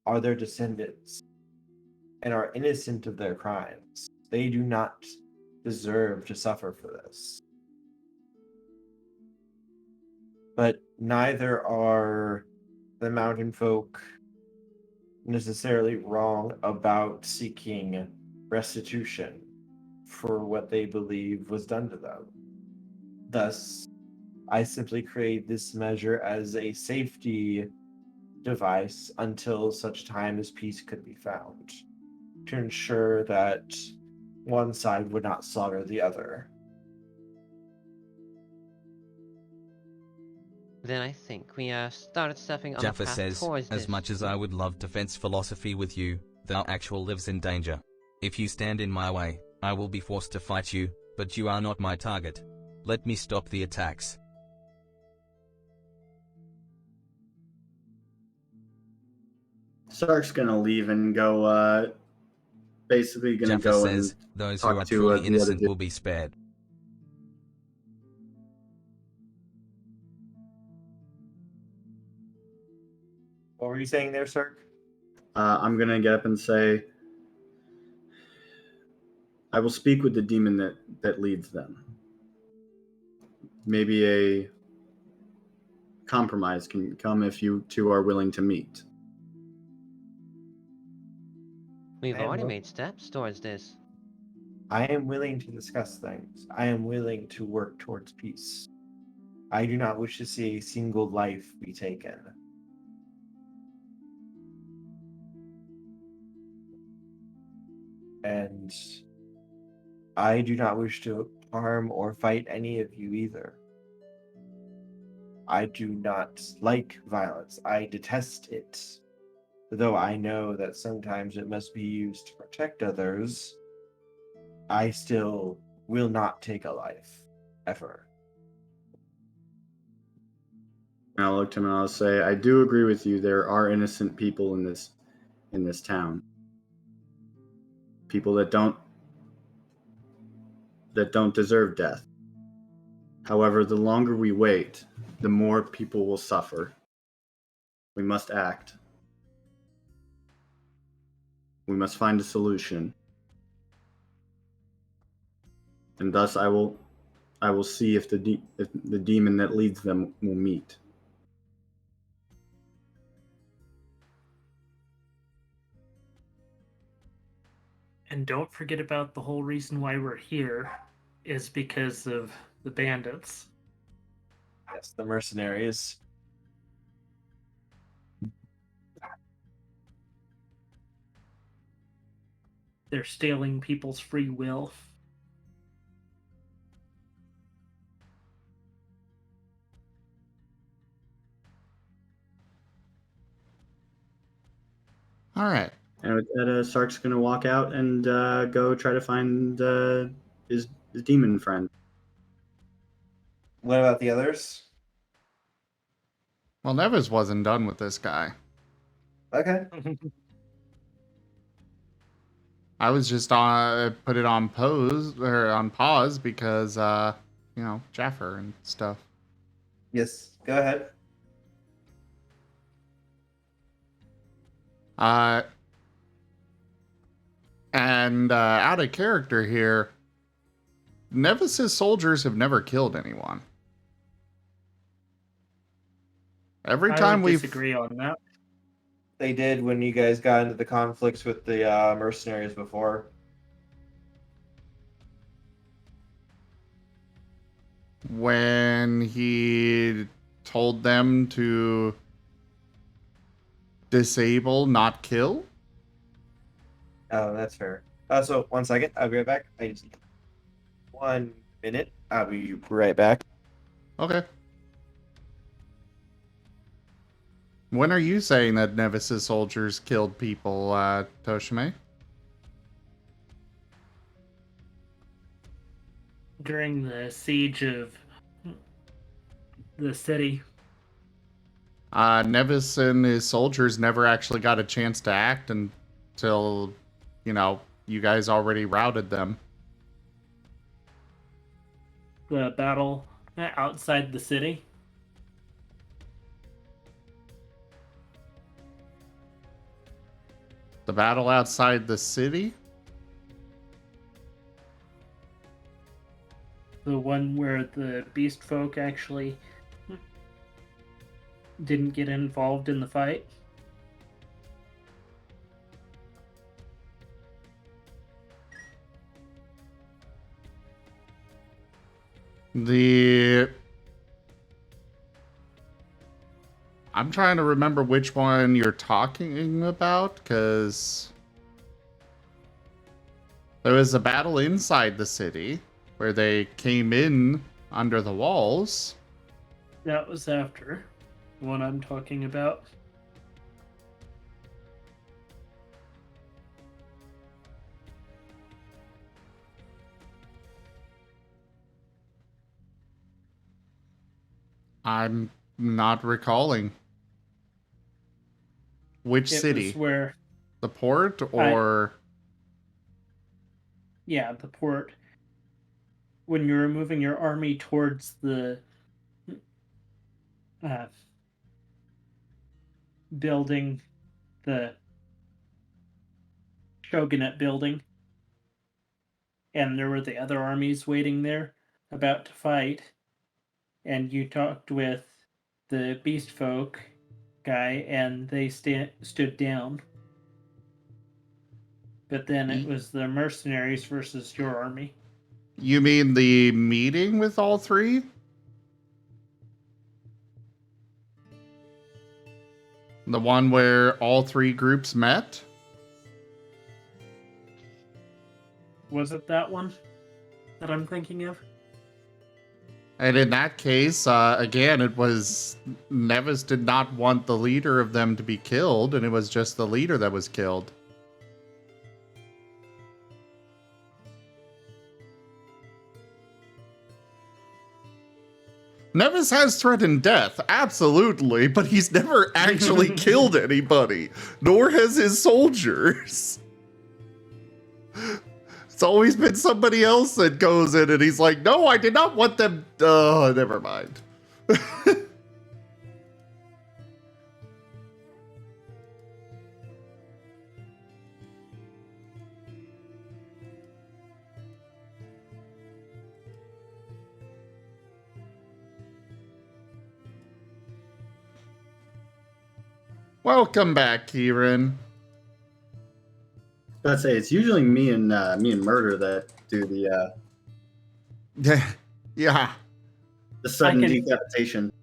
[SPEAKER 2] are their descendants and are innocent of their crimes. They do not deserve to suffer for this. But neither are the mountain folk necessarily wrong about seeking restitution for what they believe was done to them. Thus, I simply create this measure as a safety device until such time as peace could be found, to ensure that one side would not slaughter the other.
[SPEAKER 6] Then I think we started stepping on
[SPEAKER 10] Jaffa
[SPEAKER 6] the path
[SPEAKER 10] says,
[SPEAKER 6] towards
[SPEAKER 10] as
[SPEAKER 6] this.
[SPEAKER 10] much as I would love to fence philosophy with you, thou actual lives in danger. If you stand in my way, I will be forced to fight you, but you are not my target. Let me stop the attacks.
[SPEAKER 4] Sark's gonna leave and go, basically gonna
[SPEAKER 10] Jaffa
[SPEAKER 4] go
[SPEAKER 10] says,
[SPEAKER 4] and
[SPEAKER 10] those who
[SPEAKER 4] talk
[SPEAKER 10] are
[SPEAKER 4] to
[SPEAKER 10] truly
[SPEAKER 4] the other
[SPEAKER 10] innocent
[SPEAKER 4] dude.
[SPEAKER 10] will be spared.
[SPEAKER 2] What were you saying there, sir?
[SPEAKER 4] I'm gonna get up and say, I will speak with the demon that leads them. Maybe a compromise can come if you two are willing to meet.
[SPEAKER 6] We've
[SPEAKER 2] I am
[SPEAKER 6] already
[SPEAKER 2] will-
[SPEAKER 6] made steps towards this.
[SPEAKER 2] I am willing to discuss things. I am willing to work towards peace. I do not wish to see a single life be taken. And I do not wish to harm or fight any of you either. I do not like violence. I detest it. Though I know that sometimes it must be used to protect others, I still will not take a life. Ever.
[SPEAKER 4] And I'll look to him and I'll say, I do agree with you. There are innocent people in this town. People that don't deserve death. However, the longer we wait, the more people will suffer. We must act. We must find a solution. And thus I will see if the demon that leads them will meet.
[SPEAKER 3] And don't forget about the whole reason why we're here is because of the bandits.
[SPEAKER 2] Yes, the mercenaries.
[SPEAKER 3] they're stealing people's free will.
[SPEAKER 1] All right.
[SPEAKER 4] And with that, Sark's going to walk out and go try to find his demon friend.
[SPEAKER 2] What about the others?
[SPEAKER 1] Well, Nevis wasn't done with this guy.
[SPEAKER 2] Okay.
[SPEAKER 1] I was just put it on pause because Jaffer and stuff.
[SPEAKER 2] Yes, go ahead.
[SPEAKER 1] And out of character here, Nevis's soldiers have never killed anyone. Every time we
[SPEAKER 3] disagree on that.
[SPEAKER 2] They did when you guys got into the conflicts with the mercenaries before.
[SPEAKER 1] When he told them to disable, not kill.
[SPEAKER 2] Oh, that's fair. So 1 second, I'll be right back. I just 1 minute. I'll be right back.
[SPEAKER 1] Okay. When are you saying that Nevis's soldiers killed people, Toshime?
[SPEAKER 3] During the siege of the city.
[SPEAKER 1] Nevis and his soldiers never actually got a chance to act until, you guys already routed them.
[SPEAKER 3] The battle outside the city.
[SPEAKER 1] The battle outside the city?
[SPEAKER 3] The one where the beast folk actually didn't get involved in the fight.
[SPEAKER 1] I'm trying to remember which one you're talking about, because there was a battle inside the city where they came in under the walls.
[SPEAKER 3] That was after the one I'm talking about.
[SPEAKER 1] I'm not recalling. Which city?
[SPEAKER 3] Was where
[SPEAKER 1] the port or...
[SPEAKER 3] Yeah, the port. When you're moving your army towards the building, the shogunate building, and there were the other armies waiting there about to fight, and you talked with the beast folk guy and they stood down. But then it was the mercenaries versus your army.
[SPEAKER 1] You mean the meeting with all three? The one where all three groups met?
[SPEAKER 3] Was it that one that I'm thinking of?
[SPEAKER 1] And in that case, again, it was... Nevis did not want the leader of them to be killed, and it was just the leader that was killed. Nevis has threatened death, absolutely, but he's never actually killed anybody, nor has his soldiers. It's always been somebody else that goes in and he's like, no, I did not want them. Oh, never mind. Welcome back, Kieran.
[SPEAKER 4] I'd say it's usually me and Murder that do the
[SPEAKER 1] yeah,
[SPEAKER 4] the sudden decapitation.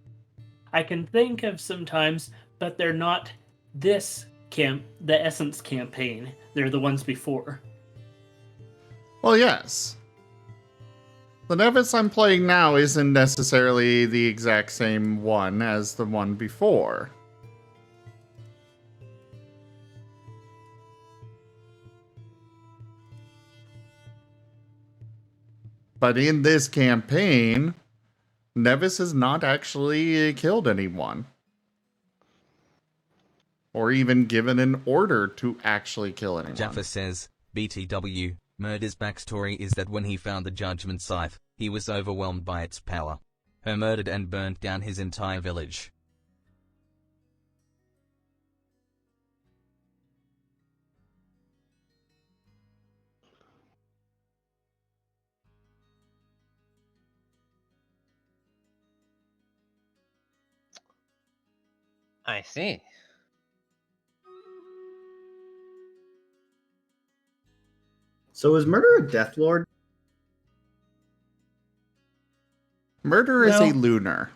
[SPEAKER 3] I can think of some times, but they're not the Essence campaign. They're the ones before.
[SPEAKER 1] Well, yes. The Nevis I'm playing now isn't necessarily the exact same one as the one before. But in this campaign, Nevis has not actually killed anyone. Or even given an order to actually kill anyone.
[SPEAKER 10] Jaffa says, BTW, Murder's backstory is that when he found the Judgment Scythe, he was overwhelmed by its power. Her murdered and burnt down his entire village.
[SPEAKER 6] I see.
[SPEAKER 4] So is Murder a Death Lord?
[SPEAKER 1] Murder is a
[SPEAKER 3] No.
[SPEAKER 1] lunar.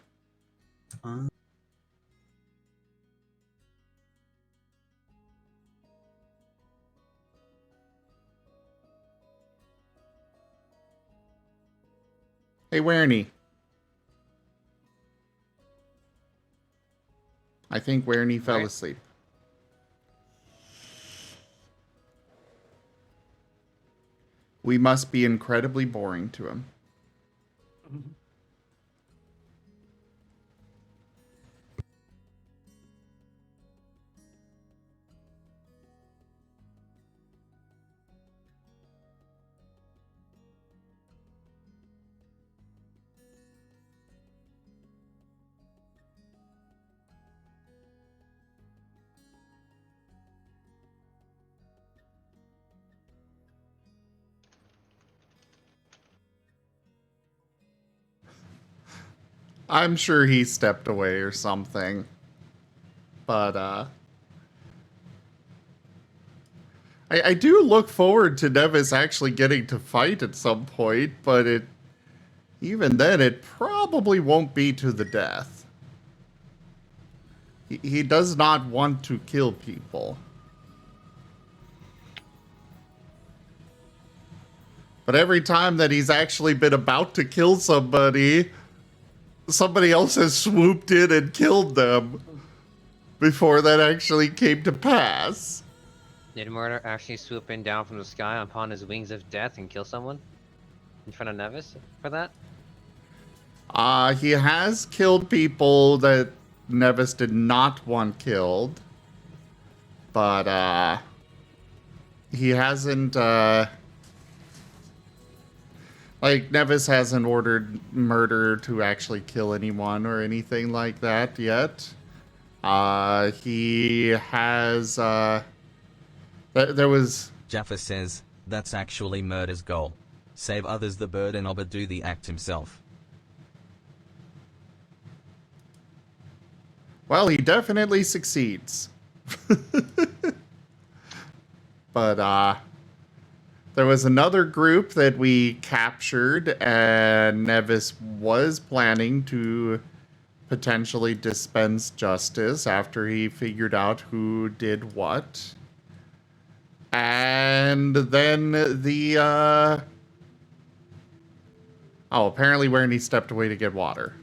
[SPEAKER 1] Hey, Werny. I think Werny fell
[SPEAKER 6] Right.
[SPEAKER 1] asleep. We must be incredibly boring to him. I'm sure he stepped away or something. But, I do look forward to Nevis actually getting to fight at some point, but even then, it probably won't be to the death. He does not want to kill people. But every time that he's actually been about to kill somebody, somebody else has swooped in and killed them before that actually came to pass.
[SPEAKER 6] Did Murder actually swoop in down from the sky upon his wings of death and kill someone in front of Nevis for that?
[SPEAKER 1] He has killed people that Nevis did not want killed. But, he hasn't, like, Nevis hasn't ordered Murder to actually kill anyone or anything like that yet. He has, there was...
[SPEAKER 10] Jaffa says, that's actually Murder's goal. Save others the burden of it, do the act himself.
[SPEAKER 1] Well, he definitely succeeds. But, there was another group that we captured, and Nevis was planning to potentially dispense justice after he figured out who did what. And then the, oh, apparently Werny stepped away to get water.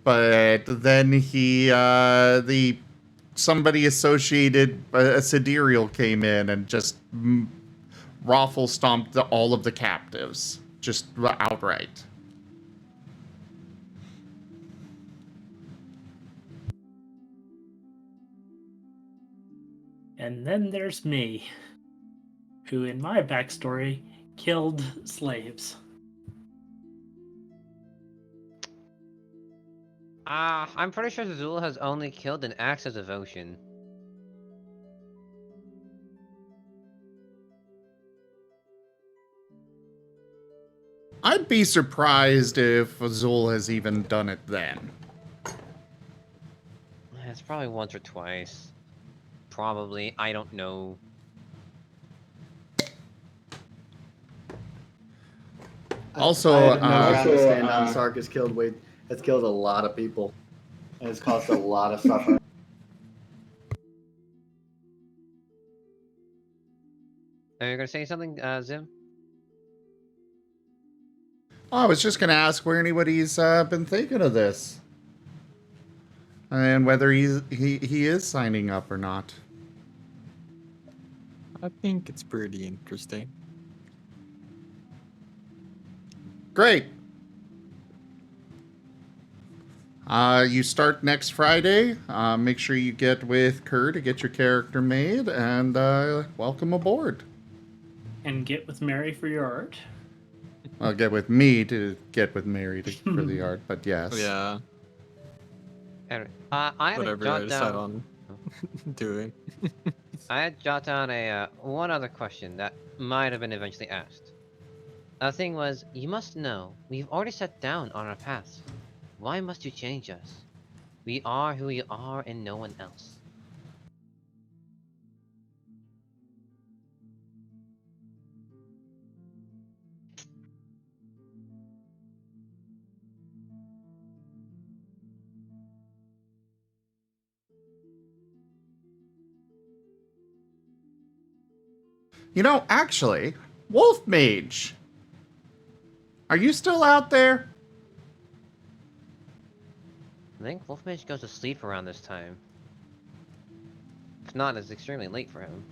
[SPEAKER 1] But then he, somebody associated, a sidereal came in and just raffle stomped all of the captives. Just outright.
[SPEAKER 3] And then there's me, who in my backstory killed slaves.
[SPEAKER 6] I'm pretty sure Zul has only killed in acts of devotion.
[SPEAKER 1] I'd be surprised if Azul has even done it then.
[SPEAKER 6] It's probably once or twice. Probably, I don't know.
[SPEAKER 1] Also,
[SPEAKER 4] I have no ground to stand on. Sark has killed a lot of people. And it's caused a lot of suffering.
[SPEAKER 6] Are you gonna say something, Zim?
[SPEAKER 1] I was just going to ask where anybody's been thinking of this. And whether he is signing up or not.
[SPEAKER 5] I think it's pretty interesting.
[SPEAKER 1] Great. You start next Friday. Make sure you get with Kerr to get your character made, and welcome aboard.
[SPEAKER 3] And get with Mary for your art.
[SPEAKER 1] I'll get with me to get with Mary for the art, but yes.
[SPEAKER 5] Yeah,
[SPEAKER 6] Anyway, I had to
[SPEAKER 5] whatever I
[SPEAKER 6] jot
[SPEAKER 5] decide
[SPEAKER 6] down.
[SPEAKER 5] on doing.
[SPEAKER 6] I had jot down a one other question that might have been eventually asked. The thing was, you must know, we've already set down on our paths. Why must you change us? We are who we are and no one else.
[SPEAKER 1] You know, actually, Wolf Mage, are you still out there?
[SPEAKER 6] I think Wolfmage goes to sleep around this time. If not, it's extremely late for him.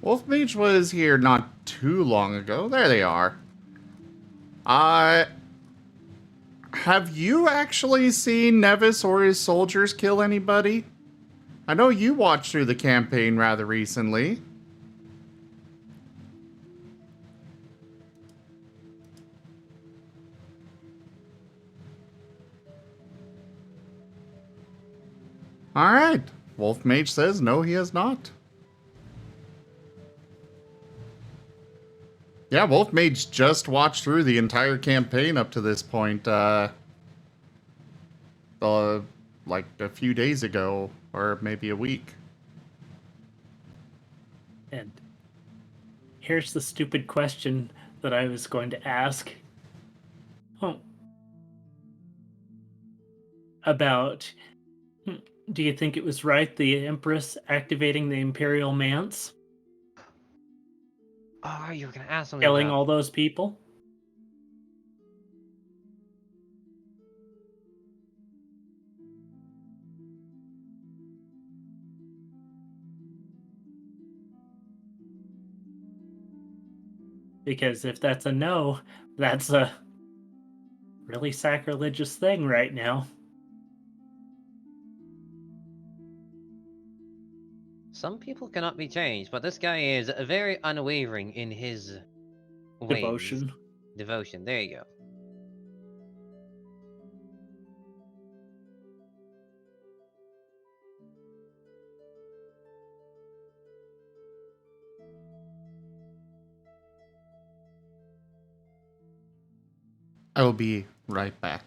[SPEAKER 1] Wolf Mage was here not too long ago. There they are. Have you actually seen Nevis or his soldiers kill anybody? I know you watched through the campaign rather recently. Alright. Wolf Mage says no, he has not. Yeah, Wolf Mage just watched through the entire campaign up to this point, like a few days ago, or maybe a week.
[SPEAKER 3] And here's the stupid question that I was going to ask. Oh. About, do you think it was right, the Empress activating the Imperial Manse?
[SPEAKER 6] Oh, you were gonna ask something
[SPEAKER 3] Killing
[SPEAKER 6] about...
[SPEAKER 3] all those people? Because if that's a no, that's a really sacrilegious thing right now.
[SPEAKER 6] Some people cannot be changed, but this guy is very unwavering in his ways.
[SPEAKER 3] Devotion.
[SPEAKER 6] Devotion, there you go.
[SPEAKER 1] I will be right back.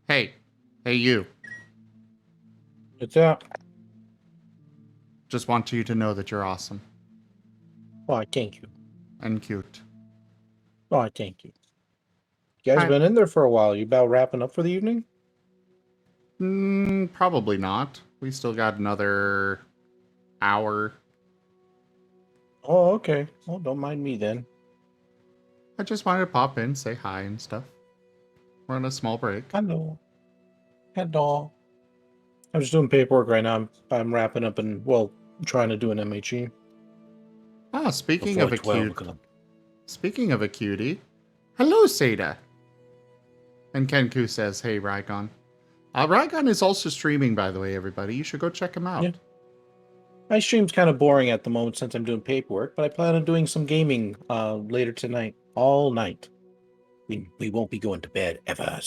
[SPEAKER 1] Hey. Hey, you.
[SPEAKER 11] What's up?
[SPEAKER 1] Just want you to know that you're awesome.
[SPEAKER 11] Why, thank you.
[SPEAKER 1] And cute.
[SPEAKER 11] Why, thank you. You guys
[SPEAKER 1] Hi.
[SPEAKER 11] been in there for a while. You about wrapping up for the evening?
[SPEAKER 1] Probably not. We still got another hour.
[SPEAKER 11] Oh, okay. Well, don't mind me then.
[SPEAKER 1] I just wanted to pop in, say hi and stuff. We're on a small break.
[SPEAKER 11] Hello. Hello. I'm just doing paperwork right now. I'm wrapping up and, well, trying to do an MHE.
[SPEAKER 1] Ah, speaking
[SPEAKER 11] Before
[SPEAKER 1] of a
[SPEAKER 11] 12
[SPEAKER 1] cute...
[SPEAKER 11] o'clock.
[SPEAKER 1] Speaking of a cutie, hello, Seda. And Kenku says, hey, Rygon. Rygon is also streaming, by the way, everybody. You should go check him out.
[SPEAKER 11] Yeah. My stream's kind of boring at the moment since I'm doing paperwork, but I plan on doing some gaming later tonight. All night. We won't be going to bed, ever.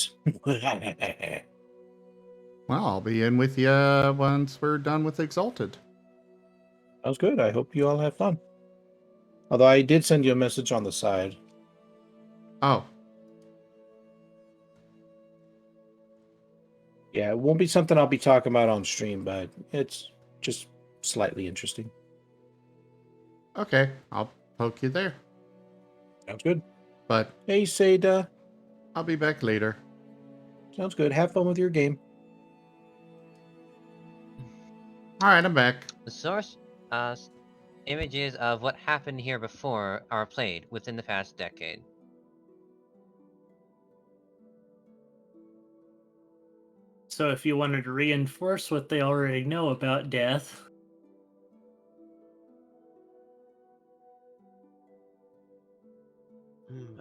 [SPEAKER 1] Well, I'll be in with you once we're done with Exalted.
[SPEAKER 11] Sounds good. I hope you all have fun. Although I did send you a message on the side.
[SPEAKER 1] Oh.
[SPEAKER 11] Yeah, it won't be something I'll be talking about on stream, but it's just slightly interesting.
[SPEAKER 1] Okay, I'll poke you there.
[SPEAKER 11] Sounds good.
[SPEAKER 1] But
[SPEAKER 11] hey, Seda.
[SPEAKER 1] I'll be back later.
[SPEAKER 11] Sounds good. Have fun with your game.
[SPEAKER 1] Alright, I'm back.
[SPEAKER 6] The source... Images of what happened here before are played within the past decade.
[SPEAKER 3] So if you wanted to reinforce what they already know about death,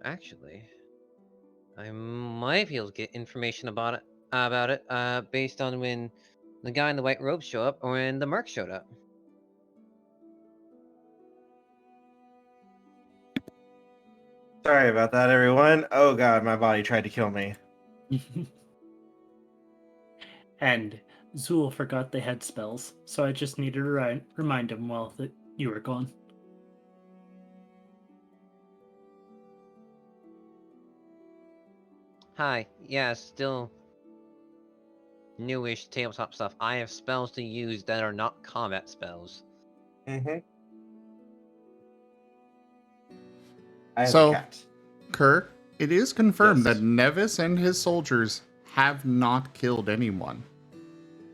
[SPEAKER 6] Actually, I might be able to get information about it, based on when the guy in the white robe showed up or when the merc showed up.
[SPEAKER 2] Sorry about that, everyone. Oh god, my body tried to kill me.
[SPEAKER 3] and Zool forgot they had spells, so I just needed to remind him while you were gone.
[SPEAKER 6] Hi, yeah, still newish tabletop stuff. I have spells to use that are not combat spells.
[SPEAKER 2] Mm-hmm. I have a
[SPEAKER 1] So,
[SPEAKER 2] cat.
[SPEAKER 1] Kerr, it is confirmed
[SPEAKER 2] Yes.
[SPEAKER 1] that Nevis and his soldiers have not killed anyone.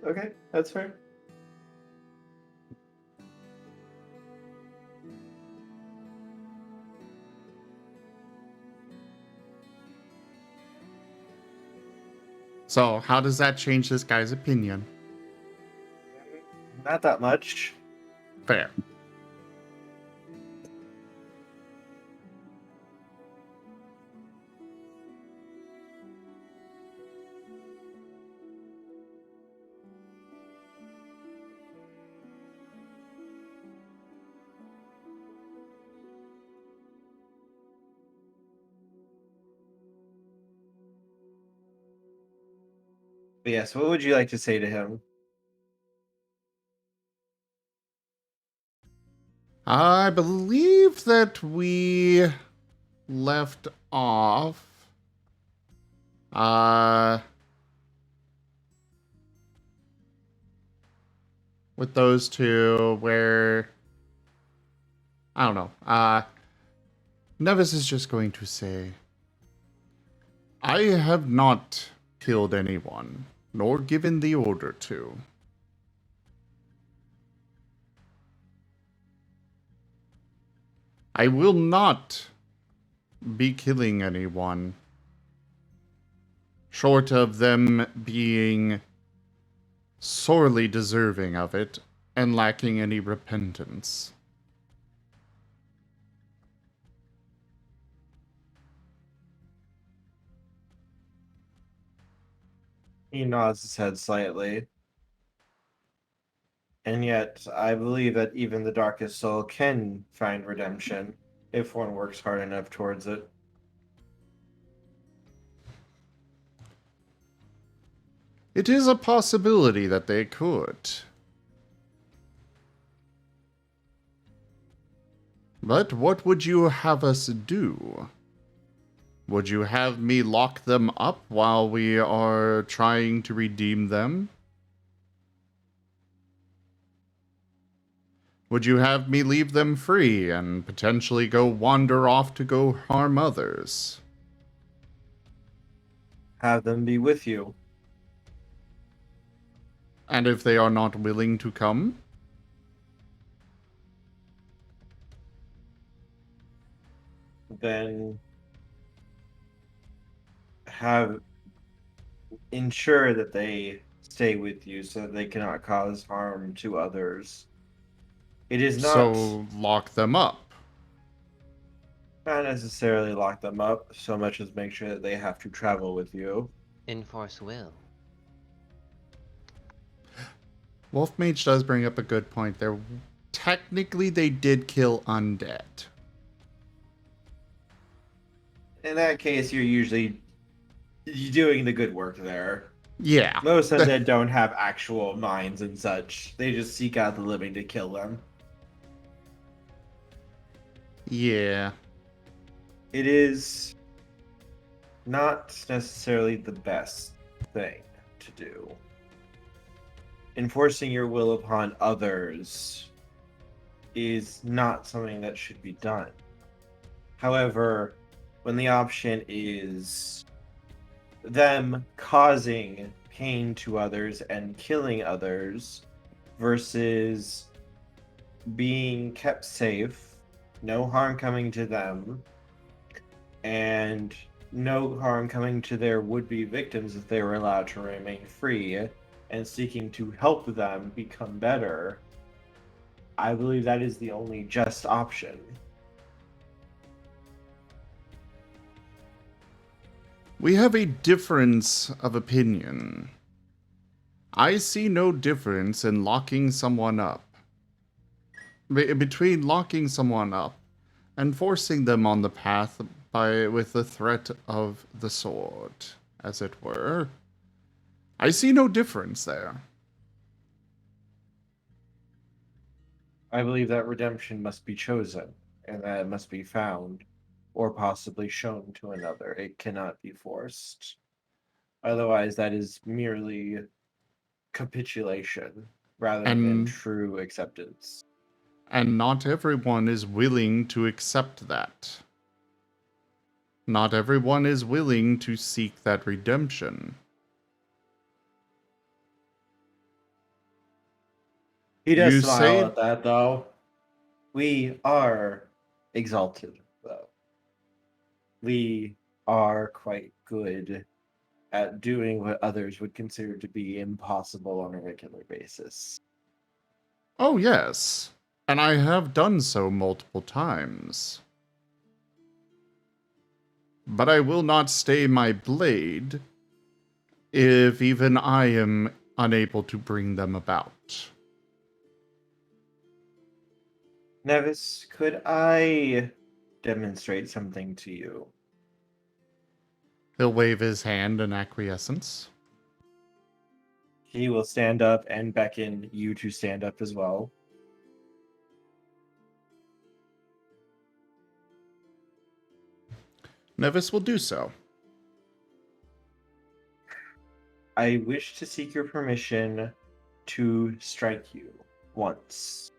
[SPEAKER 2] Okay, that's fair.
[SPEAKER 1] So, how does that change this guy's opinion?
[SPEAKER 2] Not that much.
[SPEAKER 1] Fair.
[SPEAKER 2] But yes, what would you like to say to him?
[SPEAKER 1] I believe that we left off with those two where I don't know. Nevis is just going to say, I have not killed anyone, nor given the order to. I will not be killing anyone, short of them being sorely deserving of it and lacking any repentance.
[SPEAKER 2] He nods his head slightly. And yet, I believe that even the darkest soul can find redemption if one works hard enough towards it.
[SPEAKER 1] It is a possibility that they could. But what would you have us do? Would you have me lock them up while we are trying to redeem them? Would you have me leave them free and potentially go wander off to go harm others?
[SPEAKER 2] Have them be with you.
[SPEAKER 1] And if they are not willing to come?
[SPEAKER 2] Then ensure that they stay with you so that they cannot cause harm to others. It is not
[SPEAKER 1] So lock them up.
[SPEAKER 2] necessarily lock them up so much as make sure that they have to travel with you.
[SPEAKER 6] Enforce will.
[SPEAKER 1] Wolfmage does bring up a good point there. Technically, they did kill undead.
[SPEAKER 2] In that case, you're doing the good work there.
[SPEAKER 1] Yeah.
[SPEAKER 2] Most undead don't have actual minds and such. They just seek out the living to kill them.
[SPEAKER 1] Yeah.
[SPEAKER 2] It is not necessarily the best thing to do. Enforcing your will upon others is not something that should be done. However, when the option is them causing pain to others and killing others versus being kept safe, no harm coming to them, and no harm coming to their would-be victims if they were allowed to remain free, and seeking to help them become better, I believe that is the only just option.
[SPEAKER 1] We have a difference of opinion. I see no difference in locking someone up. Between locking someone up and forcing them on the path with the threat of the sword, as it were. I see no difference there.
[SPEAKER 2] I believe that redemption must be chosen, and that it must be found, or possibly shown to another. It cannot be forced. Otherwise, that is merely capitulation rather than true acceptance.
[SPEAKER 1] And not everyone is willing to accept that. Not everyone is willing to seek that redemption.
[SPEAKER 2] He does
[SPEAKER 1] You
[SPEAKER 2] smile
[SPEAKER 1] say-
[SPEAKER 2] at that, though. We are exalted, though. We are quite good at doing what others would consider to be impossible on a regular basis.
[SPEAKER 1] Oh, yes. And I have done so multiple times. But I will not stay my blade if even I am unable to bring them about.
[SPEAKER 2] Nevis, could I demonstrate something to you?
[SPEAKER 1] He'll wave his hand in acquiescence.
[SPEAKER 2] He will stand up and beckon you to stand up as well.
[SPEAKER 1] Nevis will do so.
[SPEAKER 2] I wish to seek your permission to strike you once.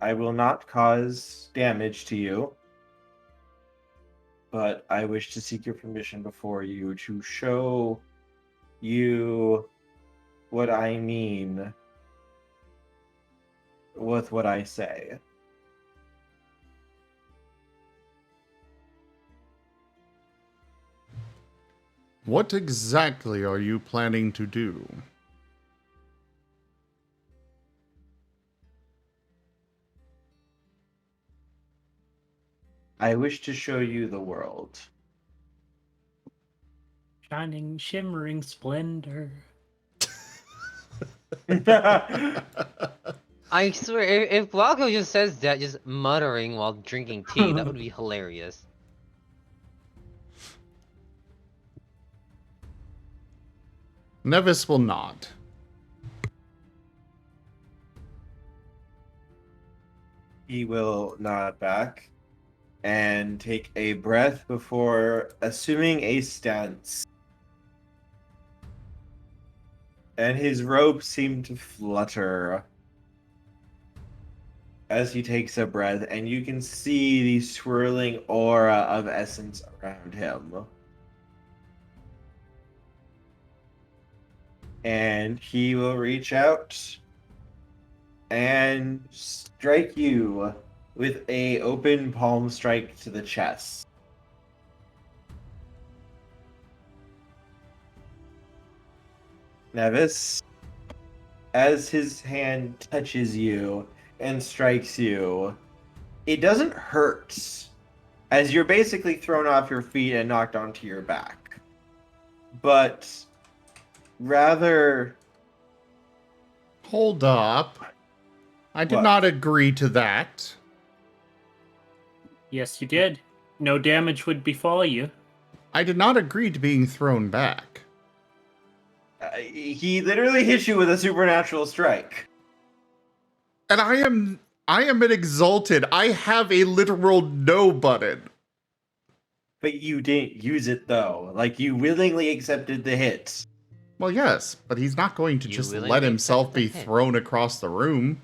[SPEAKER 2] I will not cause damage to you, but I wish to seek your permission before you to show you what I mean with what I say.
[SPEAKER 1] What exactly are you planning to do?
[SPEAKER 2] I wish to show you the world.
[SPEAKER 3] Shining, shimmering splendor.
[SPEAKER 6] I swear, if Glauco just says that, just muttering while drinking tea, that would be hilarious.
[SPEAKER 1] Nevis will nod.
[SPEAKER 2] He will nod back and take a breath before assuming a stance. And his robe seemed to flutter as he takes a breath, and you can see the swirling aura of essence around him. And he will reach out and strike you with a open palm strike to the chest. Nevis, as his hand touches you and strikes you, it doesn't hurt, as you're basically thrown off your feet and knocked onto your back. But rather...
[SPEAKER 1] Hold up. I did
[SPEAKER 2] What?
[SPEAKER 1] not agree to that.
[SPEAKER 3] Yes, you did. No damage would befall you.
[SPEAKER 1] I did not agree to being thrown back.
[SPEAKER 2] He literally hit you with a supernatural strike.
[SPEAKER 1] And I am an exalted. I have a literal no button.
[SPEAKER 2] But you didn't use it, though. Like, you willingly accepted the hit.
[SPEAKER 1] Well, yes, but he's not going to
[SPEAKER 6] You
[SPEAKER 1] just
[SPEAKER 6] willingly
[SPEAKER 1] let himself
[SPEAKER 6] accept the
[SPEAKER 1] be
[SPEAKER 6] hit.
[SPEAKER 1] thrown across the room.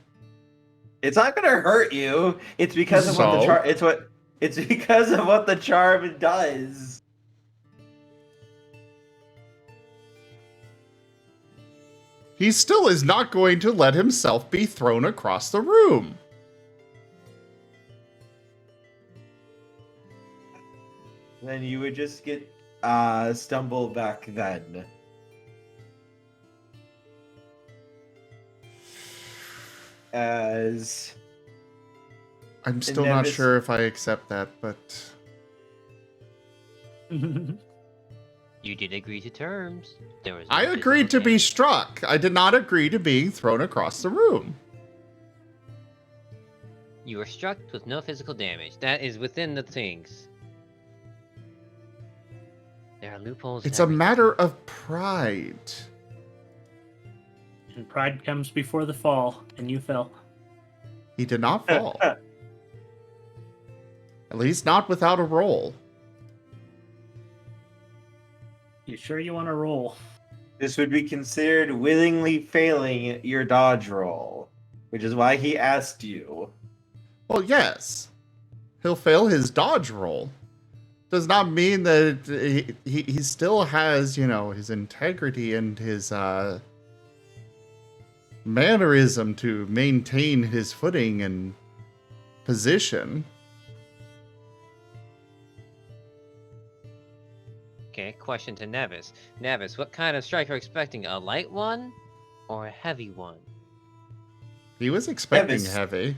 [SPEAKER 2] It's not gonna hurt you. It's because of what the
[SPEAKER 1] So?
[SPEAKER 2] charm. It's because of what the charm does.
[SPEAKER 1] he still is not going to let himself be thrown across the room.
[SPEAKER 2] Then you would just get stumble back then. As
[SPEAKER 1] I'm still not
[SPEAKER 2] Nevis-
[SPEAKER 1] sure if I accept that, but
[SPEAKER 6] You did agree to terms. There was no
[SPEAKER 1] I agreed to
[SPEAKER 6] physical
[SPEAKER 1] be
[SPEAKER 6] damage.
[SPEAKER 1] struck. I did not agree to being thrown across the room.
[SPEAKER 6] You were struck with no physical damage. That is within the things. There are loopholes. in
[SPEAKER 1] It's a
[SPEAKER 6] everything.
[SPEAKER 1] matter of pride.
[SPEAKER 3] And pride comes before the fall, and you fell.
[SPEAKER 1] He did not fall. At least not without a roll.
[SPEAKER 3] You sure you want to roll?
[SPEAKER 2] This would be considered willingly failing your dodge roll, which is why he asked you.
[SPEAKER 1] Well, yes. He'll fail his dodge roll. Does not mean that he still has, his integrity and his mannerism to maintain his footing and position.
[SPEAKER 6] Okay, question to Nevis. Nevis, what kind of strike are you expecting? A light one or a heavy one?
[SPEAKER 1] He was expecting
[SPEAKER 2] Nevis.
[SPEAKER 1] heavy.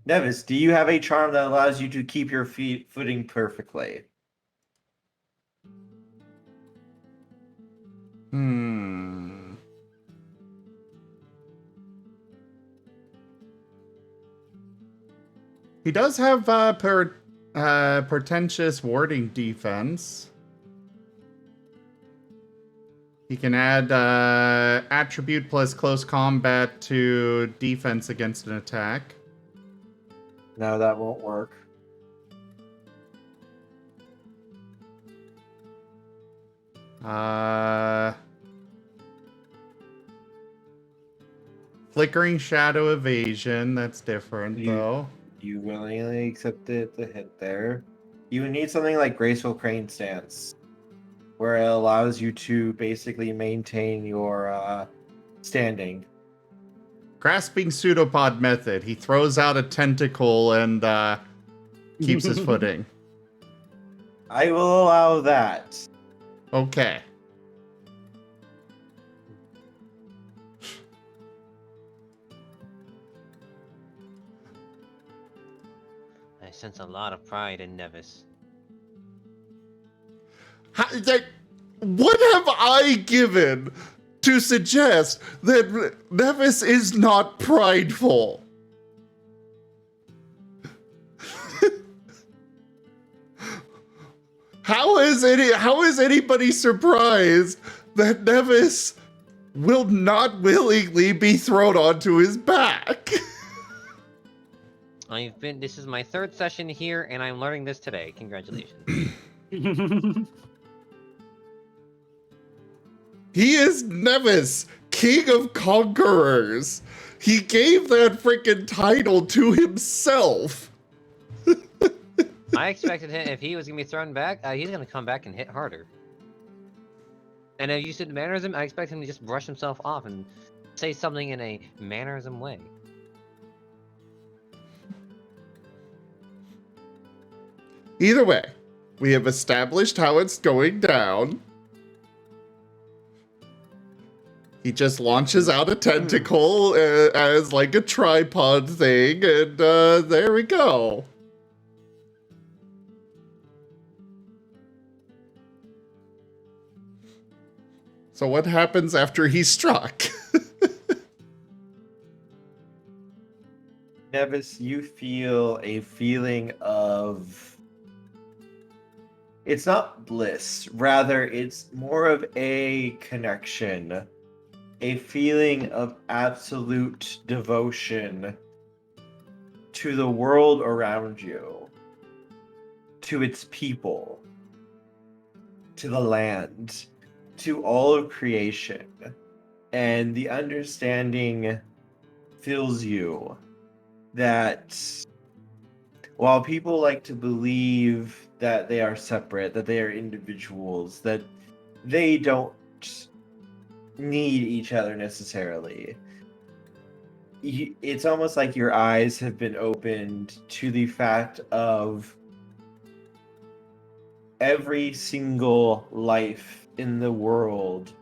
[SPEAKER 2] Nevis, do you have a charm that allows you to keep your footing perfectly?
[SPEAKER 1] He does have portentous warding defense. He can add attribute plus close combat to defense against an attack.
[SPEAKER 2] No, that won't work.
[SPEAKER 1] Flickering shadow evasion, that's different though.
[SPEAKER 2] You willingly accepted the hit there. You would need something like graceful crane stance, where it allows you to basically maintain your standing.
[SPEAKER 1] Grasping pseudopod method. He throws out a tentacle and keeps his footing.
[SPEAKER 2] I will allow that.
[SPEAKER 1] Okay.
[SPEAKER 6] I sense a lot of pride in Nevis.
[SPEAKER 1] What have I given to suggest that Nevis is not prideful? How is anybody surprised that Nevis will not willingly be thrown onto his back?
[SPEAKER 6] This is my third session here, and I'm learning this today. Congratulations.
[SPEAKER 1] He is Nevis, King of Conquerors. He gave that freaking title to himself.
[SPEAKER 6] I expected him, if he was going to be thrown back, he's going to come back and hit harder. And if you said mannerism, I expect him to just brush himself off and say something in a mannerism way.
[SPEAKER 1] Either way, we have established how it's going down. He just launches out a tentacle as like a tripod thing, and there we go. So what happens after he's struck?
[SPEAKER 2] Nevis, you feel a feeling of... It's not bliss, rather it's more of a connection. A feeling of absolute devotion to the world around you, to its people, to the land, to all of creation. And the understanding fills you that while people like to believe that they are separate, that they are individuals, that they don't need each other necessarily. It's almost like your eyes have been opened to the fact of every single life in the world,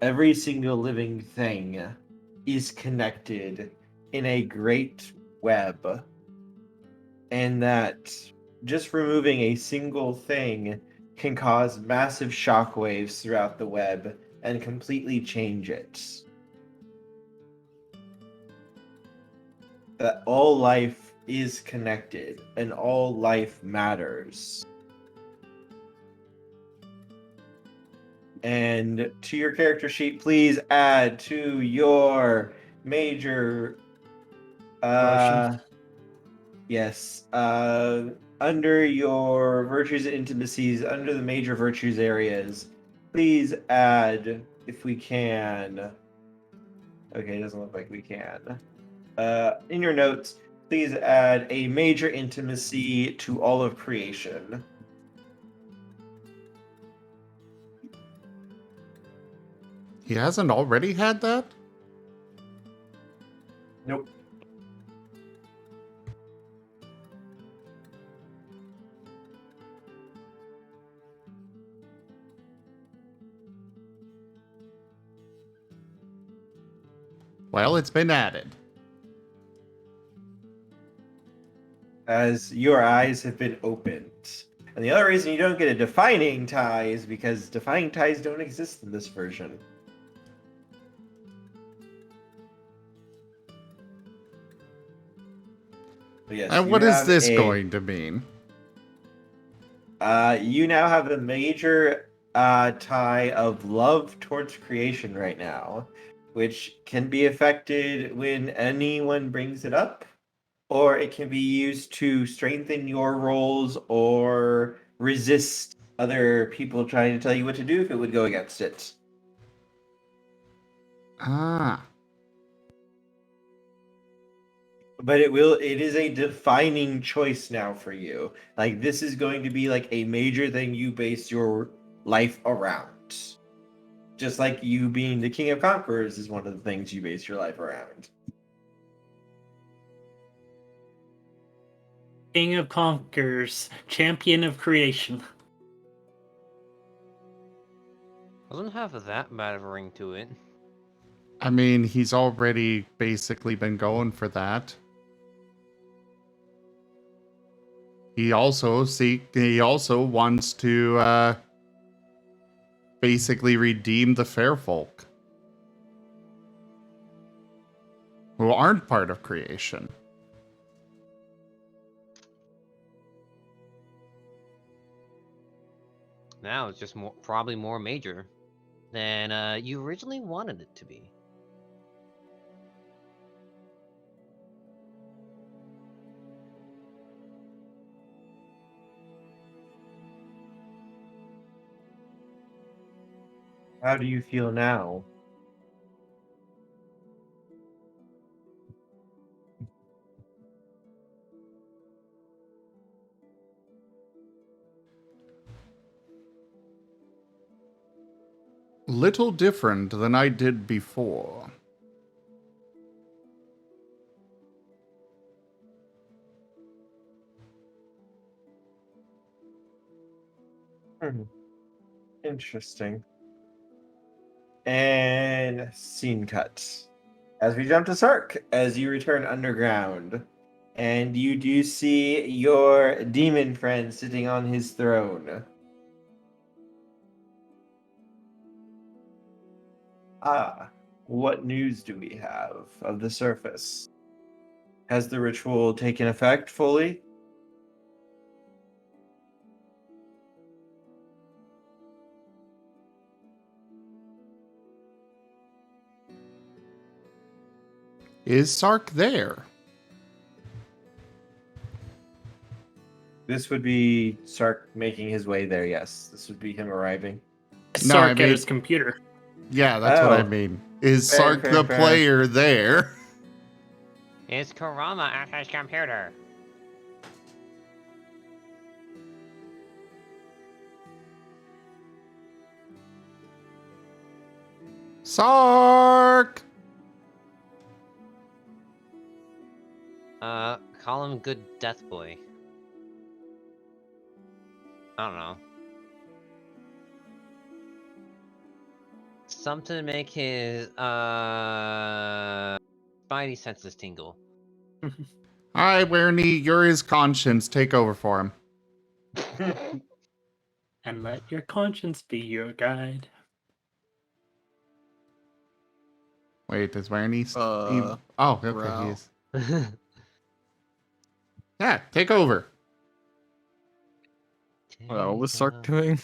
[SPEAKER 2] every single living thing is connected in a great web. And that just removing a single thing can cause massive shockwaves throughout the web and completely change it. That all life is connected and all life matters. And to your character sheet, please add to your major yes. Under your virtues and intimacies, under the major virtues areas, please add, if we can. Okay, it doesn't look like we can. In your notes, please add a major intimacy to all of creation.
[SPEAKER 1] He hasn't already had that?
[SPEAKER 2] Nope.
[SPEAKER 1] Well, it's been added.
[SPEAKER 2] As your eyes have been opened. And the other reason you don't get a defining tie is because defining ties don't exist in this version. But yes,
[SPEAKER 1] And
[SPEAKER 2] you
[SPEAKER 1] what is
[SPEAKER 2] have
[SPEAKER 1] this going to mean?
[SPEAKER 2] You now have a major tie of love towards creation right now, which can be affected when anyone brings it up, or it can be used to strengthen your roles or resist other people trying to tell you what to do if it would go against it.
[SPEAKER 1] Ah.
[SPEAKER 2] But it is a defining choice now for you. Like, this is going to be like a major thing you base your life around. Just like you being the King of Conquerors is one of the things you base your life around.
[SPEAKER 3] King of Conquerors, champion of creation.
[SPEAKER 6] Doesn't have that bad of a ring to it.
[SPEAKER 1] I mean, he's already basically been going for that. He also wants to basically redeem the fair folk who aren't part of creation.
[SPEAKER 6] Now it's just probably more major than you originally wanted it to be.
[SPEAKER 2] How do you feel now?
[SPEAKER 1] Little different than I did before.
[SPEAKER 2] Interesting. And scene cut. As we jump to Sark, as you return underground, and you do see your demon friend sitting on his throne. Ah, what news do we have of the surface? Has the ritual taken effect fully?
[SPEAKER 1] Is Sark there?
[SPEAKER 2] This would be Sark making his way there, yes. This would be him arriving.
[SPEAKER 3] Sark at his computer.
[SPEAKER 1] Yeah, that's what I mean. Is Sark the player there?
[SPEAKER 6] Is Kurama at his computer?
[SPEAKER 1] Sark!
[SPEAKER 6] Call him Good Death Boy. I don't know. Something to make his spidey senses tingle.
[SPEAKER 1] All right, Wernie, you're his conscience. Take over for him.
[SPEAKER 3] And let your conscience be your guide.
[SPEAKER 1] Wait, is Wernie?
[SPEAKER 5] Uh,
[SPEAKER 1] Oh, okay,
[SPEAKER 5] Rao.
[SPEAKER 1] he is. Yeah, take over.
[SPEAKER 5] What was Sark doing?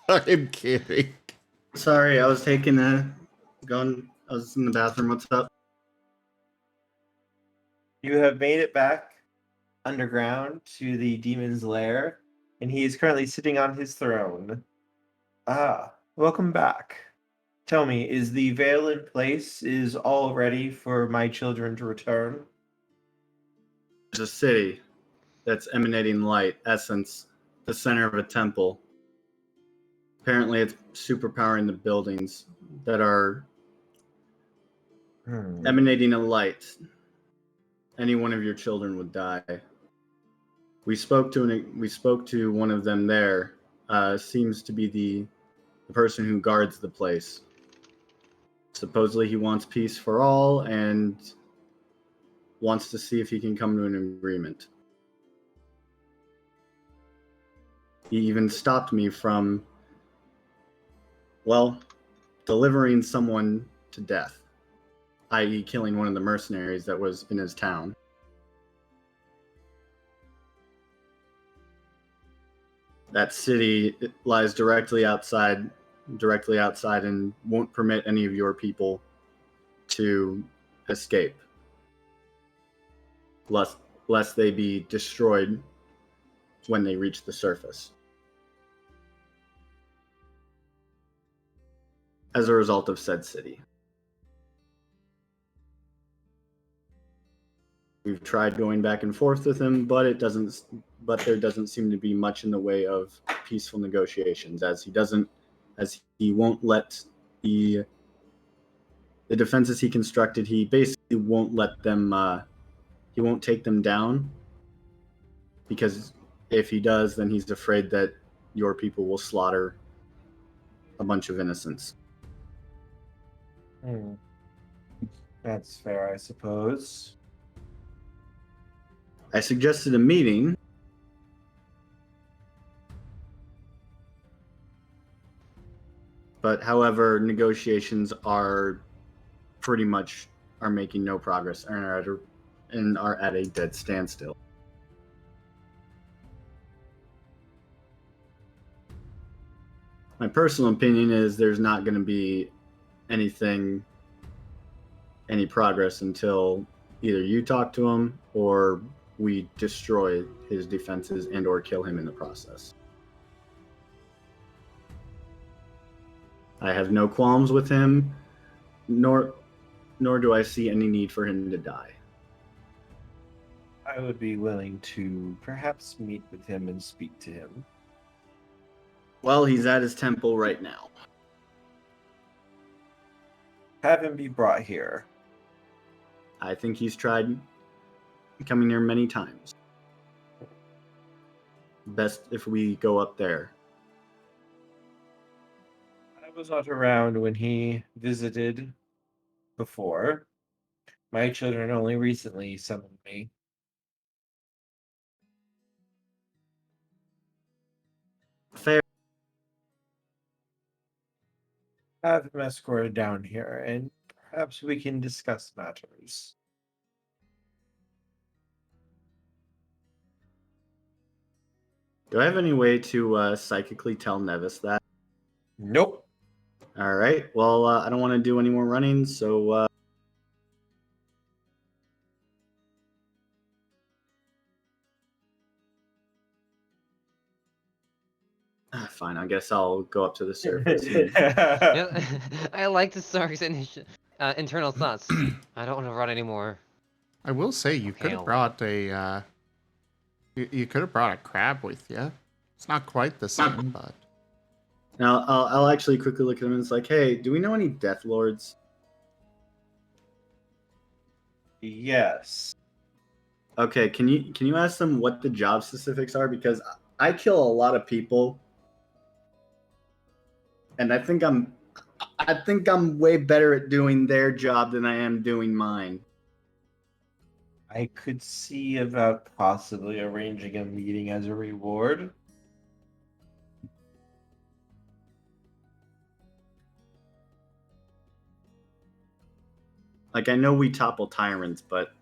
[SPEAKER 1] I'm kidding.
[SPEAKER 4] Sorry, I was taking a going. I was in the bathroom. What's up?
[SPEAKER 2] You have made it back underground to the demon's lair, and he is currently sitting on his throne. Ah, welcome back. Tell me, is the veil in place? Is all ready for my children to return?
[SPEAKER 4] There's a city that's emanating light, essence, the center of a temple. Apparently, it's superpowering the buildings that are emanating a light. Any one of your children would die. We spoke to one of them there. Seems to be the person who guards the place. Supposedly, he wants peace for all and wants to see if he can come to an agreement. He even stopped me from, well, delivering someone to death, i.e. killing one of the mercenaries that was in his town. That city lies directly outside and won't permit any of your people to escape, lest they be destroyed when they reach the surface. As a result of said city. We've tried going back and forth with him, but there doesn't seem to be much in the way of peaceful negotiations, as he won't let the defenses he constructed, he basically won't let them, he won't take them down, because if he does, then he's afraid that your people will slaughter a bunch of innocents.
[SPEAKER 2] That's fair, I suppose.
[SPEAKER 4] I suggested a meeting. But however, negotiations are making no progress and are at a dead standstill. My personal opinion is there's not going to be any progress until either you talk to him or we destroy his defenses and or kill him in the process. I have no qualms with him, nor do I see any need for him to die.
[SPEAKER 2] I would be willing to perhaps meet with him and speak to him.
[SPEAKER 4] Well, he's at his temple right now.
[SPEAKER 2] Have him be brought here.
[SPEAKER 4] I think he's tried coming here many times. Best if we go up there.
[SPEAKER 2] I was not around when he visited before. My children only recently summoned me.
[SPEAKER 4] Fair.
[SPEAKER 2] Have him escorted down here, and perhaps we can discuss matters.
[SPEAKER 4] Do I have any way to psychically tell Nevis that?
[SPEAKER 2] Nope.
[SPEAKER 4] All right. Well, I don't want to do any more running, so fine. I guess I'll go up to the surface.
[SPEAKER 6] Yeah, I like the Sark's internal thoughts. I don't want to run anymore.
[SPEAKER 1] I will say you could have brought a you could have brought a crab with you. It's not quite the same, but
[SPEAKER 4] Now I'll actually quickly look at him and it's like, hey, do we know any Death Lords?
[SPEAKER 2] Yes.
[SPEAKER 4] Okay, can you ask them what the job specifics are? Because I kill a lot of people, and I think I'm way better at doing their job than I am doing mine.
[SPEAKER 2] I could see about possibly arranging a meeting as a reward.
[SPEAKER 4] Like, I know we topple tyrants, but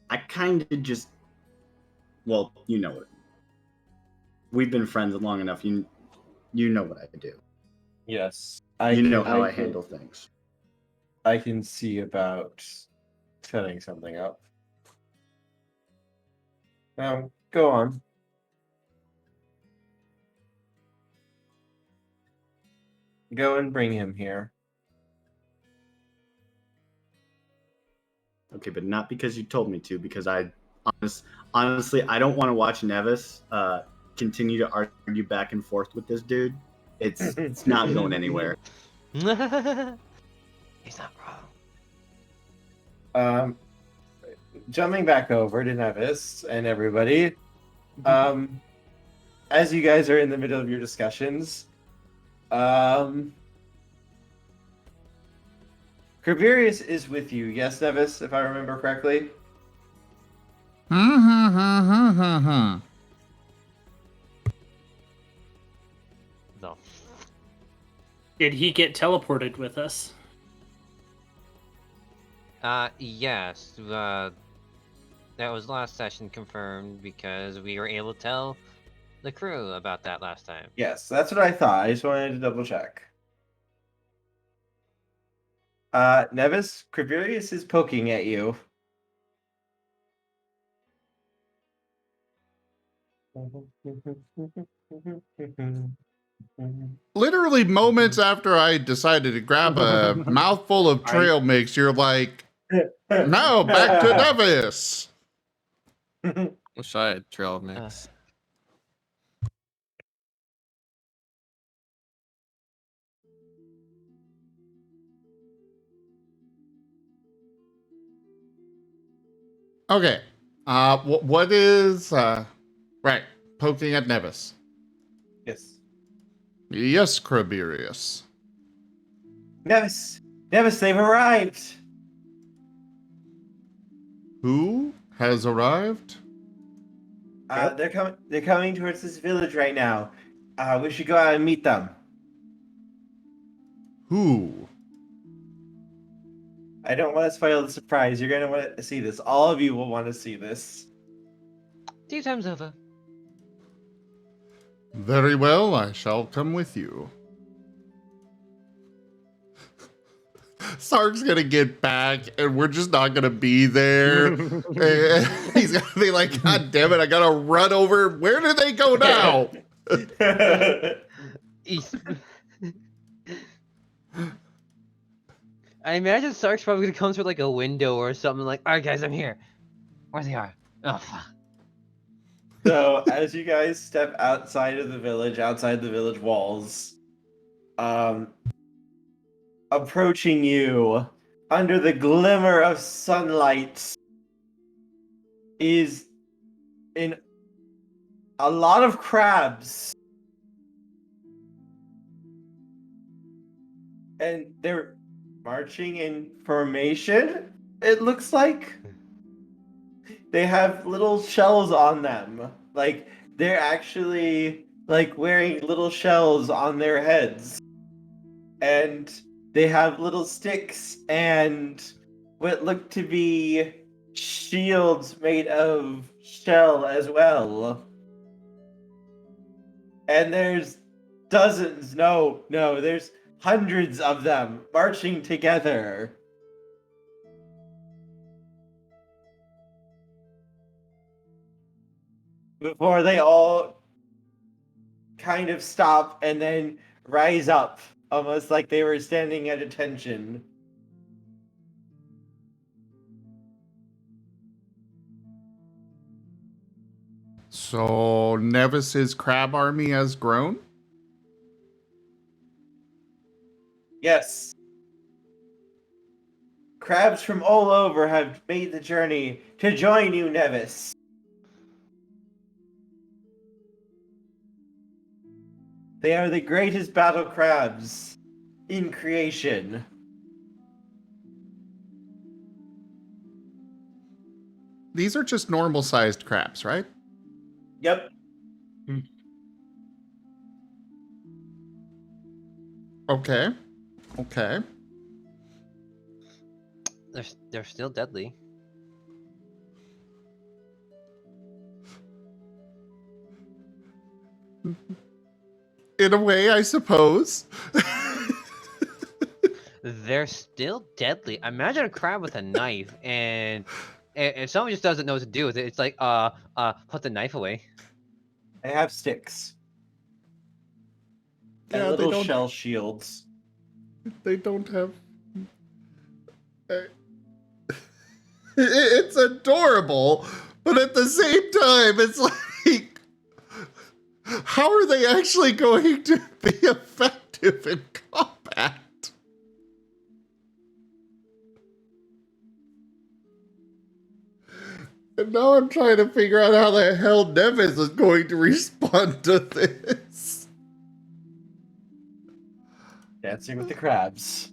[SPEAKER 4] I kind of just, well, you know it. We've been friends long enough. You know what I do.
[SPEAKER 2] Yes.
[SPEAKER 4] You know how I handle things.
[SPEAKER 2] I can see about setting something up. Now, go on. Go and bring him here.
[SPEAKER 4] Okay, but not because you told me to, because honestly, I don't want to watch Nevis continue to argue back and forth with this dude. It's not going anywhere.
[SPEAKER 6] He's not wrong.
[SPEAKER 2] Jumping back over to Nevis and everybody, as you guys are in the middle of your discussions, Craverius is with you, yes, Nevis, if I remember correctly?
[SPEAKER 1] Hmm.
[SPEAKER 6] No.
[SPEAKER 3] Did he get teleported with us?
[SPEAKER 6] Yes. That was last session confirmed because we were able to tell the crew about that last time.
[SPEAKER 2] Yes, that's what I thought. I just wanted to double check. Nevis, Craverius is poking at you.
[SPEAKER 1] Literally moments after I decided to grab a mouthful of trail mix, you're like, now back to Nevis.
[SPEAKER 5] Wish I had trail mix.
[SPEAKER 1] Okay. What is right? Poking at Nevis.
[SPEAKER 2] Yes.
[SPEAKER 1] Yes, Craberius.
[SPEAKER 2] Nevis, they've arrived.
[SPEAKER 1] Who has arrived?
[SPEAKER 2] They're coming towards this village right now. We should go out and meet them.
[SPEAKER 1] Who?
[SPEAKER 2] I don't want to spoil the surprise. You're gonna want to see this. All of you will want to see this.
[SPEAKER 6] 2 times over.
[SPEAKER 1] Very well, I shall come with you. Sark's gonna get back, and we're just not gonna be there. And he's gonna be like, God damn it, I gotta run over. Where do they go now?
[SPEAKER 6] I imagine Sark's probably gonna come through like a window or something like, alright guys, I'm here. Where they are? Oh fuck.
[SPEAKER 2] So as you guys step outside the village walls, approaching you under the glimmer of sunlight is in a lot of crabs. And they're marching in formation, it looks like. They have little shells on them. Like, they're actually, like, wearing little shells on their heads. And they have little sticks and what look to be shields made of shell as well. And there's dozens, there's hundreds of them marching together. Before they all kind of stop and then rise up, almost like they were standing at attention.
[SPEAKER 1] So Nevis's crab army has grown?
[SPEAKER 2] Yes. Crabs from all over have made the journey to join you, Nevis. They are the greatest battle crabs in creation.
[SPEAKER 1] These are just normal sized crabs, right?
[SPEAKER 2] Yep.
[SPEAKER 1] Okay. Okay.
[SPEAKER 6] They're still deadly.
[SPEAKER 1] In a way, I suppose.
[SPEAKER 6] They're still deadly. Imagine a crab with a knife, and if someone just doesn't know what to do with it, it's like, put the knife away.
[SPEAKER 2] They have sticks. And
[SPEAKER 1] Yeah,
[SPEAKER 2] little shell shields.
[SPEAKER 1] They don't have. It's adorable, but at the same time, it's like, how are they actually going to be effective in combat? And now I'm trying to figure out how the hell Nevis is going to respond to this.
[SPEAKER 2] Dancing with the crabs.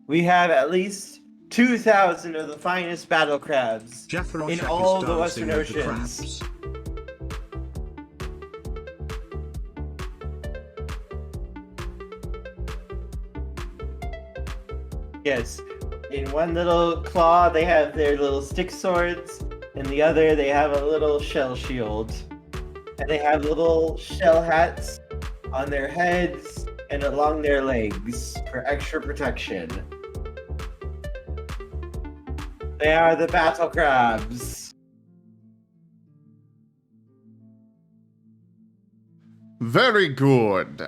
[SPEAKER 2] We have at least 2,000 of the finest battle crabs in all the Western Oceans. Yes, in one little claw they have their little stick swords, in the other they have a little shell shield. And they have little shell hats on their heads and along their legs for extra protection. They are the battle crabs.
[SPEAKER 1] Very good.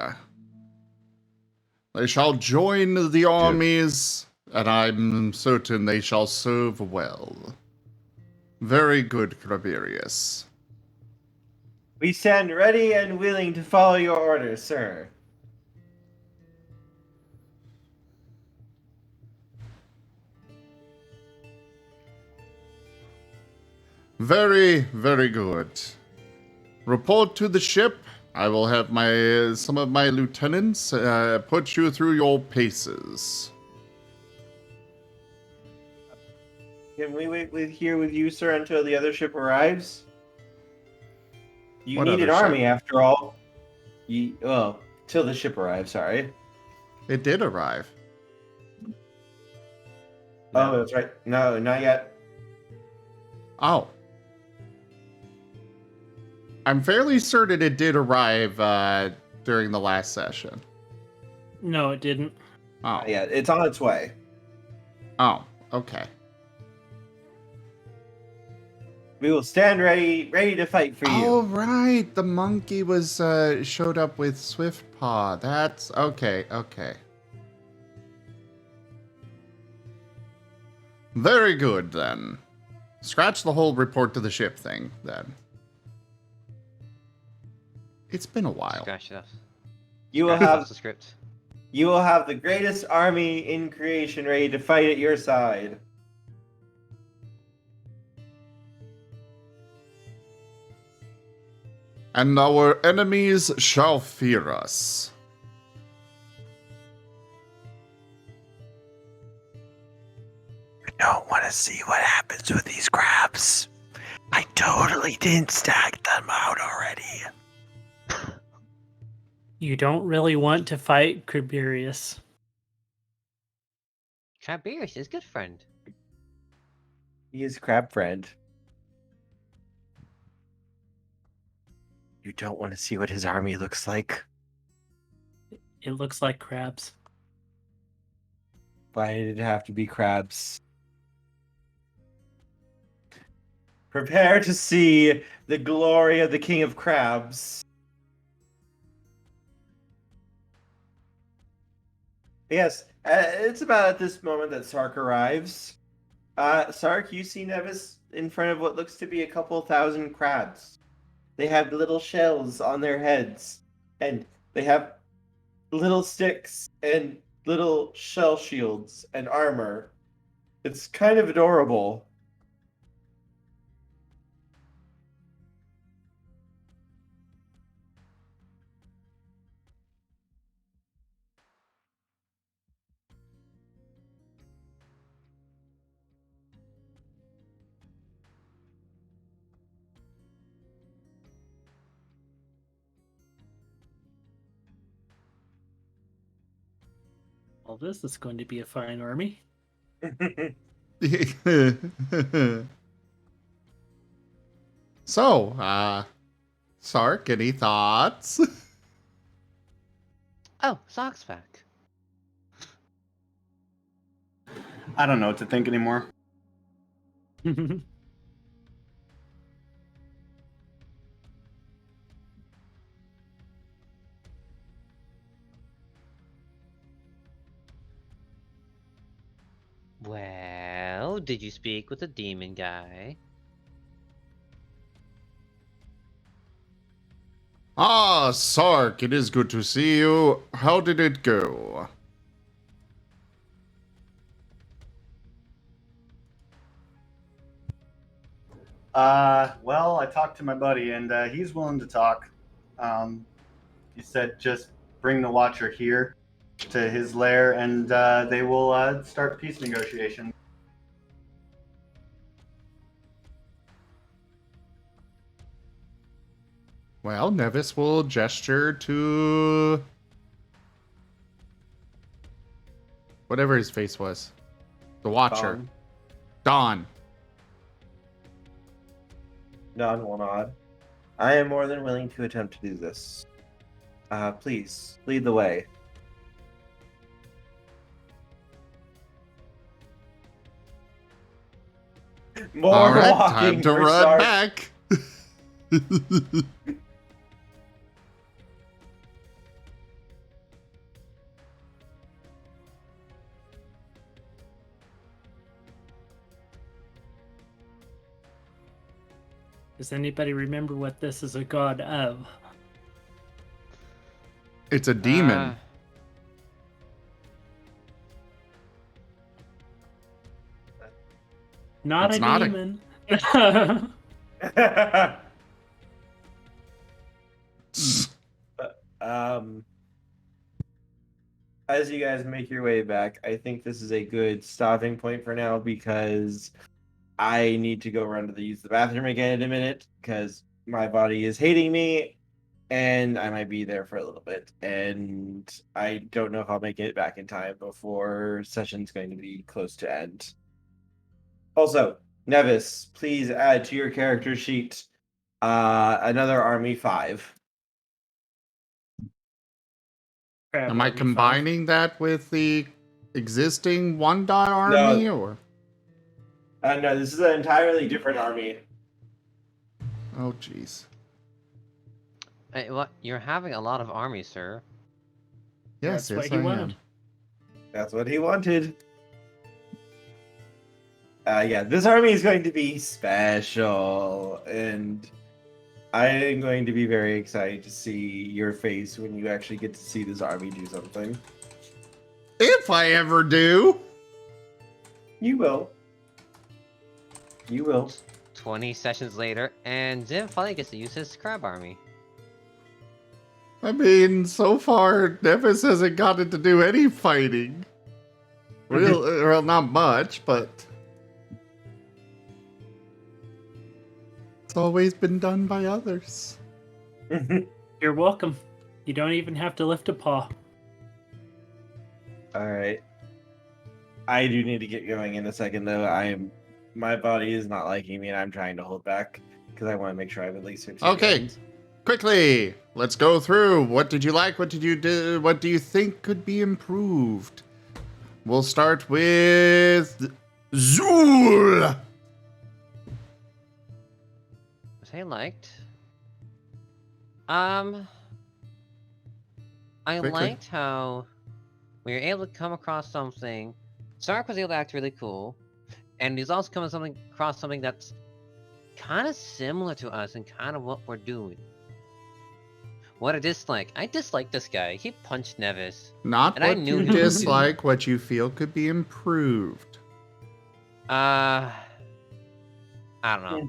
[SPEAKER 1] They shall join the armies, and I'm certain they shall serve well. Very good, Craberius.
[SPEAKER 2] We stand ready and willing to follow your orders, sir.
[SPEAKER 1] Very, very good. Report to the ship. I will have some of my lieutenants put you through your paces.
[SPEAKER 2] Can we wait here with you, sir, until the other ship arrives? You
[SPEAKER 1] What
[SPEAKER 2] need an
[SPEAKER 1] other ship?
[SPEAKER 2] army, after all. Till the ship arrives, sorry.
[SPEAKER 1] It did arrive.
[SPEAKER 2] Oh, that's right. No, not yet.
[SPEAKER 1] Oh. I'm fairly certain it did arrive during the last session.
[SPEAKER 3] No, it didn't.
[SPEAKER 1] Oh.
[SPEAKER 2] Yeah, it's on its way.
[SPEAKER 1] Oh, okay.
[SPEAKER 2] We will stand ready to fight for you.
[SPEAKER 1] Oh, right. The monkey was showed up with Swift Paw. That's okay. Okay. Very good, then. Scratch the whole report to the ship thing, then. It's been a while.
[SPEAKER 6] Scratch it off.
[SPEAKER 2] You will
[SPEAKER 6] Scratch
[SPEAKER 2] have
[SPEAKER 6] off the script.
[SPEAKER 2] You will have the greatest army in creation ready to fight at your side.
[SPEAKER 1] And our enemies shall fear us.
[SPEAKER 2] I don't want to see what happens with these crabs. I totally didn't stack them out already.
[SPEAKER 3] You don't really want to fight Craberius.
[SPEAKER 6] Craberius is good friend.
[SPEAKER 2] He is crab friend. You don't want to see what his army looks like.
[SPEAKER 3] It looks like crabs.
[SPEAKER 2] Why did it have to be crabs? Prepare to see the glory of the King of Crabs. Yes, It's about at this moment that Sark arrives. Sark, you see Nevis in front of what looks to be a couple thousand crabs. They have little shells on their heads, and they have little sticks and little shell shields and armor. It's kind of adorable.
[SPEAKER 3] Well, this is going to be a fine army.
[SPEAKER 1] So, Sark, any thoughts?
[SPEAKER 6] Oh, Sock's back.
[SPEAKER 4] I don't know what to think anymore.
[SPEAKER 6] Well, did you speak with the demon guy?
[SPEAKER 1] Ah, Sark, it is good to see you. How did it go?
[SPEAKER 4] Well, I talked to my buddy, and he's willing to talk. He said just bring the Watcher here to his lair, and they will start peace negotiations.
[SPEAKER 1] Well, Nevis will gesture to whatever his face was. The Watcher. Dawn.
[SPEAKER 2] Don will nod. I am more than willing to attempt to do this. Please, lead the way. More
[SPEAKER 1] All right,
[SPEAKER 2] walking
[SPEAKER 1] time to
[SPEAKER 2] for
[SPEAKER 1] run
[SPEAKER 2] Sark.
[SPEAKER 1] back.
[SPEAKER 3] Does anybody remember what this is a god of?
[SPEAKER 1] It's a demon.
[SPEAKER 3] Not
[SPEAKER 1] It's
[SPEAKER 3] a
[SPEAKER 1] not a-
[SPEAKER 3] demon.
[SPEAKER 2] As you guys make your way back, I think this is a good stopping point for now because I need to go run to use the bathroom again in a minute because my body is hating me and I might be there for a little bit. And I don't know if I'll make it back in time before session's going to be close to end. Also, Nevis, please add to your character sheet another army 5.
[SPEAKER 3] Crab
[SPEAKER 1] Am I
[SPEAKER 3] Army
[SPEAKER 1] combining that with the existing one dot army or?
[SPEAKER 2] No, this is an entirely different army.
[SPEAKER 1] Oh, jeez.
[SPEAKER 6] Hey, what? You're having a lot of armies, sir.
[SPEAKER 1] Yes,
[SPEAKER 3] That's what
[SPEAKER 1] yes,
[SPEAKER 3] he
[SPEAKER 1] I
[SPEAKER 3] wanted.
[SPEAKER 1] am.
[SPEAKER 2] That's what he wanted. Yeah, this army is going to be special, and I am going to be very excited to see your face when you actually get to see this army do something.
[SPEAKER 1] If I ever do.
[SPEAKER 2] You will. You will.
[SPEAKER 6] 20 sessions later, and Zim finally gets to use his crab army.
[SPEAKER 1] I mean, so far, Nevis hasn't gotten to do any fighting. Well, not much, but it's always been done by others.
[SPEAKER 3] You're welcome. You don't even have to lift a paw.
[SPEAKER 2] Alright. I do need to get going in a second, though. My body is not liking me, and I'm trying to hold back because I want to make sure I have at least 15
[SPEAKER 1] Okay.
[SPEAKER 2] games.
[SPEAKER 1] Quickly, let's go through. What did you like? What did you do? What do you think could be improved? We'll start with Zool.
[SPEAKER 6] What I liked. I
[SPEAKER 1] Quickly.
[SPEAKER 6] liked how We were able to come across something. Sark was able to act really cool, and he's also coming across something that's kind of similar to us and kind of what we're doing. What I dislike this guy. He punched Nevis.
[SPEAKER 1] Not
[SPEAKER 6] And I
[SPEAKER 1] what
[SPEAKER 6] knew
[SPEAKER 1] you
[SPEAKER 6] he would do.
[SPEAKER 1] dislike, what you feel could be improved.
[SPEAKER 6] I don't know.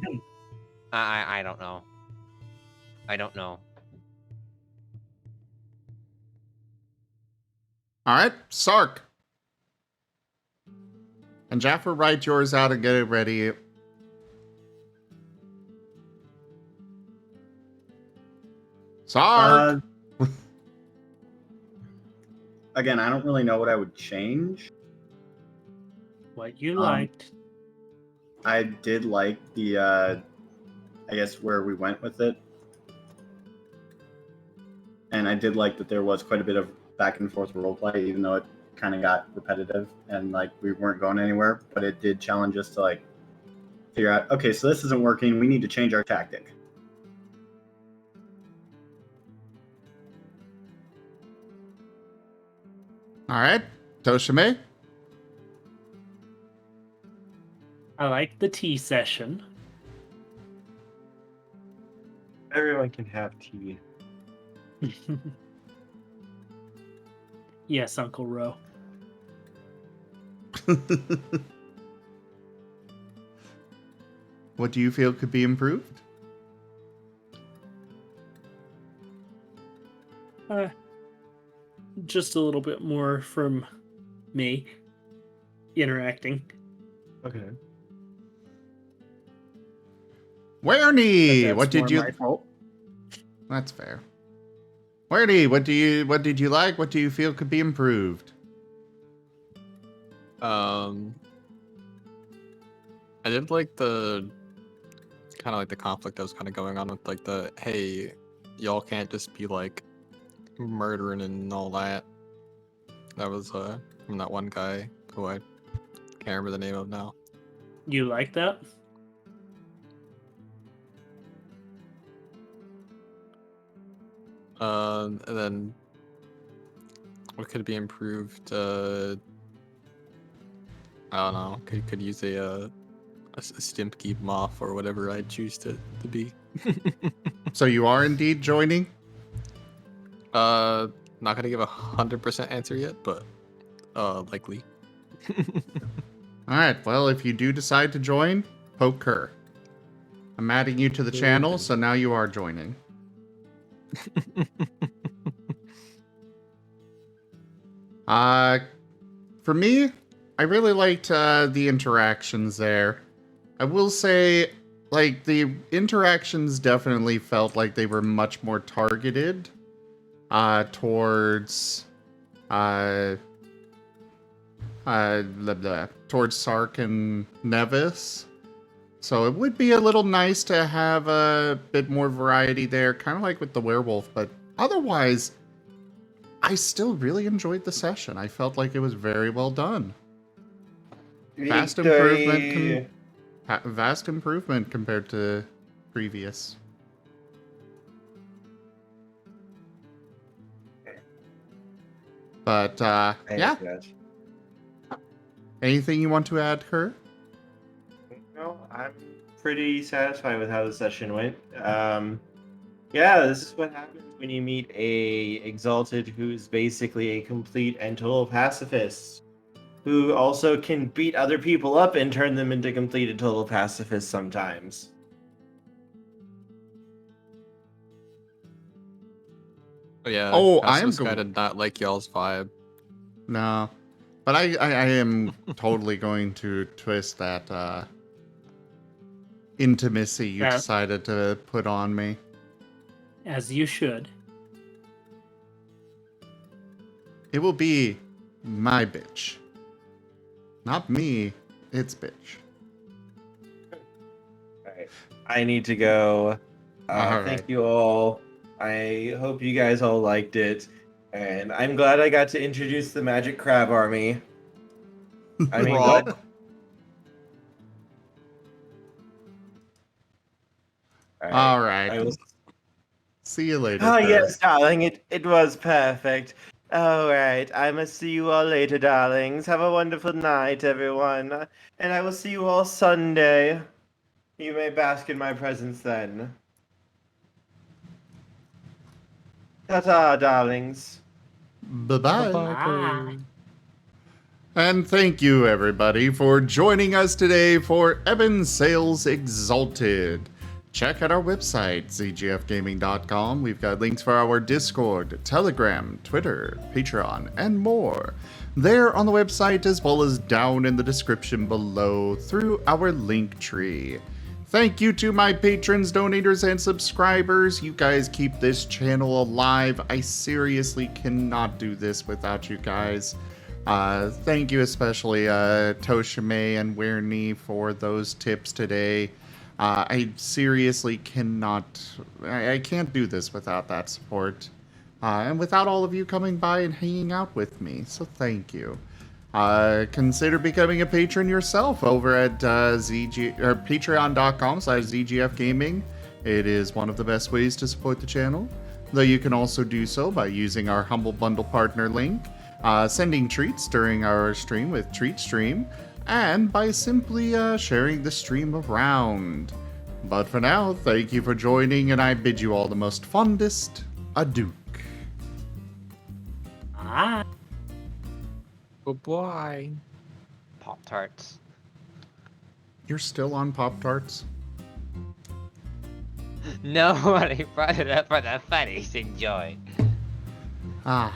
[SPEAKER 6] I don't know. I don't know.
[SPEAKER 1] All right, Sark. And Jaffer, write yours out and get it ready. Sark!
[SPEAKER 4] Again, I don't really know what I would change.
[SPEAKER 3] What you liked.
[SPEAKER 4] I did like the, I guess, where we went with it. And I did like that there was quite a bit of back and forth roleplay, even though it kind of got repetitive and like we weren't going anywhere. But it did challenge us to like figure out, okay, so this isn't working. We need to change our tactic.
[SPEAKER 1] All right, Toshime.
[SPEAKER 3] I like the tea session.
[SPEAKER 2] Everyone can have tea.
[SPEAKER 3] Yes, Uncle Ro.
[SPEAKER 1] What do you feel could be improved?
[SPEAKER 3] Just a little bit more from me interacting.
[SPEAKER 2] Okay.
[SPEAKER 1] Werny,
[SPEAKER 3] But
[SPEAKER 1] what
[SPEAKER 3] that's
[SPEAKER 1] did
[SPEAKER 3] more
[SPEAKER 1] you?
[SPEAKER 3] my fault.
[SPEAKER 1] That's fair. Werny, what did you like? What do you feel could be improved?
[SPEAKER 5] I did like the kind of like the conflict that was kind of going on with like the hey, y'all can't just be like murdering and all that. That was from that one guy who I can't remember the name of now.
[SPEAKER 3] You like that?
[SPEAKER 5] And then what could be improved? I don't know. Could use a Stimpy moth or whatever I choose to be.
[SPEAKER 1] So you are indeed joining?
[SPEAKER 5] Not gonna give 100% answer yet, but likely.
[SPEAKER 1] All right. Well, if you do decide to join, poke her. I'm adding you to the channel, so now you are joining. For me, I really liked the interactions there. I will say, like, the interactions definitely felt like they were much more targeted towards towards Sark and Nevis. So it would be a little nice to have a bit more variety there, kind of like with the werewolf, but otherwise, I still really enjoyed the session. I felt like it was very well done. Vast improvement compared to previous. But yeah. Anything you want to add, Kurt?
[SPEAKER 2] No, I'm pretty satisfied with how the session went. Yeah, this is what happens when you meet a Exalted who's basically a complete and total pacifist, who also can beat other people up and turn them into complete and total pacifists sometimes.
[SPEAKER 5] Yeah.
[SPEAKER 1] Oh,
[SPEAKER 5] I am kind of not like y'all's vibe.
[SPEAKER 1] No, but I am totally going to twist that intimacy you decided to put on me.
[SPEAKER 3] As you should.
[SPEAKER 1] It will be my bitch. Not me, it's bitch.
[SPEAKER 2] Alright. I need to go. Thank you all. I hope you guys all liked it. And I'm glad I got to introduce the Magic Crab Army. I mean, what?
[SPEAKER 1] All right. See you later.
[SPEAKER 2] Oh, yes, darling. It was perfect. Alright, I must see you all later, darlings. Have a wonderful night, everyone. And I will see you all Sunday. You may bask in my presence then. Ta-ta, darlings.
[SPEAKER 1] Bye-bye.
[SPEAKER 3] Bye.
[SPEAKER 1] And thank you, everybody, for joining us today for Ebon Sales Exalted. Check out our website, zgfgaming.com. We've got links for our Discord, Telegram, Twitter, Patreon, and more. There on the website, as well as down in the description below through our link tree. Thank you to my patrons, donators, and subscribers. You guys keep this channel alive. I seriously cannot do this without you guys. Thank you especially Toshime and Weirney for those tips today. I seriously cannot, I can't do this without that support. And without all of you coming by and hanging out with me, so thank you. Consider becoming a patron yourself over at patreon.com/ZGFgaming. It is one of the best ways to support the channel, though you can also do so by using our Humble Bundle partner link, sending treats during our stream with Treat Stream, and by simply sharing the stream around. But for now, thank you for joining, and I bid you all the most fondest adieu.
[SPEAKER 3] Ah.
[SPEAKER 5] Oh boy.
[SPEAKER 6] Pop-Tarts.
[SPEAKER 1] You're still on Pop-Tarts?
[SPEAKER 6] Nobody brought it up for the funnies enjoy.
[SPEAKER 1] Ah.